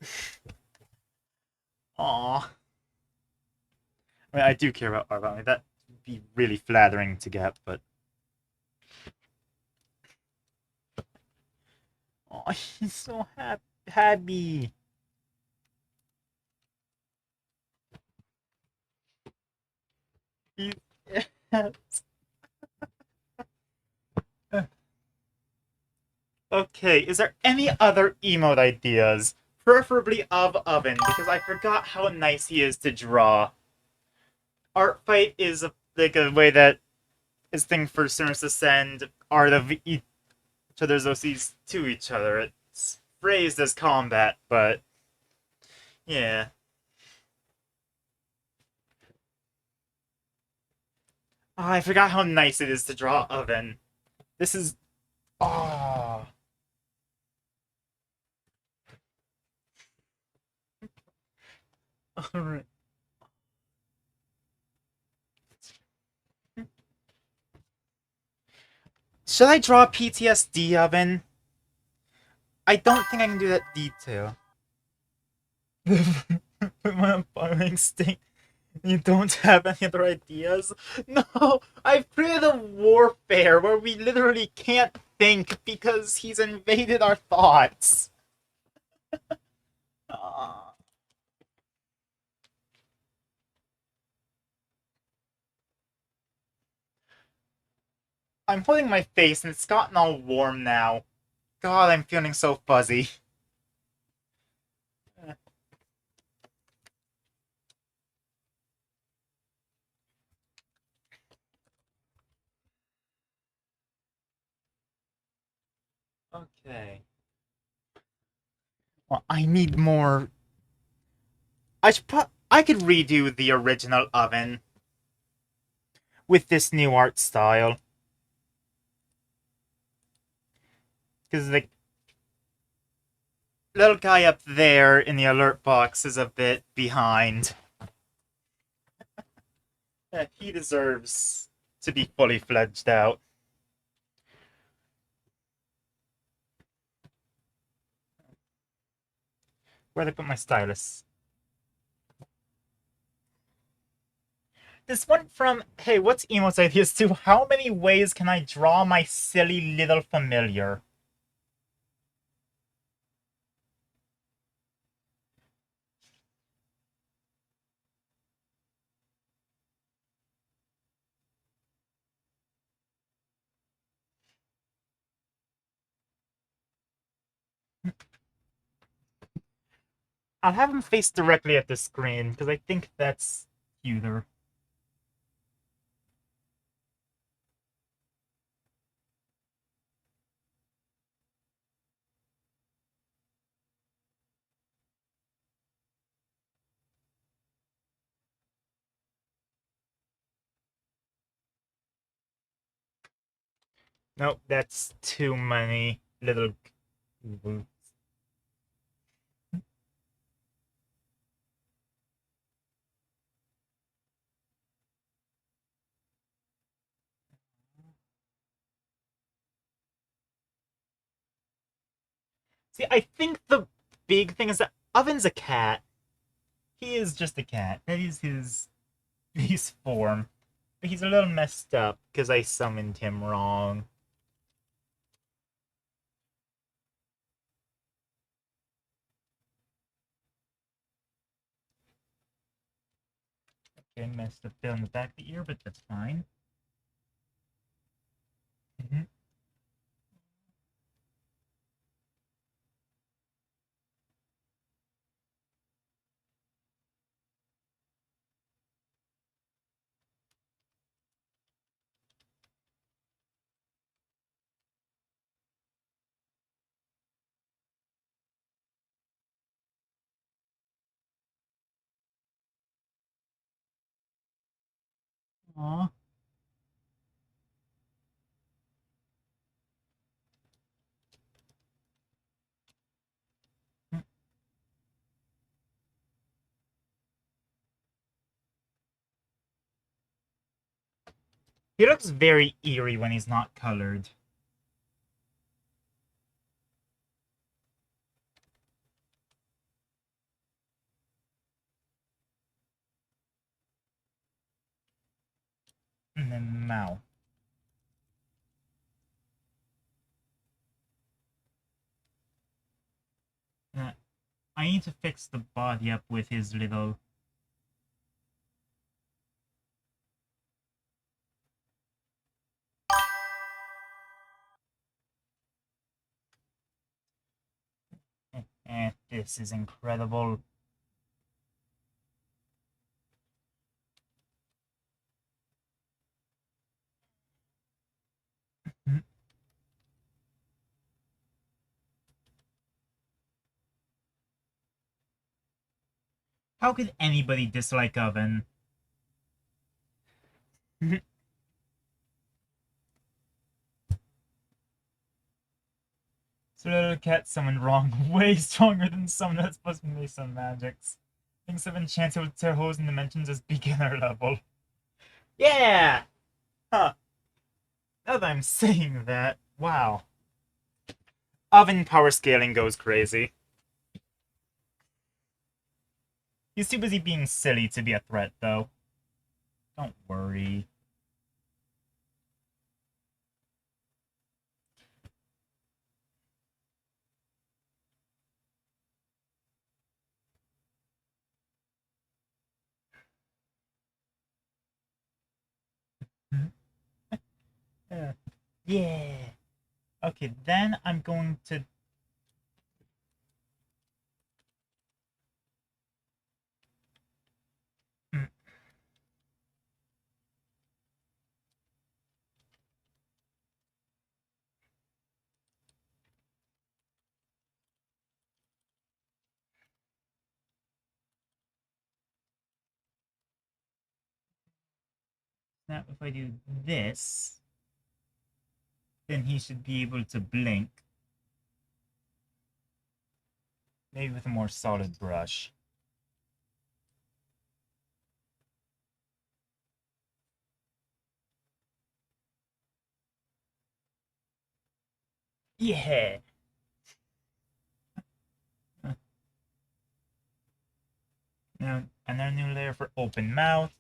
S1: Aw. I mean, I do care about Art of Oven. That'd be really flattering to get, but. Oh, he's so happy. He, okay, is there any other emote ideas? Preferably of Oven, because I forgot how nice he is to draw. Art Fight is like a way that is thing for students to send art of each other's OCs to each other. It's phrased as combat, but yeah. Oh, I forgot how nice it is to draw Oven. This is. Oh. Alright. Should I draw PTSD Oven? I don't think I can do that detail. With my farming state. You don't have any other ideas? No! I've created a warfare where we literally can't think because he's invaded our thoughts. Ah. I'm holding my face and it's gotten all warm now. God, I'm feeling so fuzzy. Okay. Well, I need more. I could redo the original Oven with this new art style. Because the little guy up there in the alert box is a bit behind. Yeah, he deserves to be fully fledged out. Where'd I put my stylus? This went from, hey, what's Emo's ideas to how many ways can I draw my silly little familiar? I'll have him face directly at the screen, because I think that's cuter. Nope, that's too many little. See, I think the big thing is that Oven's a cat. He is just a cat. That is his base form. But he's a little messed up because I summoned him wrong. Okay, messed up bit on the back of the ear, but that's fine. Aw. He looks very eerie when he's not colored. And then mouth. I need to fix the body up with his little... this is incredible. How could anybody dislike Oven? So little cat summoned wrong, way stronger than someone that's supposed to make some magics. Thinks of enchants with tear holes in dimensions as beginner level. Yeah! Huh. Now that I'm saying that, wow. Oven power scaling goes crazy. He's too busy being silly to be a threat, though. Don't worry. Yeah. Okay, then I'm going to... Mm. Now, if I do this, then he should be able to blink. Maybe with a more solid brush. Yeah! Now, another new layer for open mouth.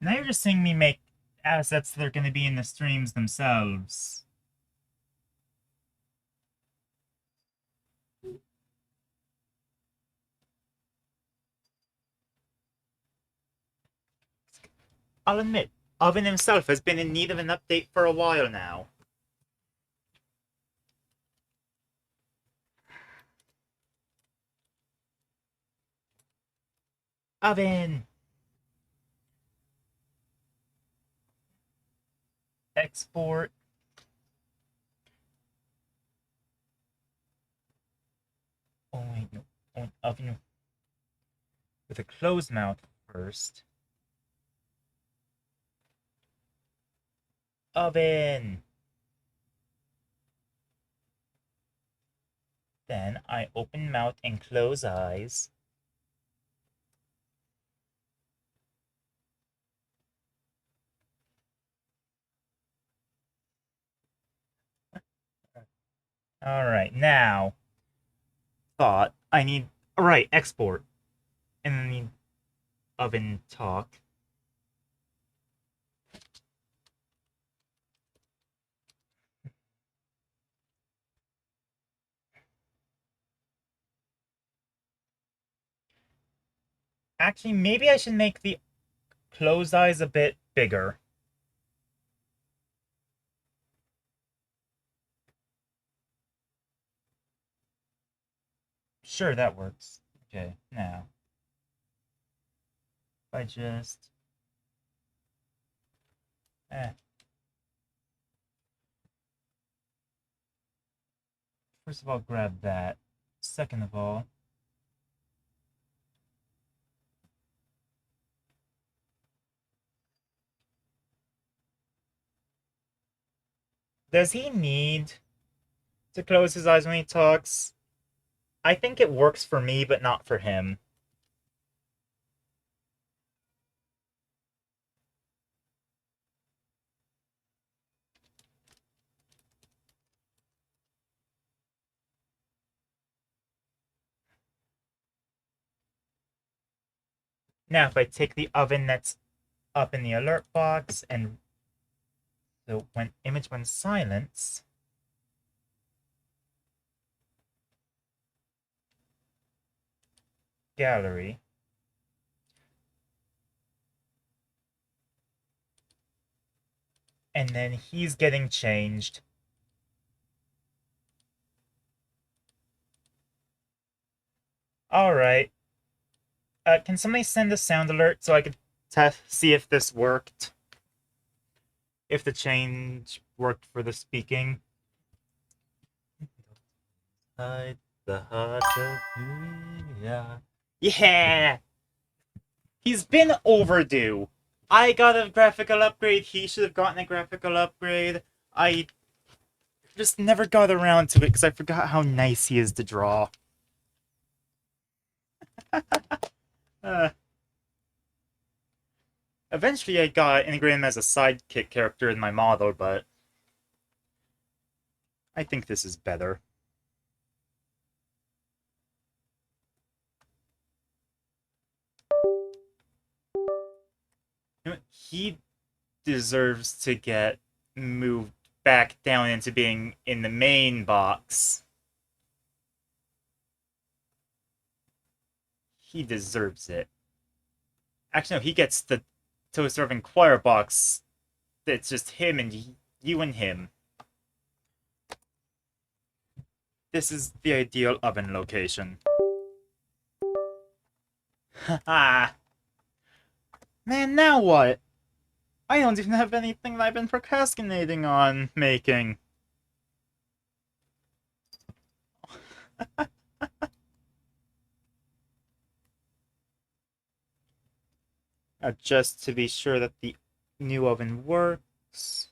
S1: Now you're just seeing me make assets that are going to be in the streams themselves. I'll admit, Oven himself has been in need of an update for a while now. Oven! Export. Oh wait, no. Oh, Oven with a closed mouth first. Oven! Then I open mouth and close eyes. Alright, now. Thought I need. Alright, export. And then I need Oven talk. Actually, maybe I should make the closed eyes a bit bigger. Sure, that works. Okay, now. If I just... First of all, grab that. Second of all... Does he need to close his eyes when he talks? I think it works for me, but not for him. Now, if I take the oven that's up in the alert box and the when image when silence, gallery, and then he's getting changed. All right. Can somebody send a sound alert so I could see if this worked? If the change worked for the speaking? Hide the heart of Julia. Yeah! He's been overdue. I got a graphical upgrade. He should have gotten a graphical upgrade. I just never got around to it because I forgot how nice he is to draw. Uh, Eventually, I got integrate him as a sidekick character in my model, but I think this is better. You know, he deserves to get moved back down into being in the main box. He deserves it. Actually, no, he gets the Toaster of Inquire box. It's just him and you and him. This is the ideal oven location. Haha. Man, now what? I don't even have anything that I've been procrastinating on making. Just to be sure that the new oven works.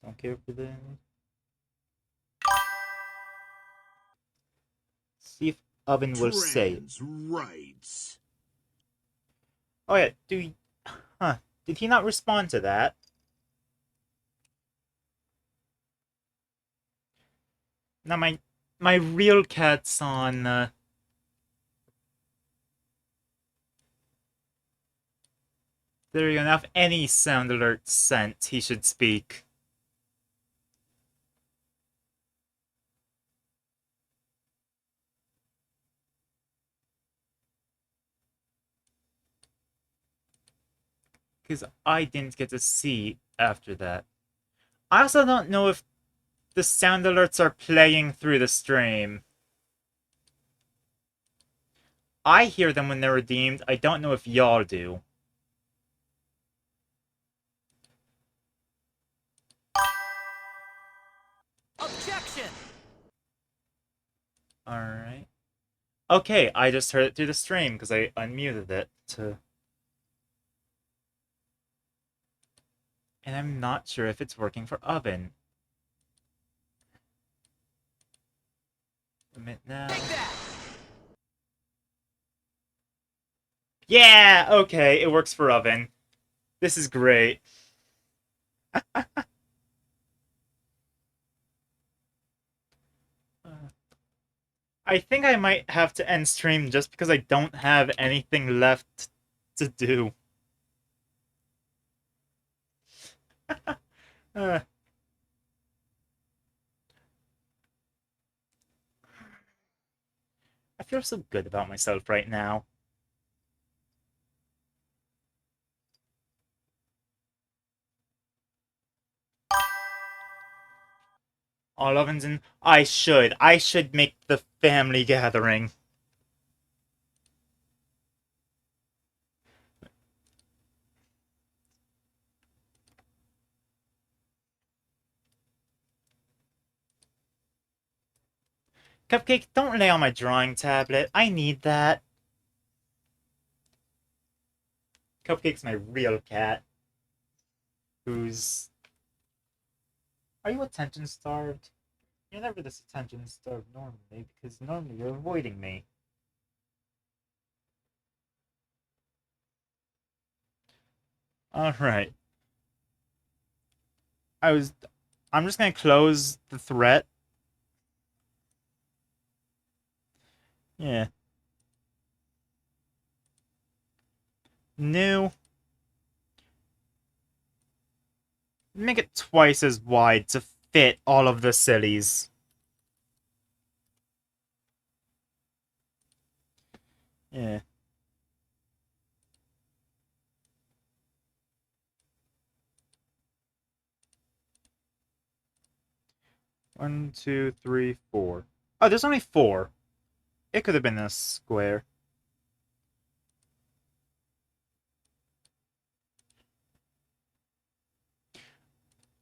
S1: Don't care for the. See if oven will say.
S2: Rights.
S1: Oh yeah, huh? Did he not respond to that? Now my real cat's on. There you go. Now if any sound alert sent, he should speak. Because I didn't get to see after that. I also don't know if the sound alerts are playing through the stream. I hear them when they're redeemed. I don't know if y'all do.
S3: Objection!
S1: Alright. Okay, I just heard it through the stream because I unmuted it to... And I'm not sure if it's working for Oven. Admit now.
S3: Take that!
S1: Yeah, okay, it works for Oven. This is great. I think I might have to end stream just because I don't have anything left to do. Uh, I feel so good about myself right now. All ovens in. I should. I should make the family gathering. Cupcake, don't lay on my drawing tablet. I need that. Cupcake's my real cat, who's... Are you attention starved? You're never this attention starved normally, because normally you're avoiding me. Alright. I was... I'm just gonna close the threat. Yeah. New. Make it twice as wide to fit all of the sillies. Yeah. One, two, three, four. Oh, there's only four. It could have been a square.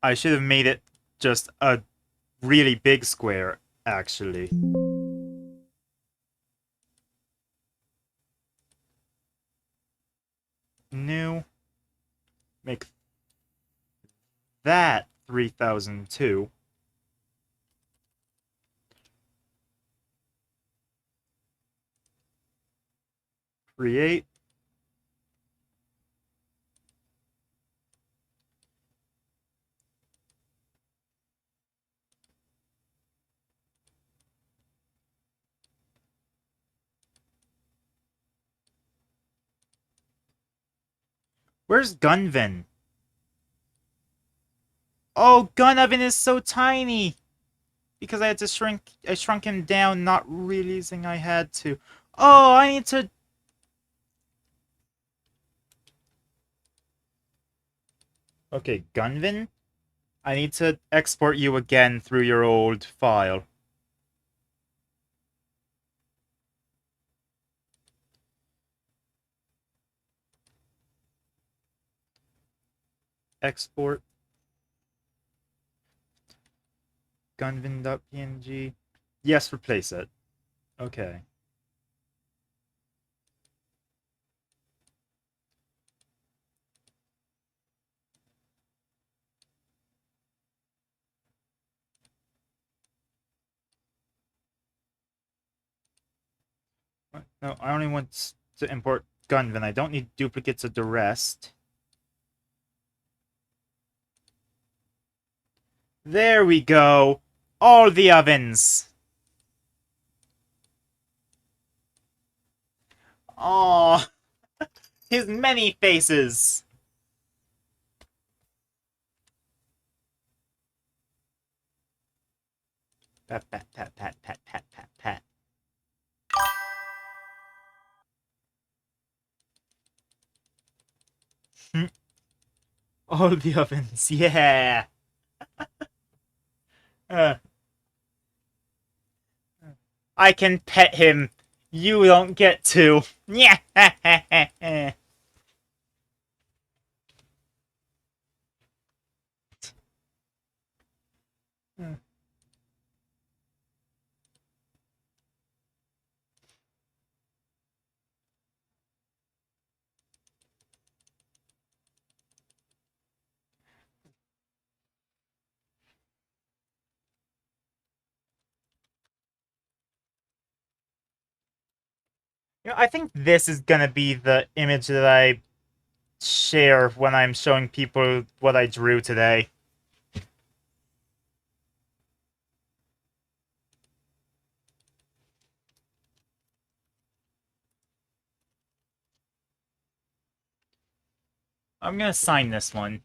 S1: I should have made it just a really big square, actually. New. Make that 3002. Create. Where's Gunvin? Oh, Gunoven is so tiny! Because I had to shrink... I shrunk him down, not realizing I had to. Oh, I need to... Okay, Gunvin? I need to export you again through your old file. Export. Gunvin.png. Yes, replace it. Okay. What? No, I only want to import Gunvin. I don't need duplicates of the rest. There we go. All the ovens. Oh, his many faces. Pat, pat, pat, pat, pat, pat, pat, pat. All the ovens, yeah. Uh, I can pet him. You don't get to. Yeah. I think this is gonna be the image that I share when I'm showing people what I drew today. I'm gonna sign this one.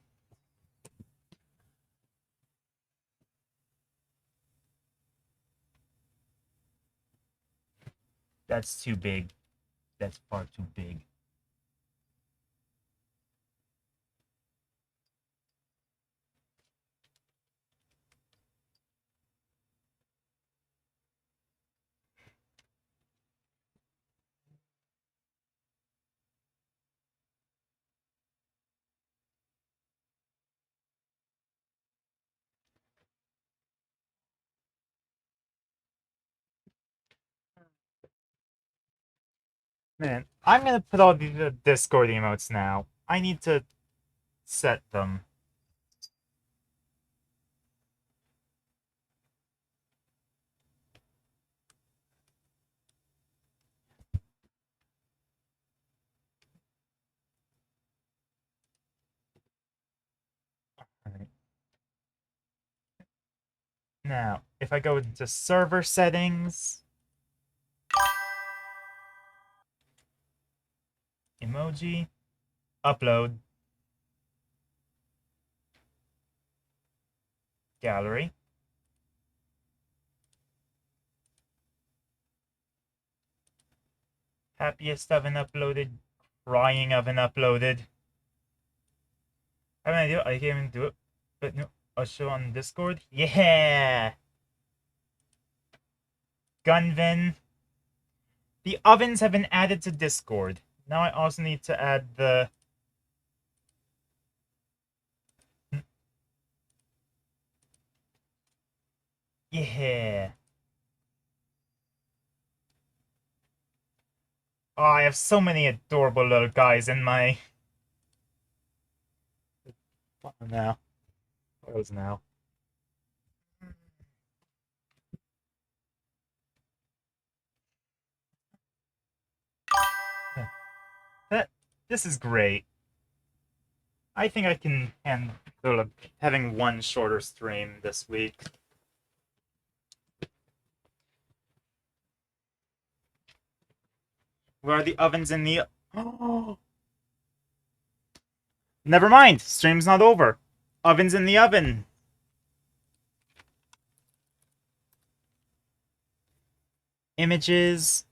S1: That's too big. That's far too big. Man, I'm gonna put all the Discord emotes now. I need to set them. Alright. Now, if I go into server settings, emoji, upload, gallery, happiest oven uploaded, crying oven uploaded. I have an idea, I can't even do it, but no, I'll show on Discord. Yeah! Gunvin. The ovens have been added to Discord. Now I also need to add the... Yeah. Oh, I have so many adorable little guys in my... What now? What now? That... This is great. I think I can handle having one shorter stream this week. Where are the ovens in the... Oh! Never mind! Stream's not over. Oven's in the oven. Images.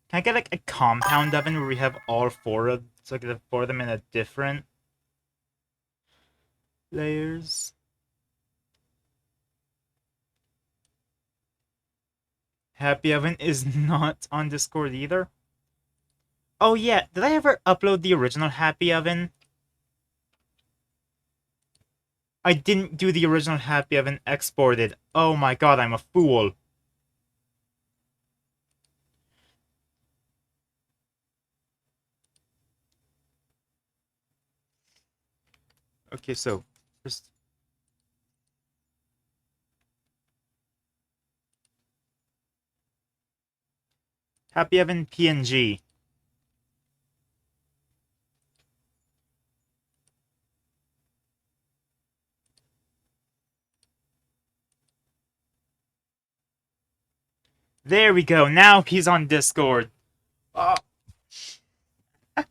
S1: Can I get like a compound oven where we have all four of... So I can have four of them in a different... layers? Happy Oven is not on Discord either. Oh yeah, did I ever upload the original Happy Oven? I didn't do the original Happy Oven exported. Oh my god, I'm a fool. Okay, so first Happy Oven PNG. There we go. Now he's on Discord. Oh. This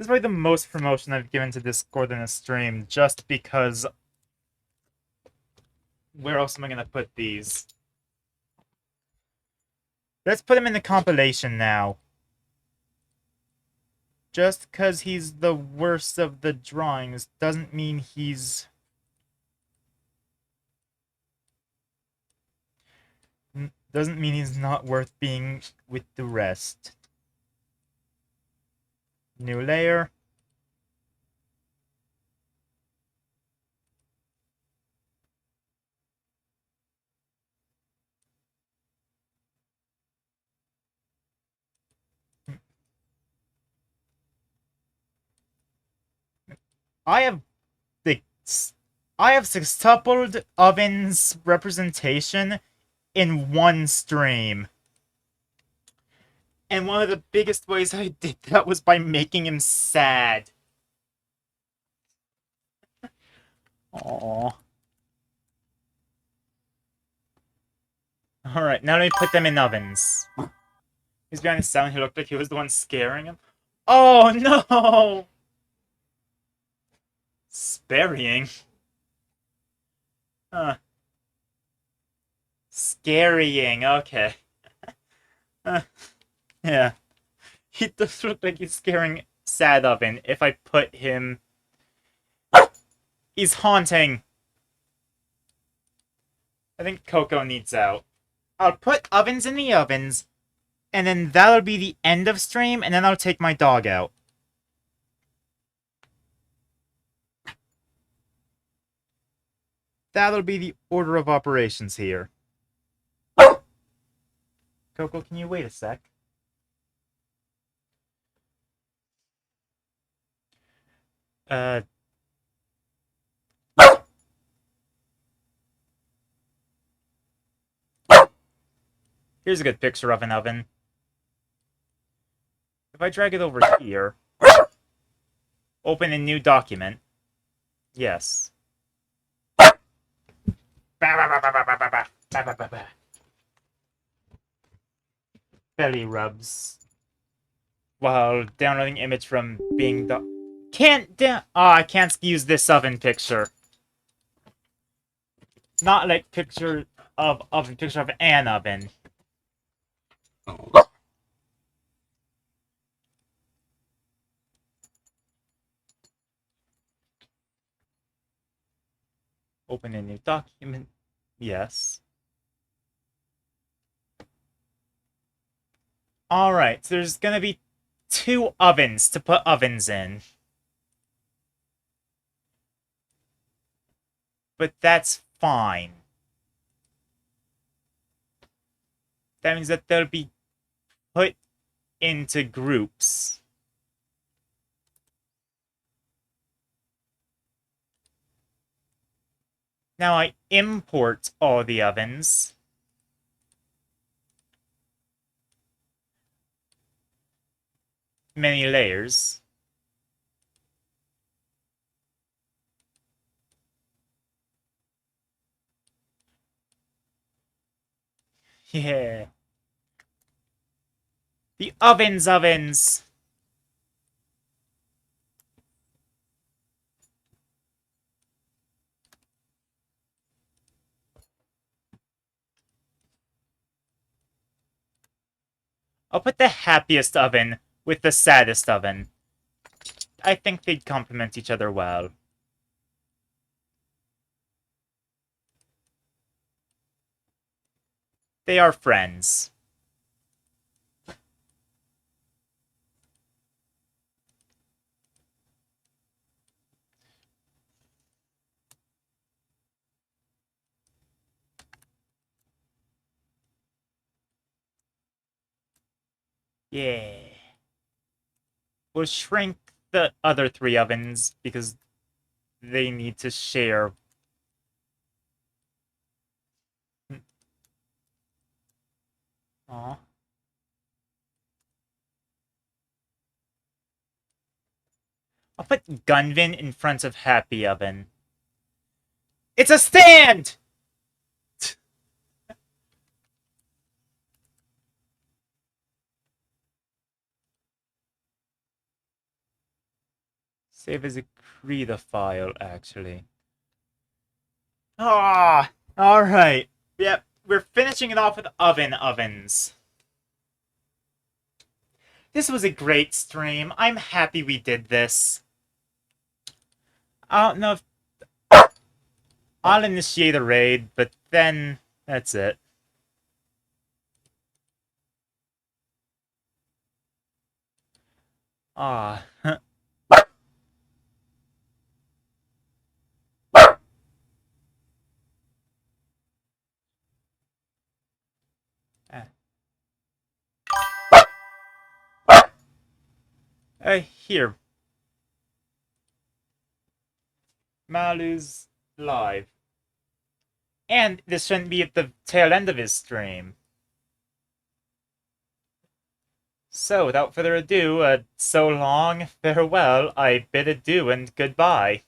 S1: is probably the most promotion I've given to Discord in a stream, just because... Where else am I gonna put these? Let's put him in the compilation now. Just because he's the worst of the drawings doesn't mean he's... Doesn't mean he's not worth being with the rest. New layer. I have the... I have sextupled Oven's representation in one stream. And one of the biggest ways I did that was by making him sad. Aww. Alright, now let me put them in ovens. He's behind the sound, he looked like he was the one scaring him. Oh no! Scarying? Huh. Scarying, okay. Yeah. He does look like he's scaring Sad Oven if I put him... He's haunting! I think Coco needs out. I'll put ovens in the ovens, and then that'll be the end of stream, and then I'll take my dog out. That'll be the order of operations here. Coco, can you wait a sec? Uh, here's a good picture of an oven. If I drag it over here, open a new document. Yes. Belly rubs. While downloading image from Bing. Can't down. Oh, I can't use this oven picture. Not like picture of oven, picture of an oven. Open a new document. Yes. Alright, so there's gonna be two ovens to put ovens in. But that's fine. That means that they'll be put into groups. Now I import all the ovens. Many layers. Yeah. The ovens. I'll put the happiest oven with the saddest oven. I think they'd complement each other well. They are friends. Yeah. We'll shrink the other three ovens because they need to share. Aw. I'll put Gunvin in front of Happy Oven. It's a stand! Save as a Krita file, actually. Ah, alright. Yep, we're finishing it off with ovens. This was a great stream. I'm happy we did this. I don't know if I'll initiate a raid, but then that's it. Ah. Here. Malu's live. And this shouldn't be at the tail end of his stream. So, without further ado, so long, farewell, I bid adieu and goodbye.